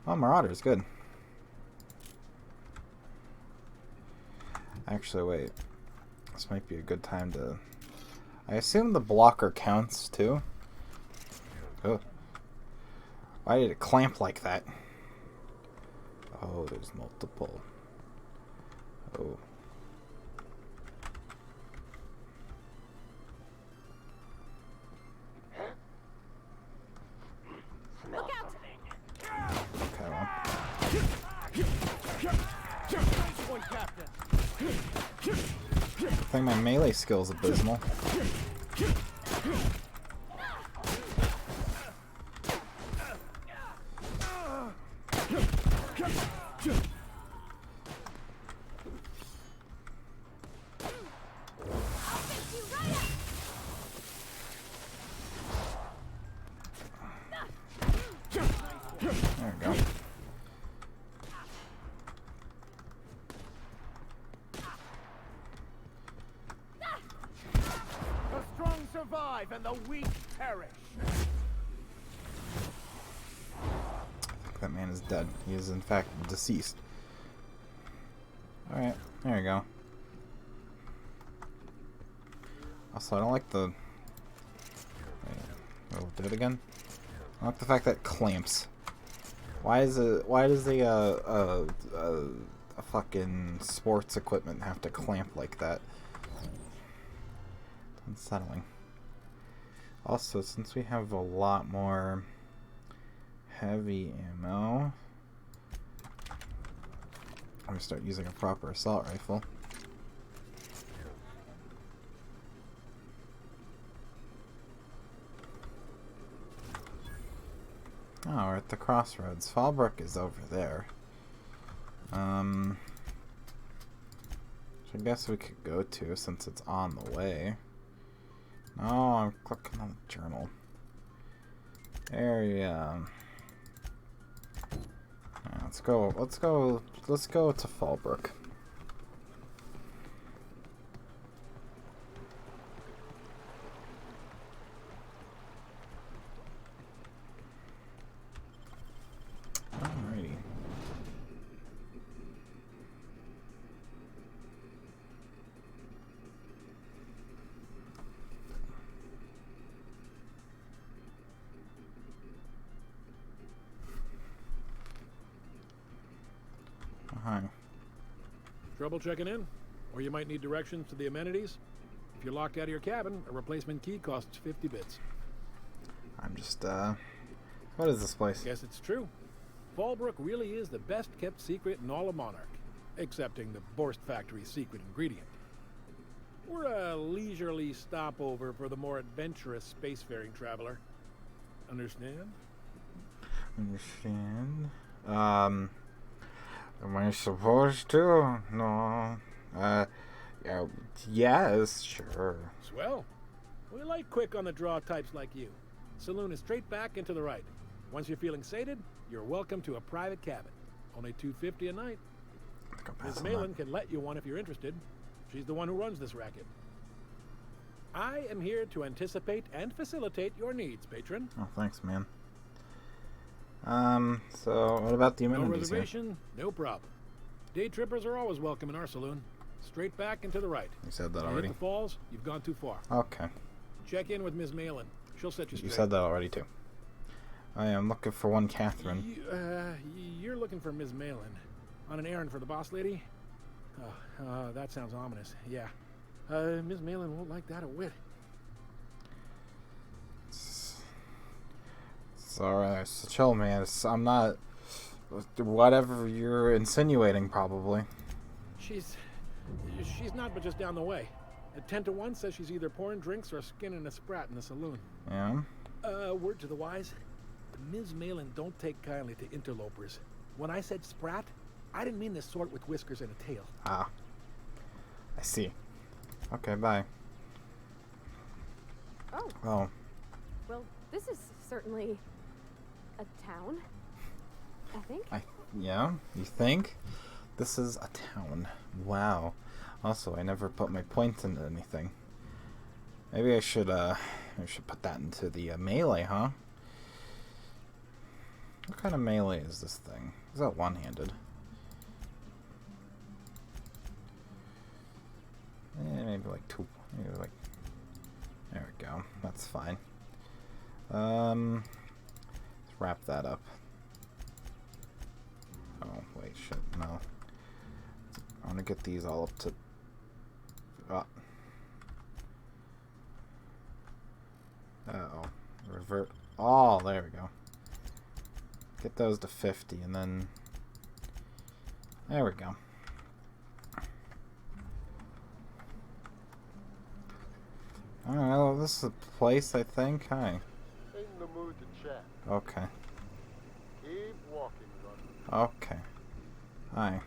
Oh, Marauder's good. Actually, wait. This might be a good time to... I assume the blocker counts, too. Oh. Why did it clamp like that? Oh, there's multiple. Oh. Look out! Okay, well. I think my melee skill's abysmal. There we go. The strong survive and the weak perish. I think that man is dead. He is in fact deceased. Alright, there you go. Also, I don't like the... Wait, we'll do it again? I don't like the fact that it clamps. Why does the fucking sports equipment have to clamp like that? Unsettling. Also, since we have a lot more heavy ammo, I'm gonna start using a proper assault rifle. Oh, we're at the crossroads. Fallbrook is over there. Which I guess we could go to since it's on the way. No, I'm clicking on the journal. Area. Let's go to Fallbrook. Alrighty. Hi. Trouble checking in? Or you might need directions to the amenities? If you're locked out of your cabin, a replacement key costs 50 bits. I'm just, what is this place? Guess it's true. Fallbrook really is the best kept secret in all of Monarch, excepting the Borst Factory's secret ingredient. We're a leisurely stopover for the more adventurous spacefaring traveler. Understand? Understand? Am I supposed to? No. Yeah, yes, sure. Swell. We like quick on the draw types like you. Saloon is straight back and to the right. Once you're feeling sated, you're welcome to a private cabin. Only $250 a night. Miss Malin can let you one if you're interested. She's the one who runs this racket. I am here to anticipate and facilitate your needs, patron. Oh, thanks, man. So what about the amenities? No reservation, no problem. Day trippers are always welcome in our saloon. Straight back and to the right. You said that You already? hit the falls, you've gone too far. Okay. Check in with Miss Malin. She'll set you straight. You said that already, too. I am looking for one Catherine. You're looking for Ms. Malin. On an errand for the boss lady? Oh, that sounds ominous. Yeah. Ms. Malin won't like that a whit. It's alright. It's chill, man. I'm not... Whatever you're insinuating, probably. She's not but just down the way. At 10 to 1 says she's either pouring drinks or skinning a sprat in the saloon. Yeah? Word to the wise. Ms. Malin don't take kindly to interlopers. When I said sprat, I didn't mean the sort with whiskers and a tail. Ah. I see. Okay, bye. Oh. Oh. Well, this is certainly a town, I think. Yeah? You think? This is a town. Wow. Also, I never put my points into anything. Maybe I should put that into the melee, huh? What kind of melee is this thing? Is that one-handed? Maybe like two. Maybe like. There we go. That's fine. Let's wrap that up. Oh wait, shit, no. I want to get these all up to. Uh-oh. Revert. Oh, there we go. Get those to 50, and then... There we go. Alright, well, this is a place, I think. Hi. Ain't in the mood to chat. Okay. Keep walking, brother. Okay. Hi.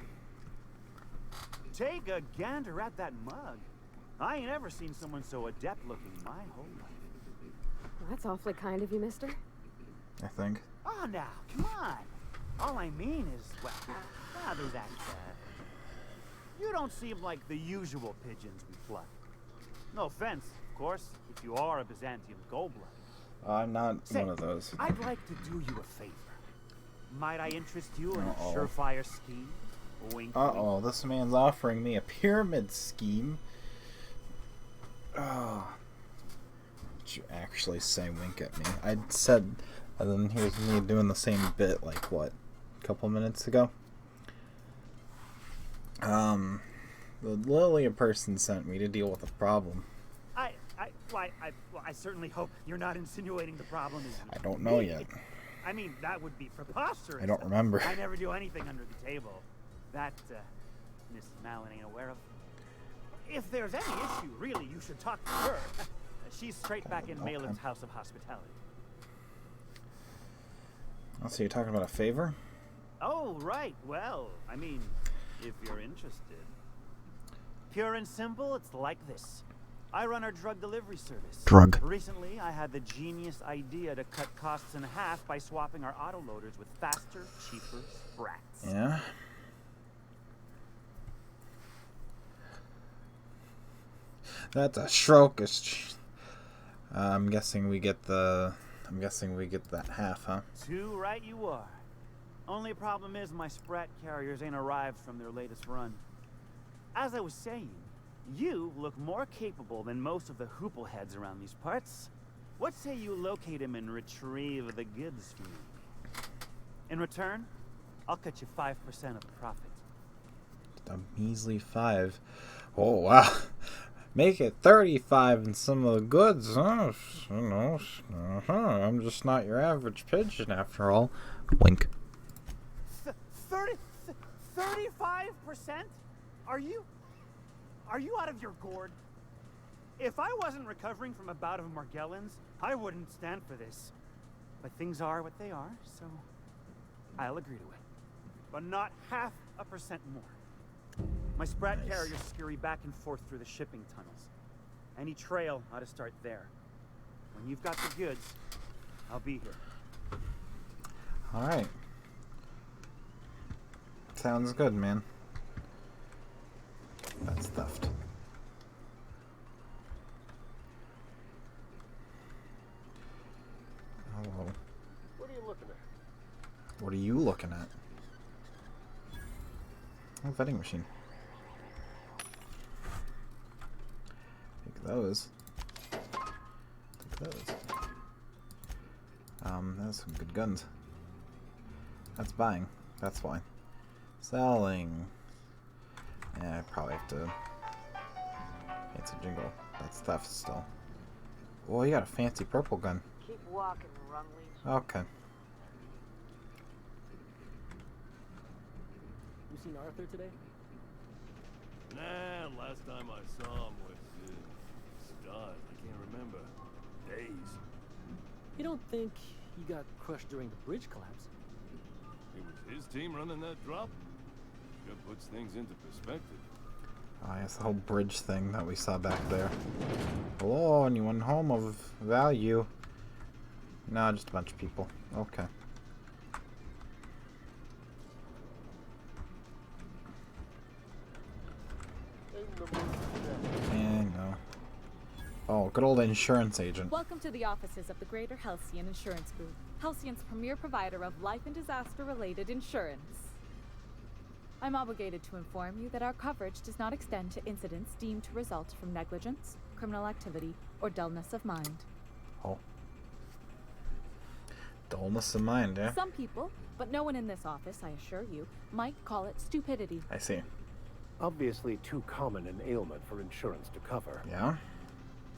Take a gander at that mug. I ain't ever seen someone so adept looking my whole life. Well, that's awfully kind of you, mister. I think. Oh, now, come on. All I mean is, well, there's that, you don't seem like the usual pigeons we fly. No offense, of course, if you are a Byzantium gold-blood. I'm not one of those. I'd like to do you a favor. Might I interest you in a Uh-oh. surefire scheme? Wink, Uh-oh, this man's offering me a pyramid scheme. Oh. Did you actually say wink at me? I said, and then here's me doing the same bit, like, what, couple minutes ago. The Lilia person sent me to deal with a problem. I certainly hope you're not insinuating the problem is. I don't know yet. I mean, that would be preposterous. I don't remember. I never do anything under the table. That, Mrs. Malin ain't aware of. If there's any issue, really, you should talk to her. She's straight back in Malin's House of Hospitality. Oh, so you're talking about a favor? Oh, right. Well, I mean, if you're interested. Pure and simple, it's like this. I run our drug delivery service. Drug. Recently, I had the genius idea to cut costs in half by swapping our autoloaders with faster, cheaper sprats. Yeah. That's a Shrokish. I'm guessing we get that half, huh? Too right you are. Only problem is my sprat carriers ain't arrived from their latest run. As I was saying, you look more capable than most of the hoople heads around these parts. What say you locate him and retrieve the goods for me? In return, I'll cut you 5% of the profit. Just a measly 5. Oh, wow. Make it 35 in some of the goods, huh? I'm just not your average pigeon after all. Wink. 35%? Are you out of your gourd? If I wasn't recovering from a bout of Morgellons, I wouldn't stand for this. But things are what they are, so I'll agree to it. But not 0.5% more. My sprat carriers scurry back and forth through the shipping tunnels. Any trail ought to start there. When you've got the goods, I'll be here. Alright. Sounds good, man. That's stuffed. Hello. What are you looking at? What are you looking at? Oh, vending machine. Take those. Take those. That's some good guns. That's buying. That's why. Selling. Yeah, I probably have to. It's a jingle. That's theft still. Oh, you got a fancy purple gun. Keep walking, Rumley. Okay. You seen Arthur today? Nah, last time I saw him was stars. I can't remember. Days. You don't think he got crushed during the bridge collapse? It was his team running that drop. Sure puts things into perspective. Oh, yes, the whole bridge thing that we saw back there. Hello, anyone home of value? No, just a bunch of people. Okay. And no. Oh, good old insurance agent. Welcome to the offices of the Greater Halcyon Insurance Group, Halcyon's premier provider of life and disaster-related insurance. I'm obligated to inform you that our coverage does not extend to incidents deemed to result from negligence, criminal activity, or dullness of mind. Oh. Dullness of mind, eh? Some people, but no one in this office, I assure you, might call it stupidity. I see. Obviously too common an ailment for insurance to cover. Yeah?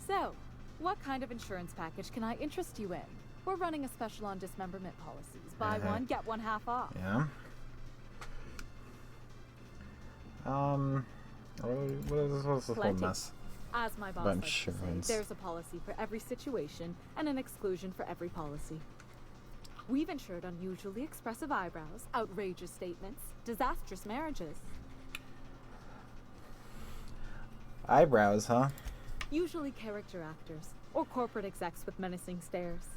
So, what kind of insurance package can I interest you in? We're running a special on dismemberment policies. Buy one, get one half off. Yeah? What's this whole mess? As my boss likes to say, there's a policy for every situation and an exclusion for every policy. We've insured unusually expressive eyebrows, outrageous statements, disastrous marriages. Eyebrows, huh? Usually character actors, or corporate execs with menacing stares.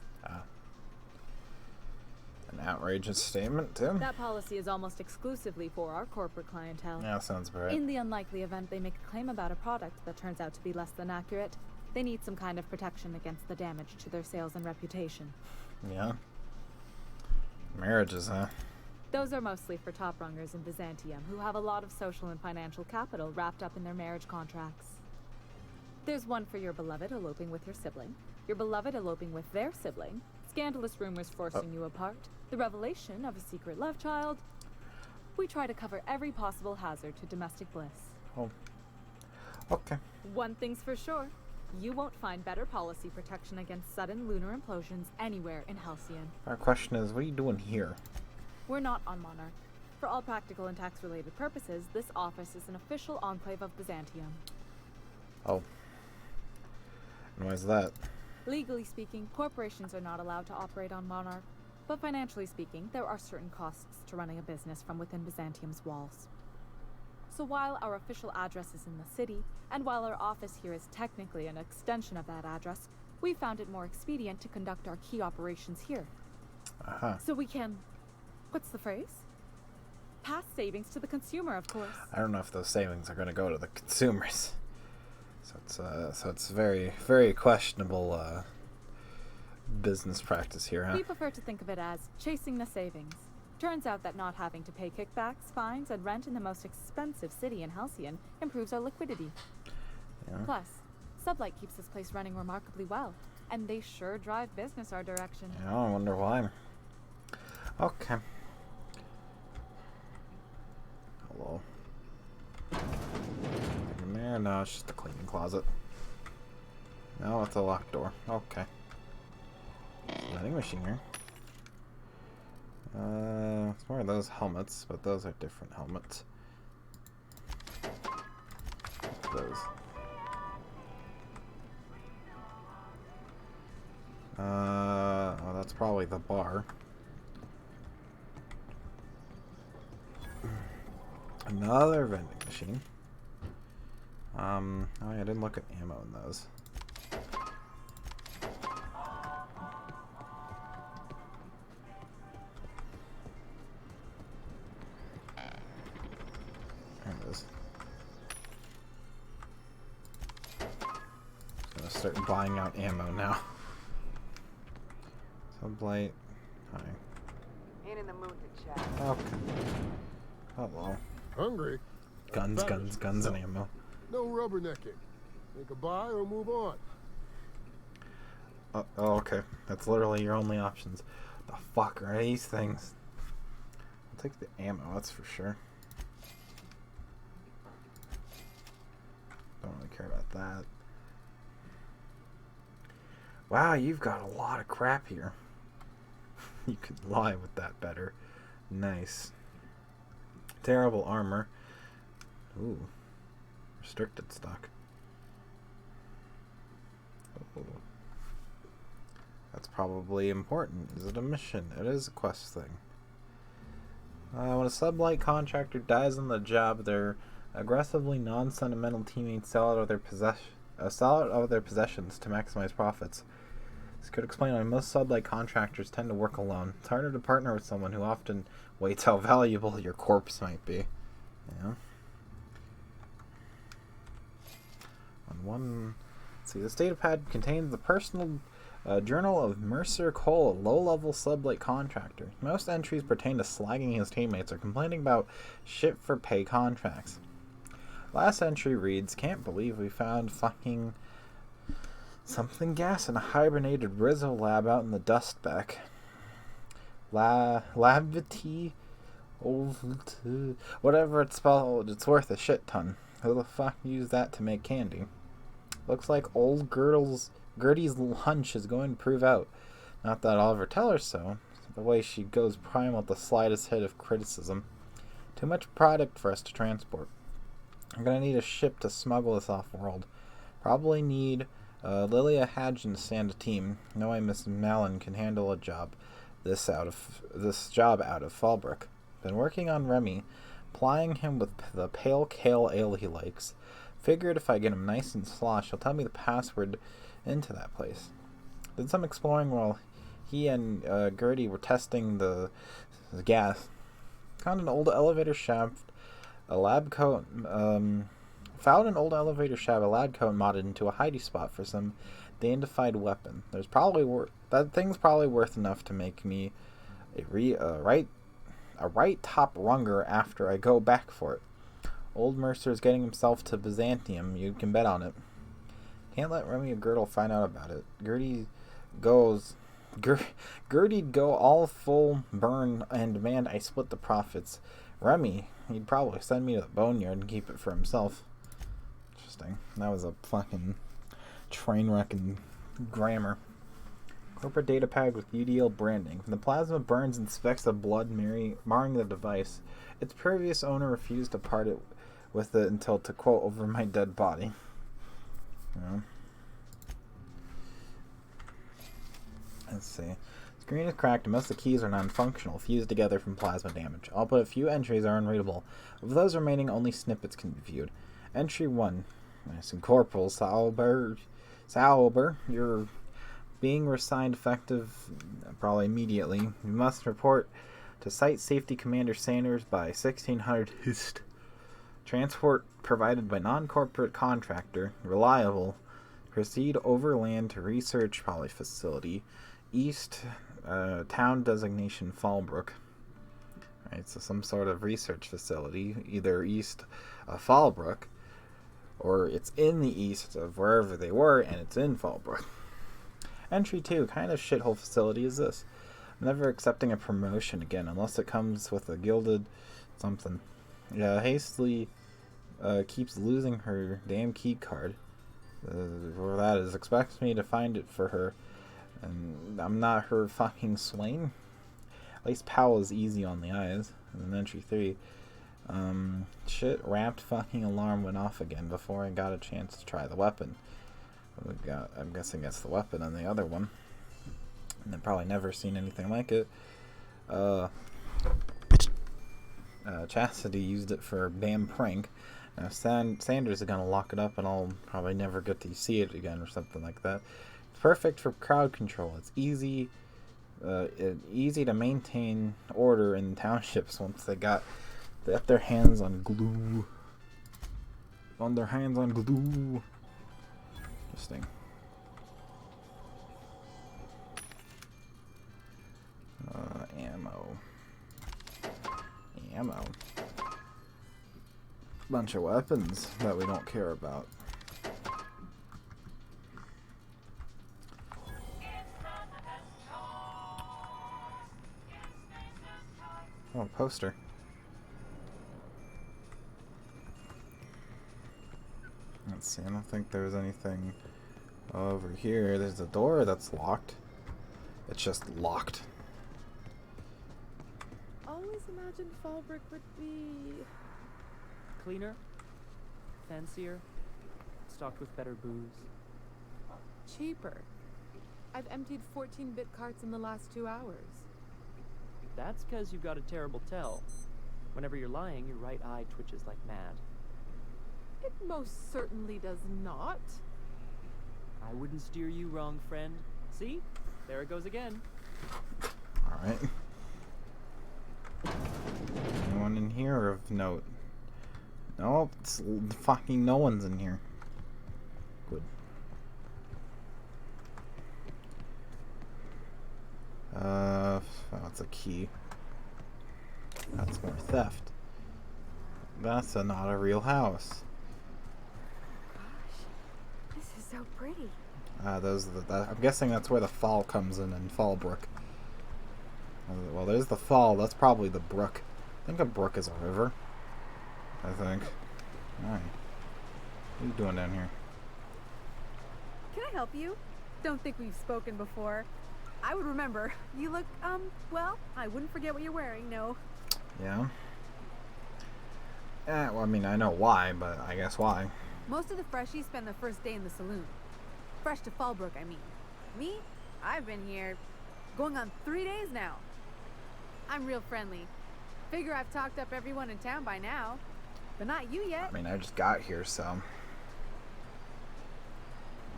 An outrageous statement, too? That policy is almost exclusively for our corporate clientele. Yeah, sounds right. In the unlikely event they make a claim about a product that turns out to be less than accurate, they need some kind of protection against the damage to their sales and reputation. Yeah. Marriages, huh? Those are mostly for top rungers in Byzantium who have a lot of social and financial capital wrapped up in their marriage contracts. There's one for your beloved eloping with your sibling, your beloved eloping with their sibling, scandalous rumors forcing you apart, the revelation of a secret love child. We try to cover every possible hazard to domestic bliss. Oh. Okay. One thing's for sure. You won't find better policy protection against sudden lunar implosions anywhere in Halcyon. Our question is, what are you doing here? We're not on Monarch. For all practical and tax-related purposes, this office is an official enclave of Byzantium. Oh. And why is that? Legally speaking, corporations are not allowed to operate on Monarch. But financially speaking, there are certain costs to running a business from within Byzantium's walls. So while our official address is in the city, and while our office here is technically an extension of that address, we found it more expedient to conduct our key operations here. So we can... what's the phrase? Pass savings to the consumer, of course. I don't know if those savings are going to go to the consumers. So it's very, very questionable business practice here, huh? We prefer to think of it as chasing the savings. Turns out that not having to pay kickbacks, fines, and rent in the most expensive city in Halcyon improves our liquidity. Yeah. Plus, Sublight keeps this place running remarkably well, and they sure drive business our direction. Yeah, I wonder why. Okay. Hello. In there? No, it's just a cleaning closet. No, it's a locked door. Okay. Vending machine here. It's more of those helmets, but those are different helmets. What's those? Oh, that's probably the bar. Another vending machine. Oh yeah, I didn't look at ammo in those. There it is. Gonna start buying out ammo now. Sublight. Hi. Ain't in the mood to chat. Okay. Hello. Hungry? Guns, guns, guns, and ammo. No rubbernecking. Make a buy or move on. Oh, okay. That's literally your only options. The fuck are these things? I'll take the ammo, that's for sure. Don't really care about that. Wow, you've got a lot of crap here. You could lie with that better. Nice. Terrible armor. Ooh. Restricted stock. Ooh. That's probably important. Is it a mission? It is a quest thing. When a sublight contractor dies on the job, their aggressively non-sentimental teammates sell out of their possessions to maximize profits. This could explain why most sublight contractors tend to work alone. It's harder to partner with someone who often weights how valuable your corpse might be. Yeah. On one, let's see, this datapad contains the personal journal of Mercer Cole, a low-level sublight contractor. Most entries pertain to slagging his teammates or complaining about shit-for-pay contracts. Last entry reads, "Can't believe we found fucking something gas in a hibernated Rizzo lab out in the dust back. Lavity, whatever it's spelled, it's worth a shit ton. Who the fuck used that to make candy? Looks like old Gertie's hunch is going to prove out. Not that I'll ever tell her so. The way she goes prime with the slightest hit of criticism. Too much product for us to transport. I'm gonna need a ship to smuggle this off-world. Probably need Lilia Hadgen to stand a team. No way Miss Malin can handle a job this job out of Fallbrook. Been working on Remy, plying him with the pale kale ale he likes. Figured if I get him nice and slosh, he'll tell me the password into that place. Did some exploring while he and Gertie were testing the gas. Found an old elevator shaft, a lab coat. Found an old elevator shaft, a lab coat modded into a hidey spot for some dandified weapon. There's probably that thing's probably worth enough to make me a right top runger after I go back for it. Old Mercer's getting himself to Byzantium, you can bet on it. Can't let Remy or Girdle find out about it. Gertie goes Gertie'd go all full burn and demand I split the profits. Remy, he'd probably send me to the boneyard and keep it for himself. Interesting. That was a fucking train wreck in grammar. Corporate data pad with UDL branding. When the plasma burns and specks of blood marring the device, its previous owner refused to part it with it until, to quote, over my dead body. Yeah. Let's see. Screen is cracked and most of the keys are non-functional, fused together from plasma damage. All but a few entries are unreadable. Of those remaining, only snippets can be viewed. Entry 1. Nice and Corporal Sauber, you're being resigned effective probably immediately. You must report to Site Safety Commander Sanders by 1600 Hist. Transport provided by non-corporate contractor. Reliable. Proceed overland to research probably facility. East, town designation Fallbrook. Right, so some sort of research facility, either east of Fallbrook, or it's in the east of wherever they were, and it's in Fallbrook. Entry 2, kind of shithole facility is this? I'm never accepting a promotion again, unless it comes with a gilded something. Yeah, hastily keeps losing her damn key card. Where that is, expects me to find it for her. And I'm not her fucking swain. At least Powell is easy on the eyes. And then entry 3. Shit, wrapped fucking alarm went off again before I got a chance to try the weapon. I'm guessing that's the weapon on the other one. And I've probably never seen anything like it. Chastity used it for a damn prank. Now Sanders is gonna lock it up and I'll probably never get to see it again or something like that. Perfect for crowd control. It's easy to maintain order in townships once they got their hands on glue. Interesting. Ammo. Bunch of weapons that we don't care about. Oh, poster. Let's see, I don't think there's anything over here. There's a door that's locked. It's just locked. Always imagined Fallbrook would be cleaner, fancier, stocked with better booze. Cheaper. I've emptied 14-bit carts in the last 2 hours. That's because you've got a terrible tell. Whenever you're lying, your right eye twitches like mad. It most certainly does not. I wouldn't steer you wrong, friend. See? There it goes again. Alright. Anyone in here of note? No, it's fucking no one's in here. Good. That's a key. That's more theft. That's not a real house. Gosh, this is so pretty. I'm guessing that's where the fall comes in Fallbrook. Well, there's the fall. That's probably the brook. I think a brook is a river. I think. Alright. What are you doing down here? Can I help you? Don't think we've spoken before. I would remember. You look, well, I wouldn't forget what you're wearing, no. Yeah? Well, I mean, I know why, but I guess why. Most of the freshies spend their first day in the saloon. Fresh to Fallbrook, I mean. Me? I've been here going on 3 days now. I'm real friendly. Figure I've talked up everyone in town by now. But not you yet. I mean, I just got here, so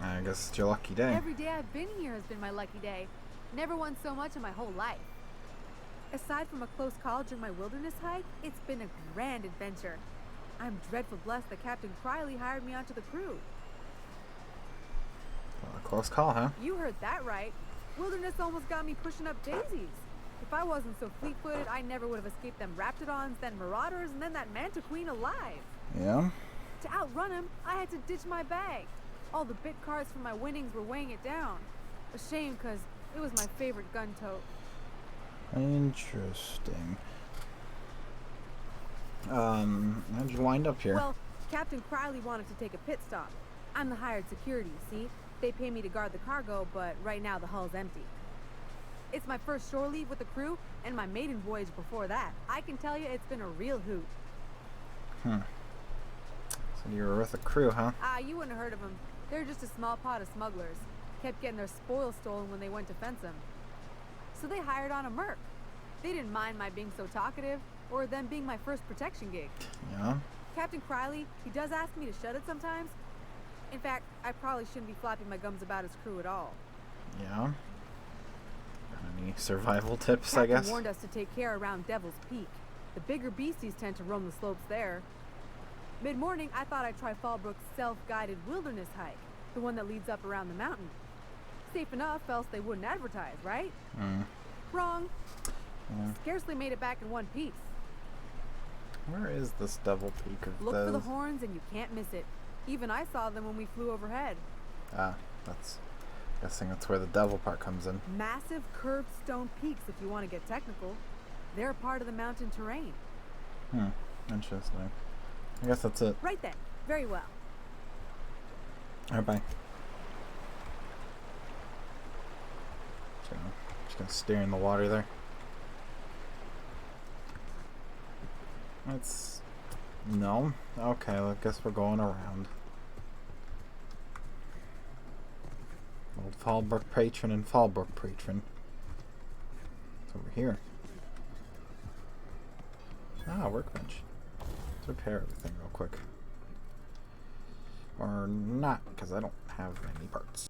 I guess it's your lucky day. Every day I've been here has been my lucky day. Never won so much in my whole life. Aside from a close call during my wilderness hike, it's been a grand adventure. I'm dreadful blessed that Captain Criley hired me onto the crew. Well, a close call, huh? You heard that right. Wilderness almost got me pushing up daisies. If I wasn't so fleet-footed, I never would have escaped them Raptidons, then Marauders, and then that Manta Queen alive. Yeah? To outrun him, I had to ditch my bag. All the bit cards from my winnings were weighing it down. A shame, because It was my favorite gun tote. Interesting. How'd you wind up here? Well, Captain Crowley wanted to take a pit stop. I'm the hired security, see? They pay me to guard the cargo, but right now the hull's empty. It's my first shore leave with the crew, and my maiden voyage before that. I can tell you it's been a real hoot. So you were with a crew, huh? You wouldn't have heard of them. They're just a small pot of smugglers. Kept getting their spoils stolen when they went to fence them. So they hired on a merc. They didn't mind my being so talkative, or them being my first protection gig. Yeah? Captain Crowley, he does ask me to shut it sometimes. In fact, I probably shouldn't be flapping my gums about his crew at all. Yeah? Got any survival tips, Captain I guess? warned us to take care around Devil's Peak. The bigger beasties tend to roam the slopes there. Mid-morning, I thought I'd try Fallbrook's self-guided wilderness hike, the one that leads up around the mountain. Safe enough, else they wouldn't advertise, right? Wrong. Scarcely made it back in one piece. Where is this Devil Peak of Look for the horns and you can't miss it. Even I saw them when we flew overhead. That's... Guessing that's where the devil part comes in. Massive curved stone peaks, if you want to get technical. They're a part of the mountain terrain. Interesting. I guess that's it. Right then. Very well. Alright, bye. Just gonna steer in the water there. It's... No? Okay, I guess we're going around. Old Fallbrook patron and Fallbrook patron. It's over here. Workbench. Let's repair everything real quick. Or not, because I don't have any parts.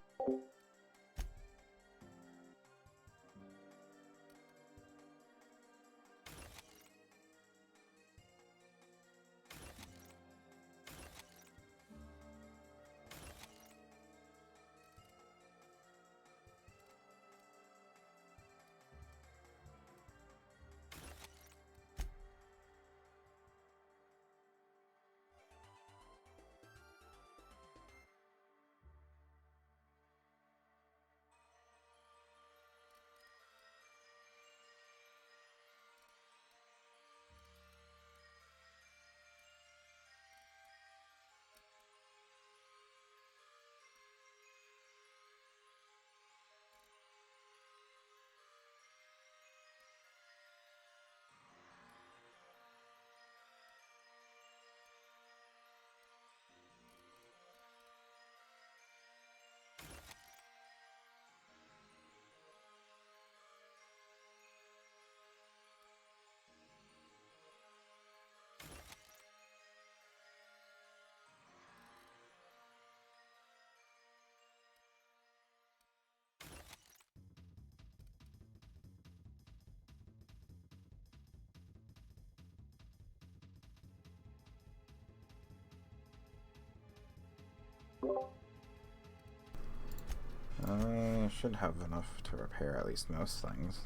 I should have enough to repair at least most things.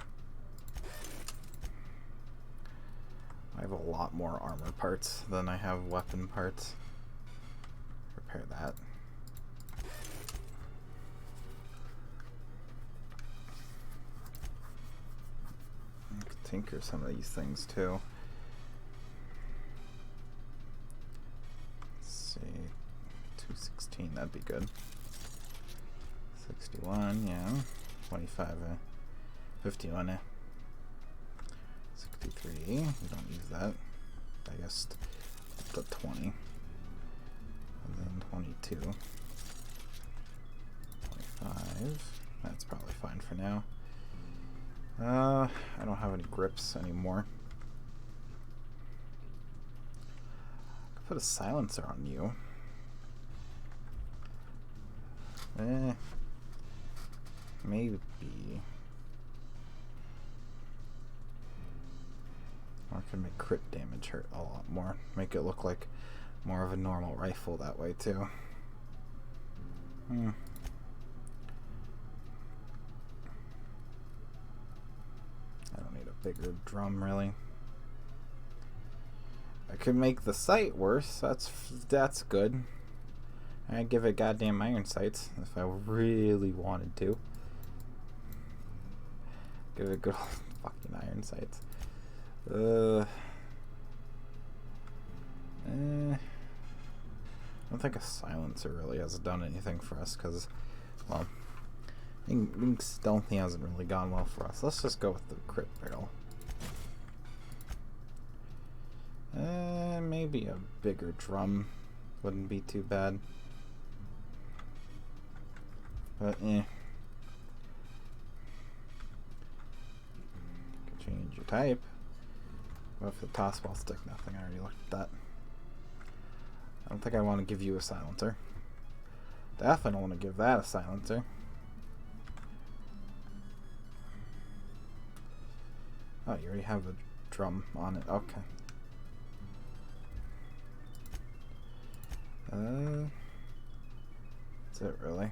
I have a lot more armor parts than I have weapon parts. Repair that. I could tinker some of these things too. Let's see. 216, that'd be good. 61, yeah. 25, 51, 63, we don't use that. I guess up to 20. And then 22. 25, that's probably fine for now. I don't have any grips anymore. I could put a silencer on you. Maybe. Or I can make crit damage hurt a lot more. Make it look like more of a normal rifle that way too. I don't need a bigger drum really. I could make the sight worse. That's good. I'd give it goddamn iron sights if I really wanted to. Give it a good old fucking iron sights. I don't think a silencer really has done anything for us, because, well, being stealthy hasn't really gone well for us. Let's just go with the crit barrel. Maybe a bigger drum wouldn't be too bad. But, Could change your type. What if the toss ball stick? Nothing. I already looked at that. I don't think I want to give you a silencer. Definitely don't want to give that a silencer. Oh, you already have a drum on it. Okay. That's it, really.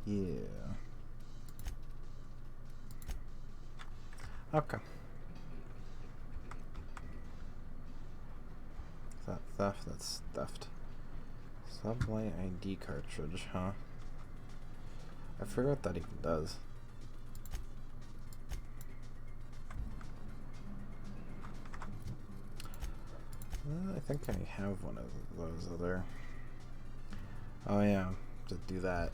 Yeah. Okay. Is that theft? That's theft. Subway ID cartridge, huh? I forget what that even does. I think I have one of those other. Oh yeah, to do that.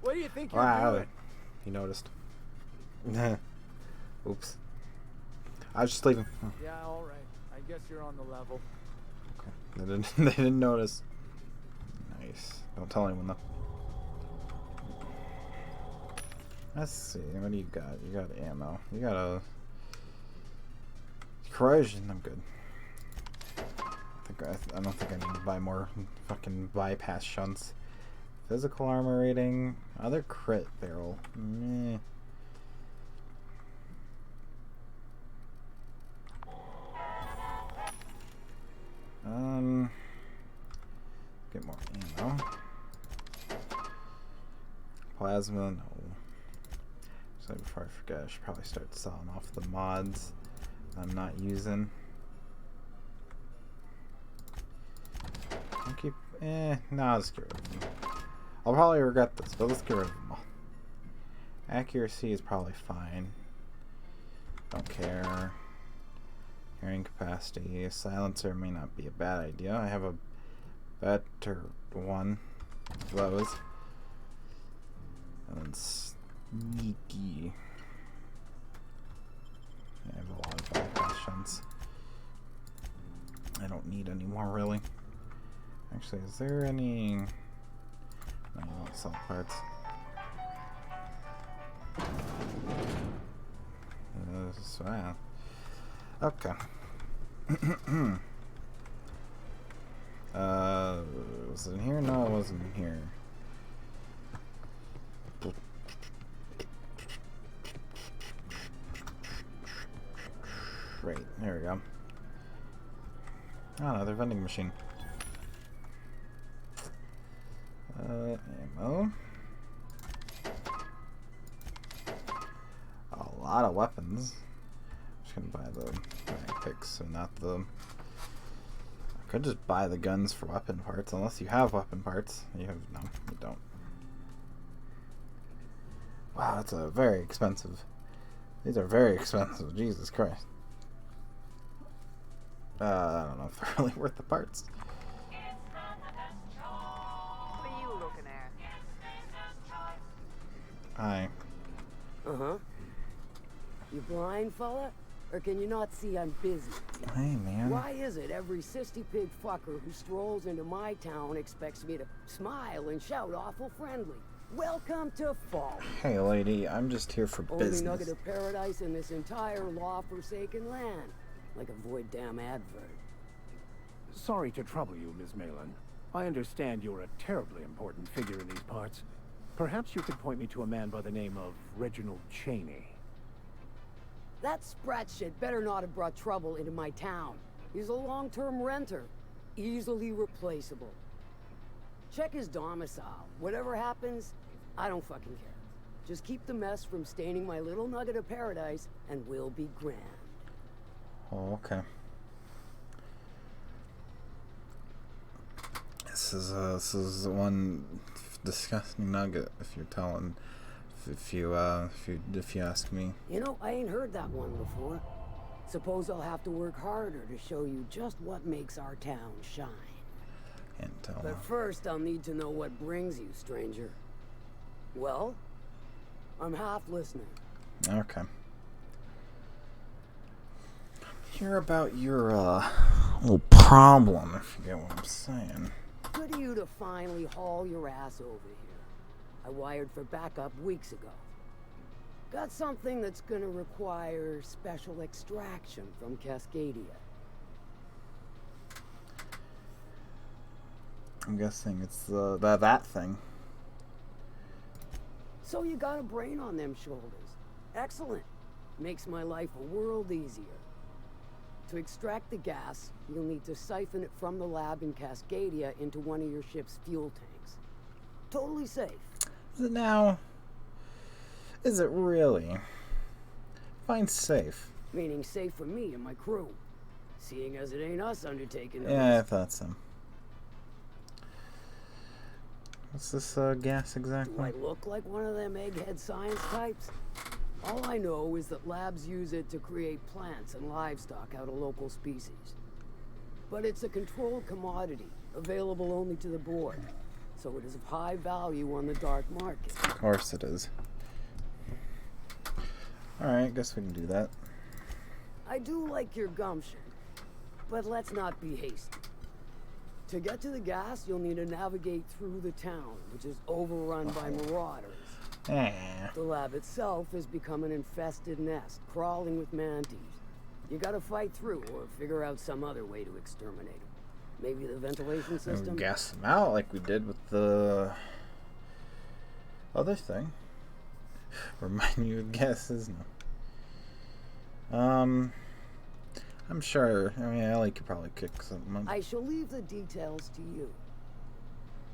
What do you think you're doing? He noticed. Oops. I was just leaving. Yeah, all right. I guess you're on the level. Okay. They didn't notice. Nice. Don't tell anyone though. Let's see. What do you got? You got ammo. You got a corrosion. I'm good. I don't think I need to buy more fucking bypass shunts. Physical armor rating. Other crit barrel. Meh. Get more ammo. Plasma, no. So before I forget, I should probably start selling off the mods I'm not using. I'll keep, no, I'll just get rid of them. I'll probably regret this, but let's get rid of them all. Accuracy is probably fine. Don't care. Carrying capacity. Silencer may not be a bad idea. I have a better one of those. And then sneaky. I have a lot of bypass shunts. I don't need any more, really. Actually, is there any... No, you don't sell parts. Okay. Was it in here? No, it wasn't in here. Right, there we go. Oh, another vending machine. Ammo. A lot of weapons. I'm just gonna buy the mag picks and not the... I could just buy the guns for weapon parts, unless you have weapon parts. You have... no, you don't. Wow, that's a very expensive... These are very expensive, Jesus Christ. I don't know if they're really worth the parts. What are you looking at? Hi. Uh-huh. You blind, fella? Or can you not see I'm busy? Hey, man. Why is it every sissy pig fucker who strolls into my town expects me to smile and shout awful friendly? Welcome to fall. Hey, lady, I'm just here for business. Only nugget of paradise in this entire law-forsaken land. Like a void damn advert. Sorry to trouble you, Ms. Malin. I understand you're a terribly important figure in these parts. Perhaps you could point me to a man by the name of Reginald Cheney. That sprat shit better not have brought trouble into my town. He's a long-term renter. Easily replaceable. Check his domicile. Whatever happens, I don't fucking care. Just keep the mess from staining my little nugget of paradise, and we'll be grand. Oh, okay. This is one disgusting nugget. If you're telling, if you ask me. You know, I ain't heard that one before. Suppose I'll have to work harder to show you just what makes our town shine. Can't tell. But first, I'll need to know what brings you, stranger. Well, I'm half listening. Okay. Hear about your little problem, if you get what I'm saying. Good of you to finally haul your ass over here. I wired for backup weeks ago. Got something that's gonna require special extraction from Cascadia. I'm guessing it's that thing. So you got a brain on them shoulders. Excellent. Makes my life a world easier. To extract the gas, you'll need to siphon it from the lab in Cascadia into one of your ship's fuel tanks. Totally safe. Is it now? Is it really? Fine, safe. Meaning safe for me and my crew. Seeing as it ain't us undertaking it. Yeah, I thought so. What's this gas exactly? Do I look like one of them egghead science types? All I know is that labs use it to create plants and livestock out of local species. But it's a controlled commodity, available only to the board. So it is of high value on the dark market. Of course it is. Alright, guess we can do that. I do like your gumption, but let's not be hasty. To get to the gas, you'll need to navigate through the town, which is overrun by marauders. The lab itself has become an infested nest, crawling with mantis. You gotta fight through or figure out some other way to exterminate them. Maybe the ventilation system? And gas them out like we did with the other thing. Remind me of gases now. I'm sure. I mean, Ellie could probably kick something. I shall leave the details to you.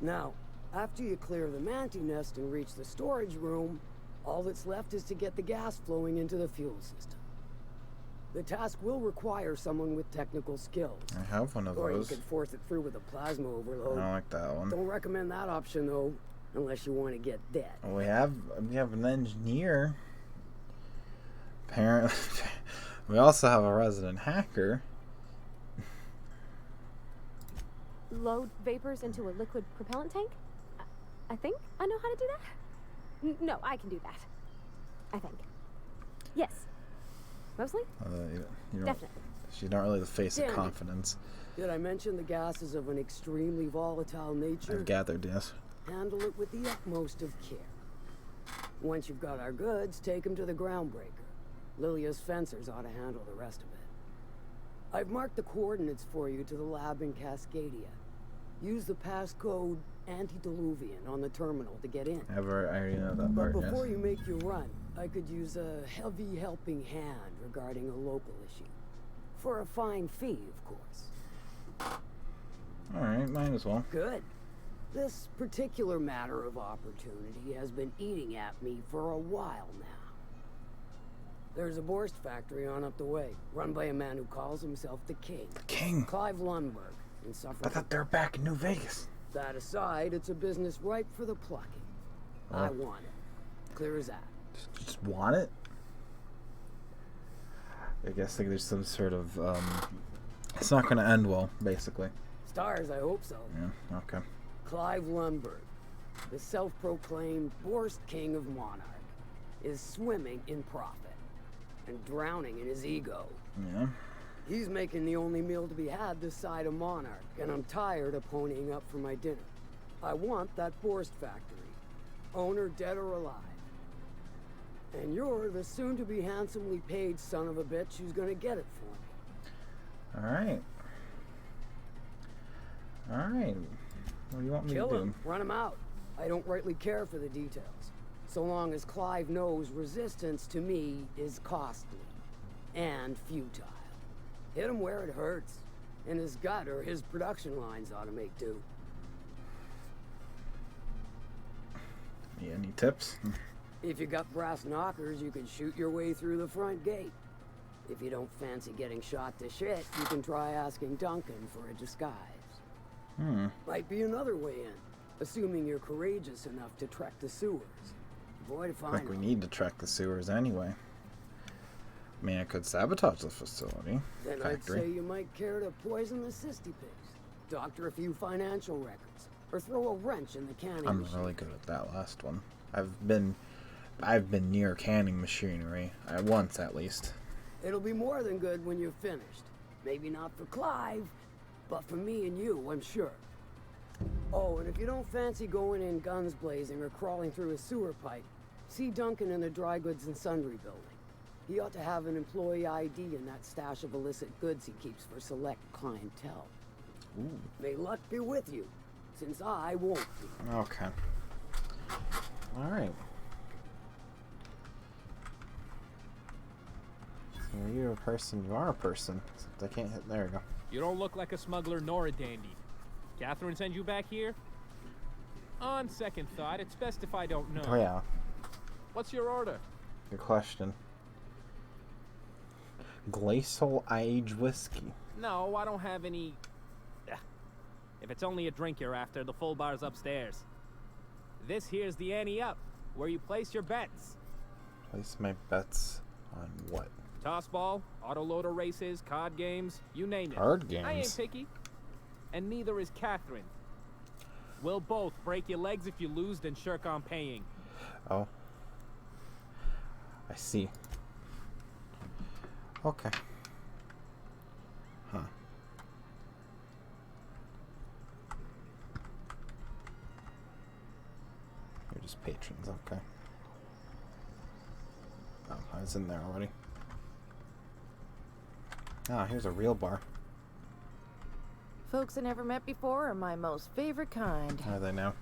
Now, after you clear the mantis nest and reach the storage room, all that's left is to get the gas flowing into the fuel system. The task will require someone with technical skills. I have one of or those. You could force it through with a plasma overload. I don't like that one. Don't recommend that option though, unless you want to get dead. Well, we have an engineer. Apparently, we also have a resident hacker. Load vapors into a liquid propellant tank? I think I know how to do that. No, I can do that. I think. Yes. Mostly? Definitely. She's not really the face Damn of it. confidence. Did I mention the gas is of an extremely volatile nature? I've gathered, yes. Handle it with the utmost of care. Once you've got our goods, take them to the groundbreaker. Lilia's fencers ought to handle the rest of it. I've marked the coordinates for you to the lab in Cascadia. Use the passcode Antediluvian on the terminal to get in. I already know that But part, before yes. you make your run, I could use a heavy helping hand regarding a local issue. For a fine fee, of course. Alright, might as well. Good. This particular matter of opportunity has been eating at me for a while now. There's a Borst factory on up the way, run by a man who calls himself the King. The King? Clive Lundberg, and suffering. I thought they were back in New Vegas. That aside, it's a business ripe for the plucking. Oh. I want it. Clear as that. Just want it? I guess like there's some sort of it's not gonna end well, basically. Stars, I hope so. Yeah, okay. Clive Lundberg, the self-proclaimed Borst King of Monarch, is swimming in profit and drowning in his ego. Yeah. He's making the only meal to be had this side of Monarch, and I'm tired of ponying up for my dinner. I want that Borst factory, owner dead or alive. And you're the soon-to-be handsomely paid son of a bitch who's gonna get it for me. Alright. Alright. What do you want me Kill to do? him, run him out. I don't rightly care for the details. So long as Clive knows resistance to me is costly and futile. Hit him where it hurts. In his gut or his production lines ought to make do. Yeah, any tips? If you got brass knockers, you can shoot your way through the front gate. If you don't fancy getting shot to shit, you can try asking Duncan for a disguise. Might be another way in, assuming you're courageous enough to trek the sewers. Boy, if I think we need to track the sewers anyway. I mean, I could sabotage the facility. Then I'd say you might care to poison the cysty pigs, doctor a few financial records, or throw a wrench in the canning I'm machine. really good at that last one. I've been near canning machinery once at least. It'll be more than good when you're finished. Maybe not for Clive, but for me and you, I'm sure. Oh, and if you don't fancy going in guns blazing or crawling through a sewer pipe, see Duncan in the dry goods and sundry building. He ought to have an employee ID in that stash of illicit goods he keeps for select clientele. Ooh. May luck be with you, since I won't be. Okay. Alright. So you're a person, you are a person. Except I can't hit, there we go. You don't look like a smuggler nor a dandy. Catherine send you back here? On second thought, it's best if I don't know. Oh yeah. What's your order? Good question. Glacial aged whiskey. No, I don't have any... If it's only a drink you're after, the full bar's upstairs. This here's the ante up, where you place your bets. Place my bets on what? Tossball, autoloader races, card games, you name it. Card games? I ain't picky. And neither is Catherine. We'll both break your legs if you lose, then shirk on paying. Oh. I see. Okay. Huh. You're just patrons, okay. Oh, I was in there already. Ah, here's a real bar. Folks I never met before are my most favorite kind. Are they now?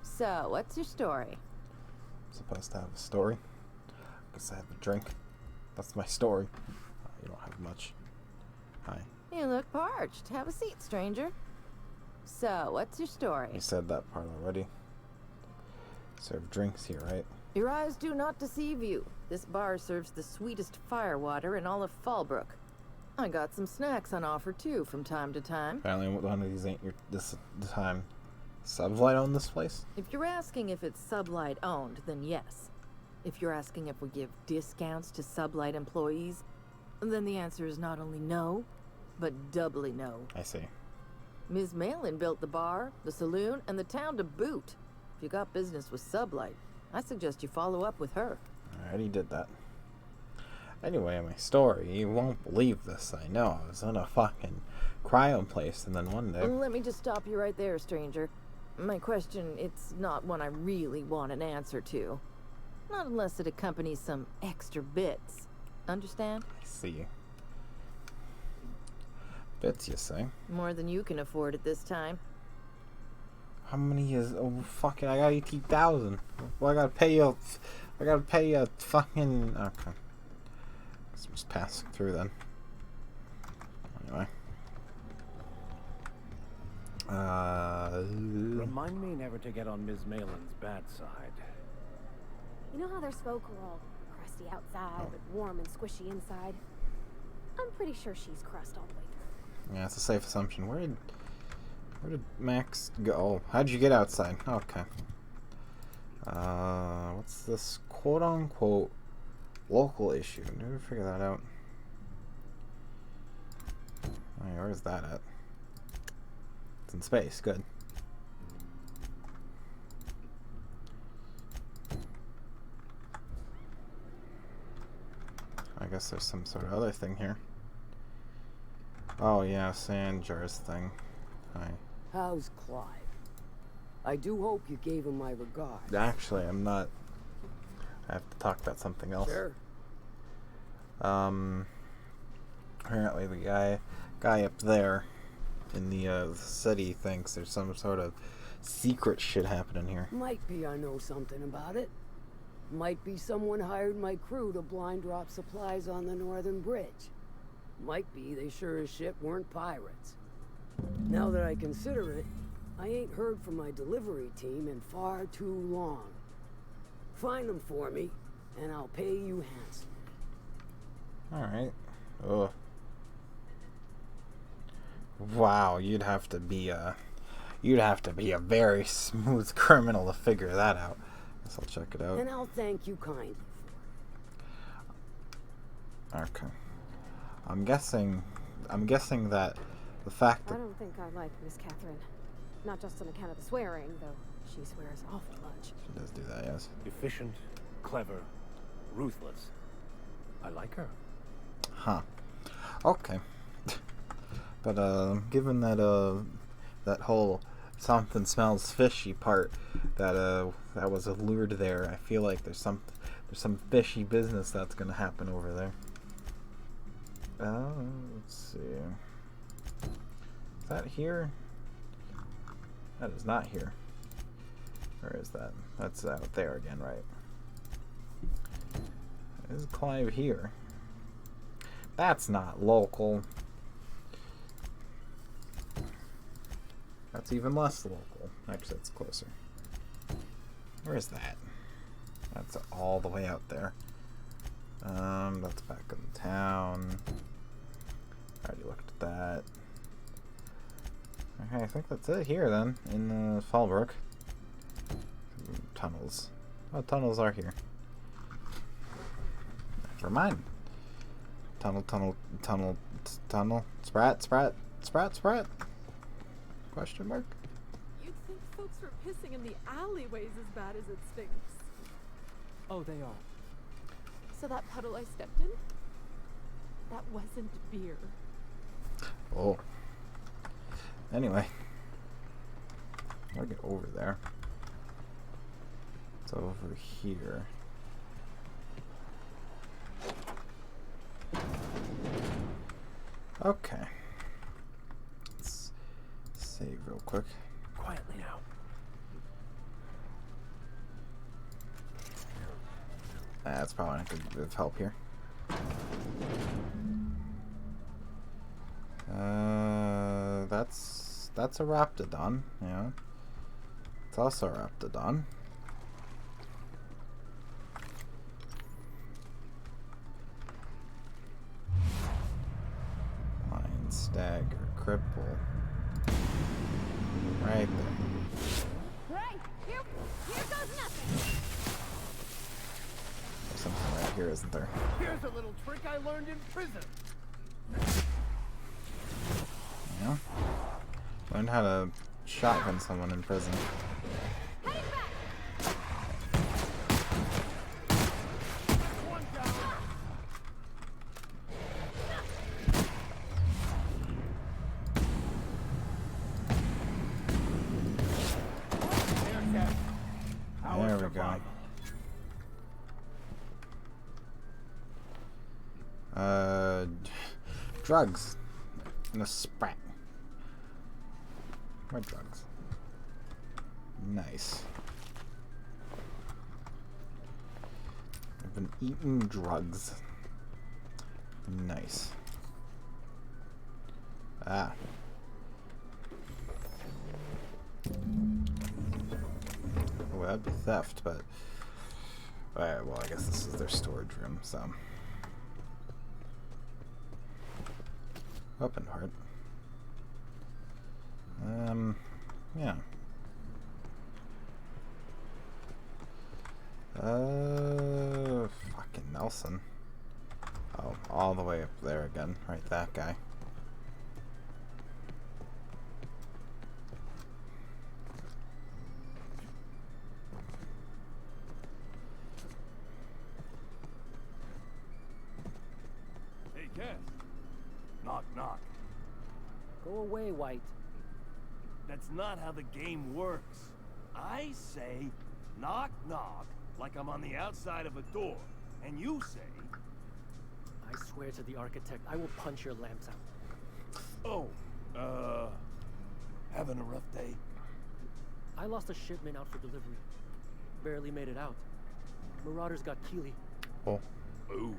So, what's your story? I'm supposed to have a story. Guess I have a drink. That's my story. You don't have much. Hi. You look parched. Have a seat, stranger. So, what's your story? You said that part already. Serve drinks here, right? Your eyes do not deceive you. This bar serves the sweetest firewater in all of Fallbrook. I got some snacks on offer too from time to time. Apparently one of these ain't this time. Sublight own this place? If you're asking if it's Sublight owned, then yes. If you're asking if we give discounts to Sublight employees, then the answer is not only no, but doubly no. I see. Ms. Malin built the bar, the saloon, and the town to boot. If you got business with Sublight, I suggest you follow up with her. I already did that. Anyway, my story. You won't believe this, I know. I was in a fucking cryo place, and then one day... Let me just stop you right there, stranger. My question, it's not one I really want an answer to. Not unless it accompanies some extra bits. Understand? I see. Bits, you say? More than you can afford at this time. How many is... Oh, fucking... I got 18,000. Well, I gotta pay you... I gotta pay you fucking... Okay. Let's just pass through then. Anyway. Remind me never to get on Ms. Malin's bad side. You know how there's folk who are all crusty outside, but warm and squishy inside? I'm pretty sure she's crust all the way through. Yeah, it's a safe assumption. Where did Max go? Oh, how'd you get outside? Okay. What's this quote-unquote local issue? Did we figure that out? Oh, yeah, where's that at? It's in space. Good. I guess there's some sort of other thing here. Oh yeah, Sanjar's thing. Hi. How's Clive? I do hope you gave him my regards. Actually, I'm not. I have to talk about something else. Sure. Apparently the guy up there in the city thinks there's some sort of secret shit happening here. Might be I know something about it. Might be someone hired my crew to blind drop supplies on the northern bridge. Might be they sure as shit weren't pirates. Now that I consider it, I ain't heard from my delivery team in far too long. Find them for me, and I'll pay you handsome. Alright. Ugh. Wow, you'd have to be You'd have to be a very smooth criminal to figure that out. Guess I'll check it out. And I'll thank you kindly for it. Okay. I'm guessing that the fact that I don't think I like Miss Catherine. Not just on account of the swearing, though she swears awful much. she does do that, yes. Efficient, clever, ruthless. I like her. Huh. Okay. But given that that whole something smells fishy part that was allured there, I feel like there's some fishy business that's gonna happen over there. Let's see. Is that here? That is not here. Where is that? That's out there again, right? Is Clive here? That's not local. That's even less local. Actually, it's closer. Where is that? That's all the way out there. That's back in town. I already looked at that. Okay, I think that's it here then, in Fallbrook. Tunnels. Oh, tunnels are here. Never mind. Tunnel. Sprat. Question mark? You'd think folks were pissing in the alleyways as bad as it stinks. Oh, they are. So that puddle I stepped in? That wasn't beer. Oh. Anyway. I'll get over there. It's over here. Okay. Let's save real quick. Quietly now. That's probably not good bit of help here. That's a Raptidon, yeah. It's also a Raptidon. Lion, Stagger, Cripple. Right there. Right, here goes nothing. There's something right here, isn't there? Here's a little trick I learned in prison. Yeah. Learn how to shotgun someone in prison. There we go. Drugs. And a sprat. More drugs. Nice. I've been eating drugs. Nice. Ah. Well, that'd be theft, but... Alright, well, I guess this is their storage room, so... Weapon part. Yeah. Fucking Nelson. Oh, all the way up there again. Right, that guy. Hey, Cass. Knock, knock. Go away, White. That's not how the game works. I say, knock, knock, like I'm on the outside of a door. And you say... I swear to the architect, I will punch your lamps out. Oh, having a rough day? I lost a shipment out for delivery. Barely made it out. Marauders got Keeley. Oh. Ooh,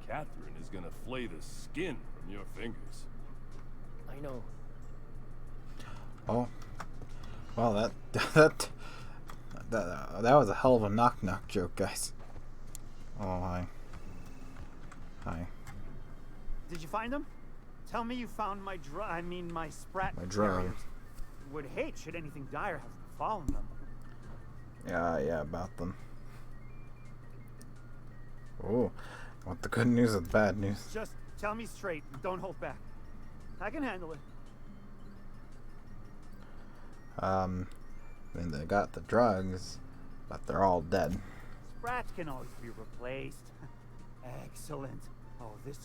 Catherine is gonna flay the skin from your fingers. I know. Oh. Well, that was a hell of a knock-knock joke, guys. Oh, hi. Hi. Did you find them? Tell me you found my my sprat. My drone. would hate should anything dire have befallen them. Yeah, about them. Oh, want the good news or the bad news? Just tell me straight. Don't hold back. I can handle it. I mean, they got the drugs, but they're all dead. Sprats can always be replaced. Excellent. Oh, this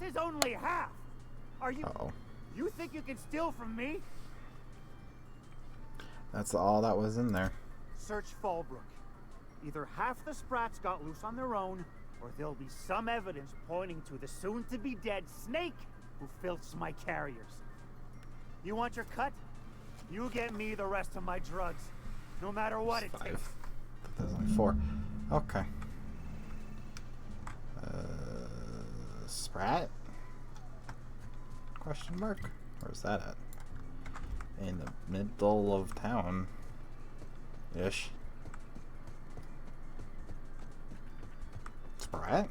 is only half. Are you? Uh-oh. You think you can steal from me? That's all that was in there. Search Fallbrook. Either half the Sprats got loose on their own, or there'll be some evidence pointing to the soon-to-be-dead snake who filched my carriers. You want your cut? You get me the rest of my drugs, no matter what it takes. There's only 4. Okay. Sprat? Question mark? Where's that at? In the middle of town. Ish. Sprat?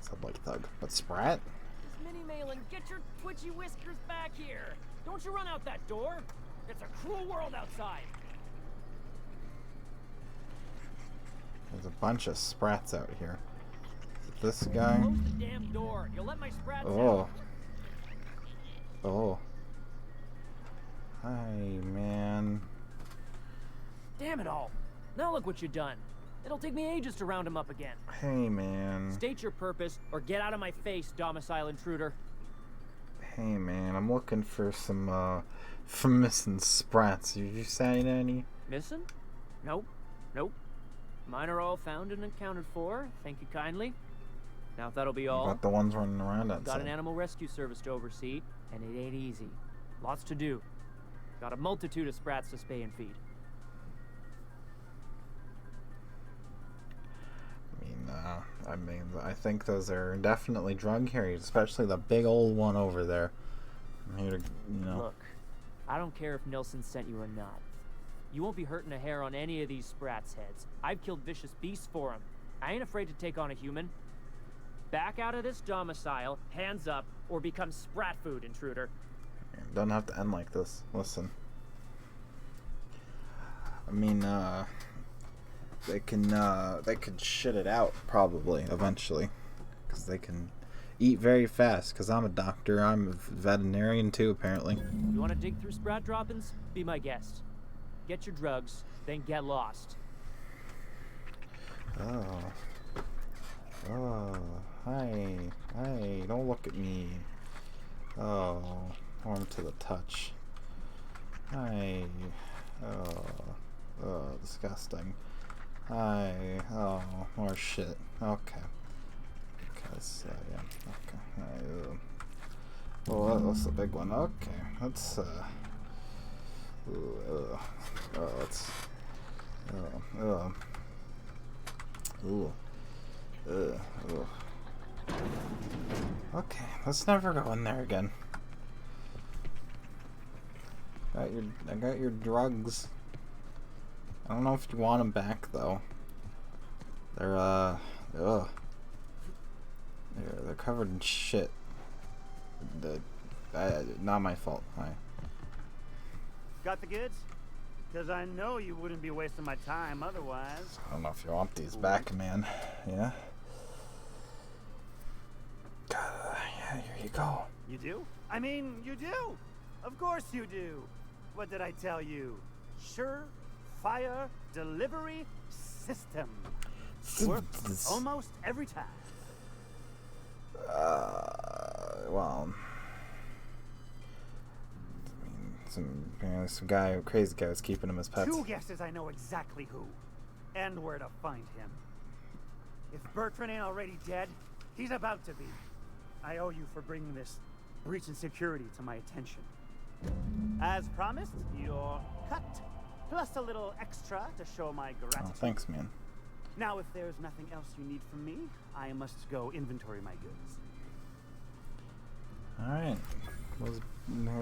Sound like thug, but Sprat? Mini Malin, get your twitchy whiskers back here! Don't you run out that door! It's a cruel world outside! There's a bunch of Sprats out here. Is it this guy? Close the damn door! You'll let my Sprats Oh. out! Oh. Hi, man. Damn it all! Now look what you've done. It'll take me ages to round him up again. Hey, man. State your purpose, or get out of my face, domicile intruder. Hey, man. I'm looking for some missing Sprats. Did you find any? Missing? Nope. Nope. Mine are all found and accounted for. Thank you kindly. Now, if that'll be all, Got the ones running around outside. got an animal rescue service to oversee, and it ain't easy. Lots to do. Got a multitude of Sprats to spay and feed. I think those are definitely drug carriers, especially the big old one over there. I'm here to, Look, I don't care if Nilsson sent you or not. You won't be hurting a hair on any of these Sprats' heads. I've killed vicious beasts for them. I ain't afraid to take on a human. Back out of this domicile, hands up, or become Sprat food, intruder. Don't have to end like this. Listen. I mean, they could shit it out probably eventually, because they can eat very fast. Because I'm a doctor, I'm a veterinarian too, apparently. You want to dig through Sprat droppings? Be my guest. Get your drugs, then get lost. Oh, hi, don't look at me. Oh, warm to the touch. Hi, oh, disgusting. Hi, oh, more shit. Okay. Because, yeah, okay. Oh, that's the big one. Okay, let's, okay, let's never go in there again. I got your drugs. I don't know if you want them back though. They're they're covered in shit. Not my fault. Hi. Got the goods? Because I know you wouldn't be wasting my time otherwise. I don't know if you want these back, man. Yeah? Yeah, here you go. You do? I mean, you do! Of course you do! What did I tell you? Sure-fire delivery system. Works almost every time. Well... some crazy guy was keeping him as pets. 2 guesses I know exactly who. And where to find him. If Bertrand ain't already dead, he's about to be. I owe you for bringing this breach in security to my attention. As promised, your cut, plus a little extra to show my gratitude. Oh, thanks, man. Now, if there's nothing else you need from me, I must go inventory my goods. Alright. Was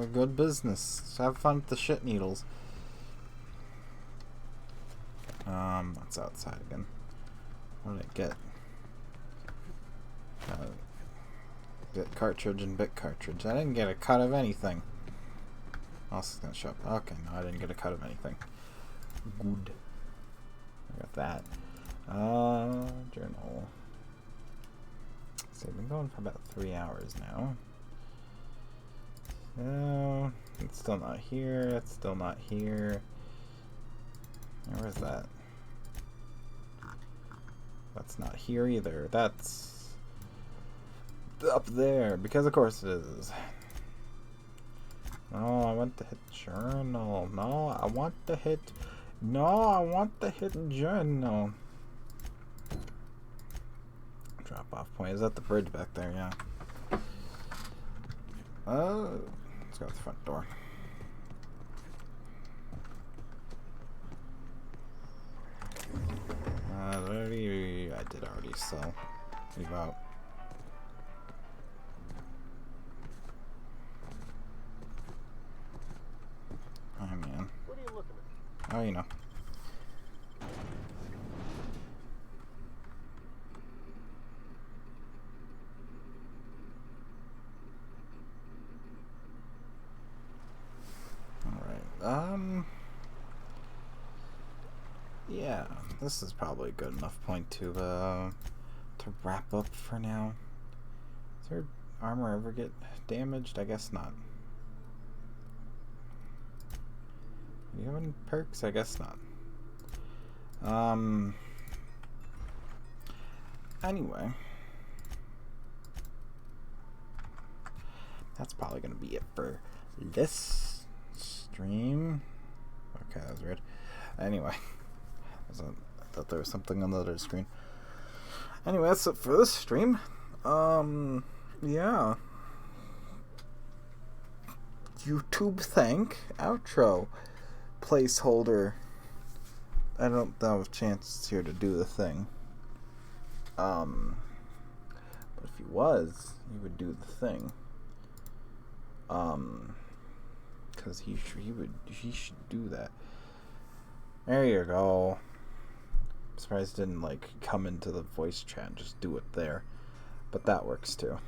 a good business. Just have fun with the shit needles. That's outside again. What did I get? Bit cartridge and bit cartridge. I didn't get a cut of anything. What else is gonna show up? Okay, no, I didn't get a cut of anything. Good. I got that. Journal. So I've been going for about 3 hours now. So it's still not here. It's still not here. Where's that? That's not here either. That's up there, because of course it is. No, I want to hit journal. No, I want to hit. No, I want to hit journal. Drop off point. Is that the bridge back there? Yeah. Let's go to the front door. I did already sell. Leave out. Oh man. What are you looking at? Oh, you know. Alright, yeah, this is probably a good enough point to wrap up for now. Does her armor ever get damaged? I guess not. Do you have any perks? I guess not. Anyway. That's probably gonna be it for this stream. Okay, that was weird. Anyway. I thought there was something on the other screen. Anyway, that's it for this stream. Yeah. YouTube thank outro placeholder. I don't have a chance here to do the thing. But if he was, he would do the thing. Because he should do that. There you go. I'm surprised it didn't like come into the voice chat and just do it there. But that works too.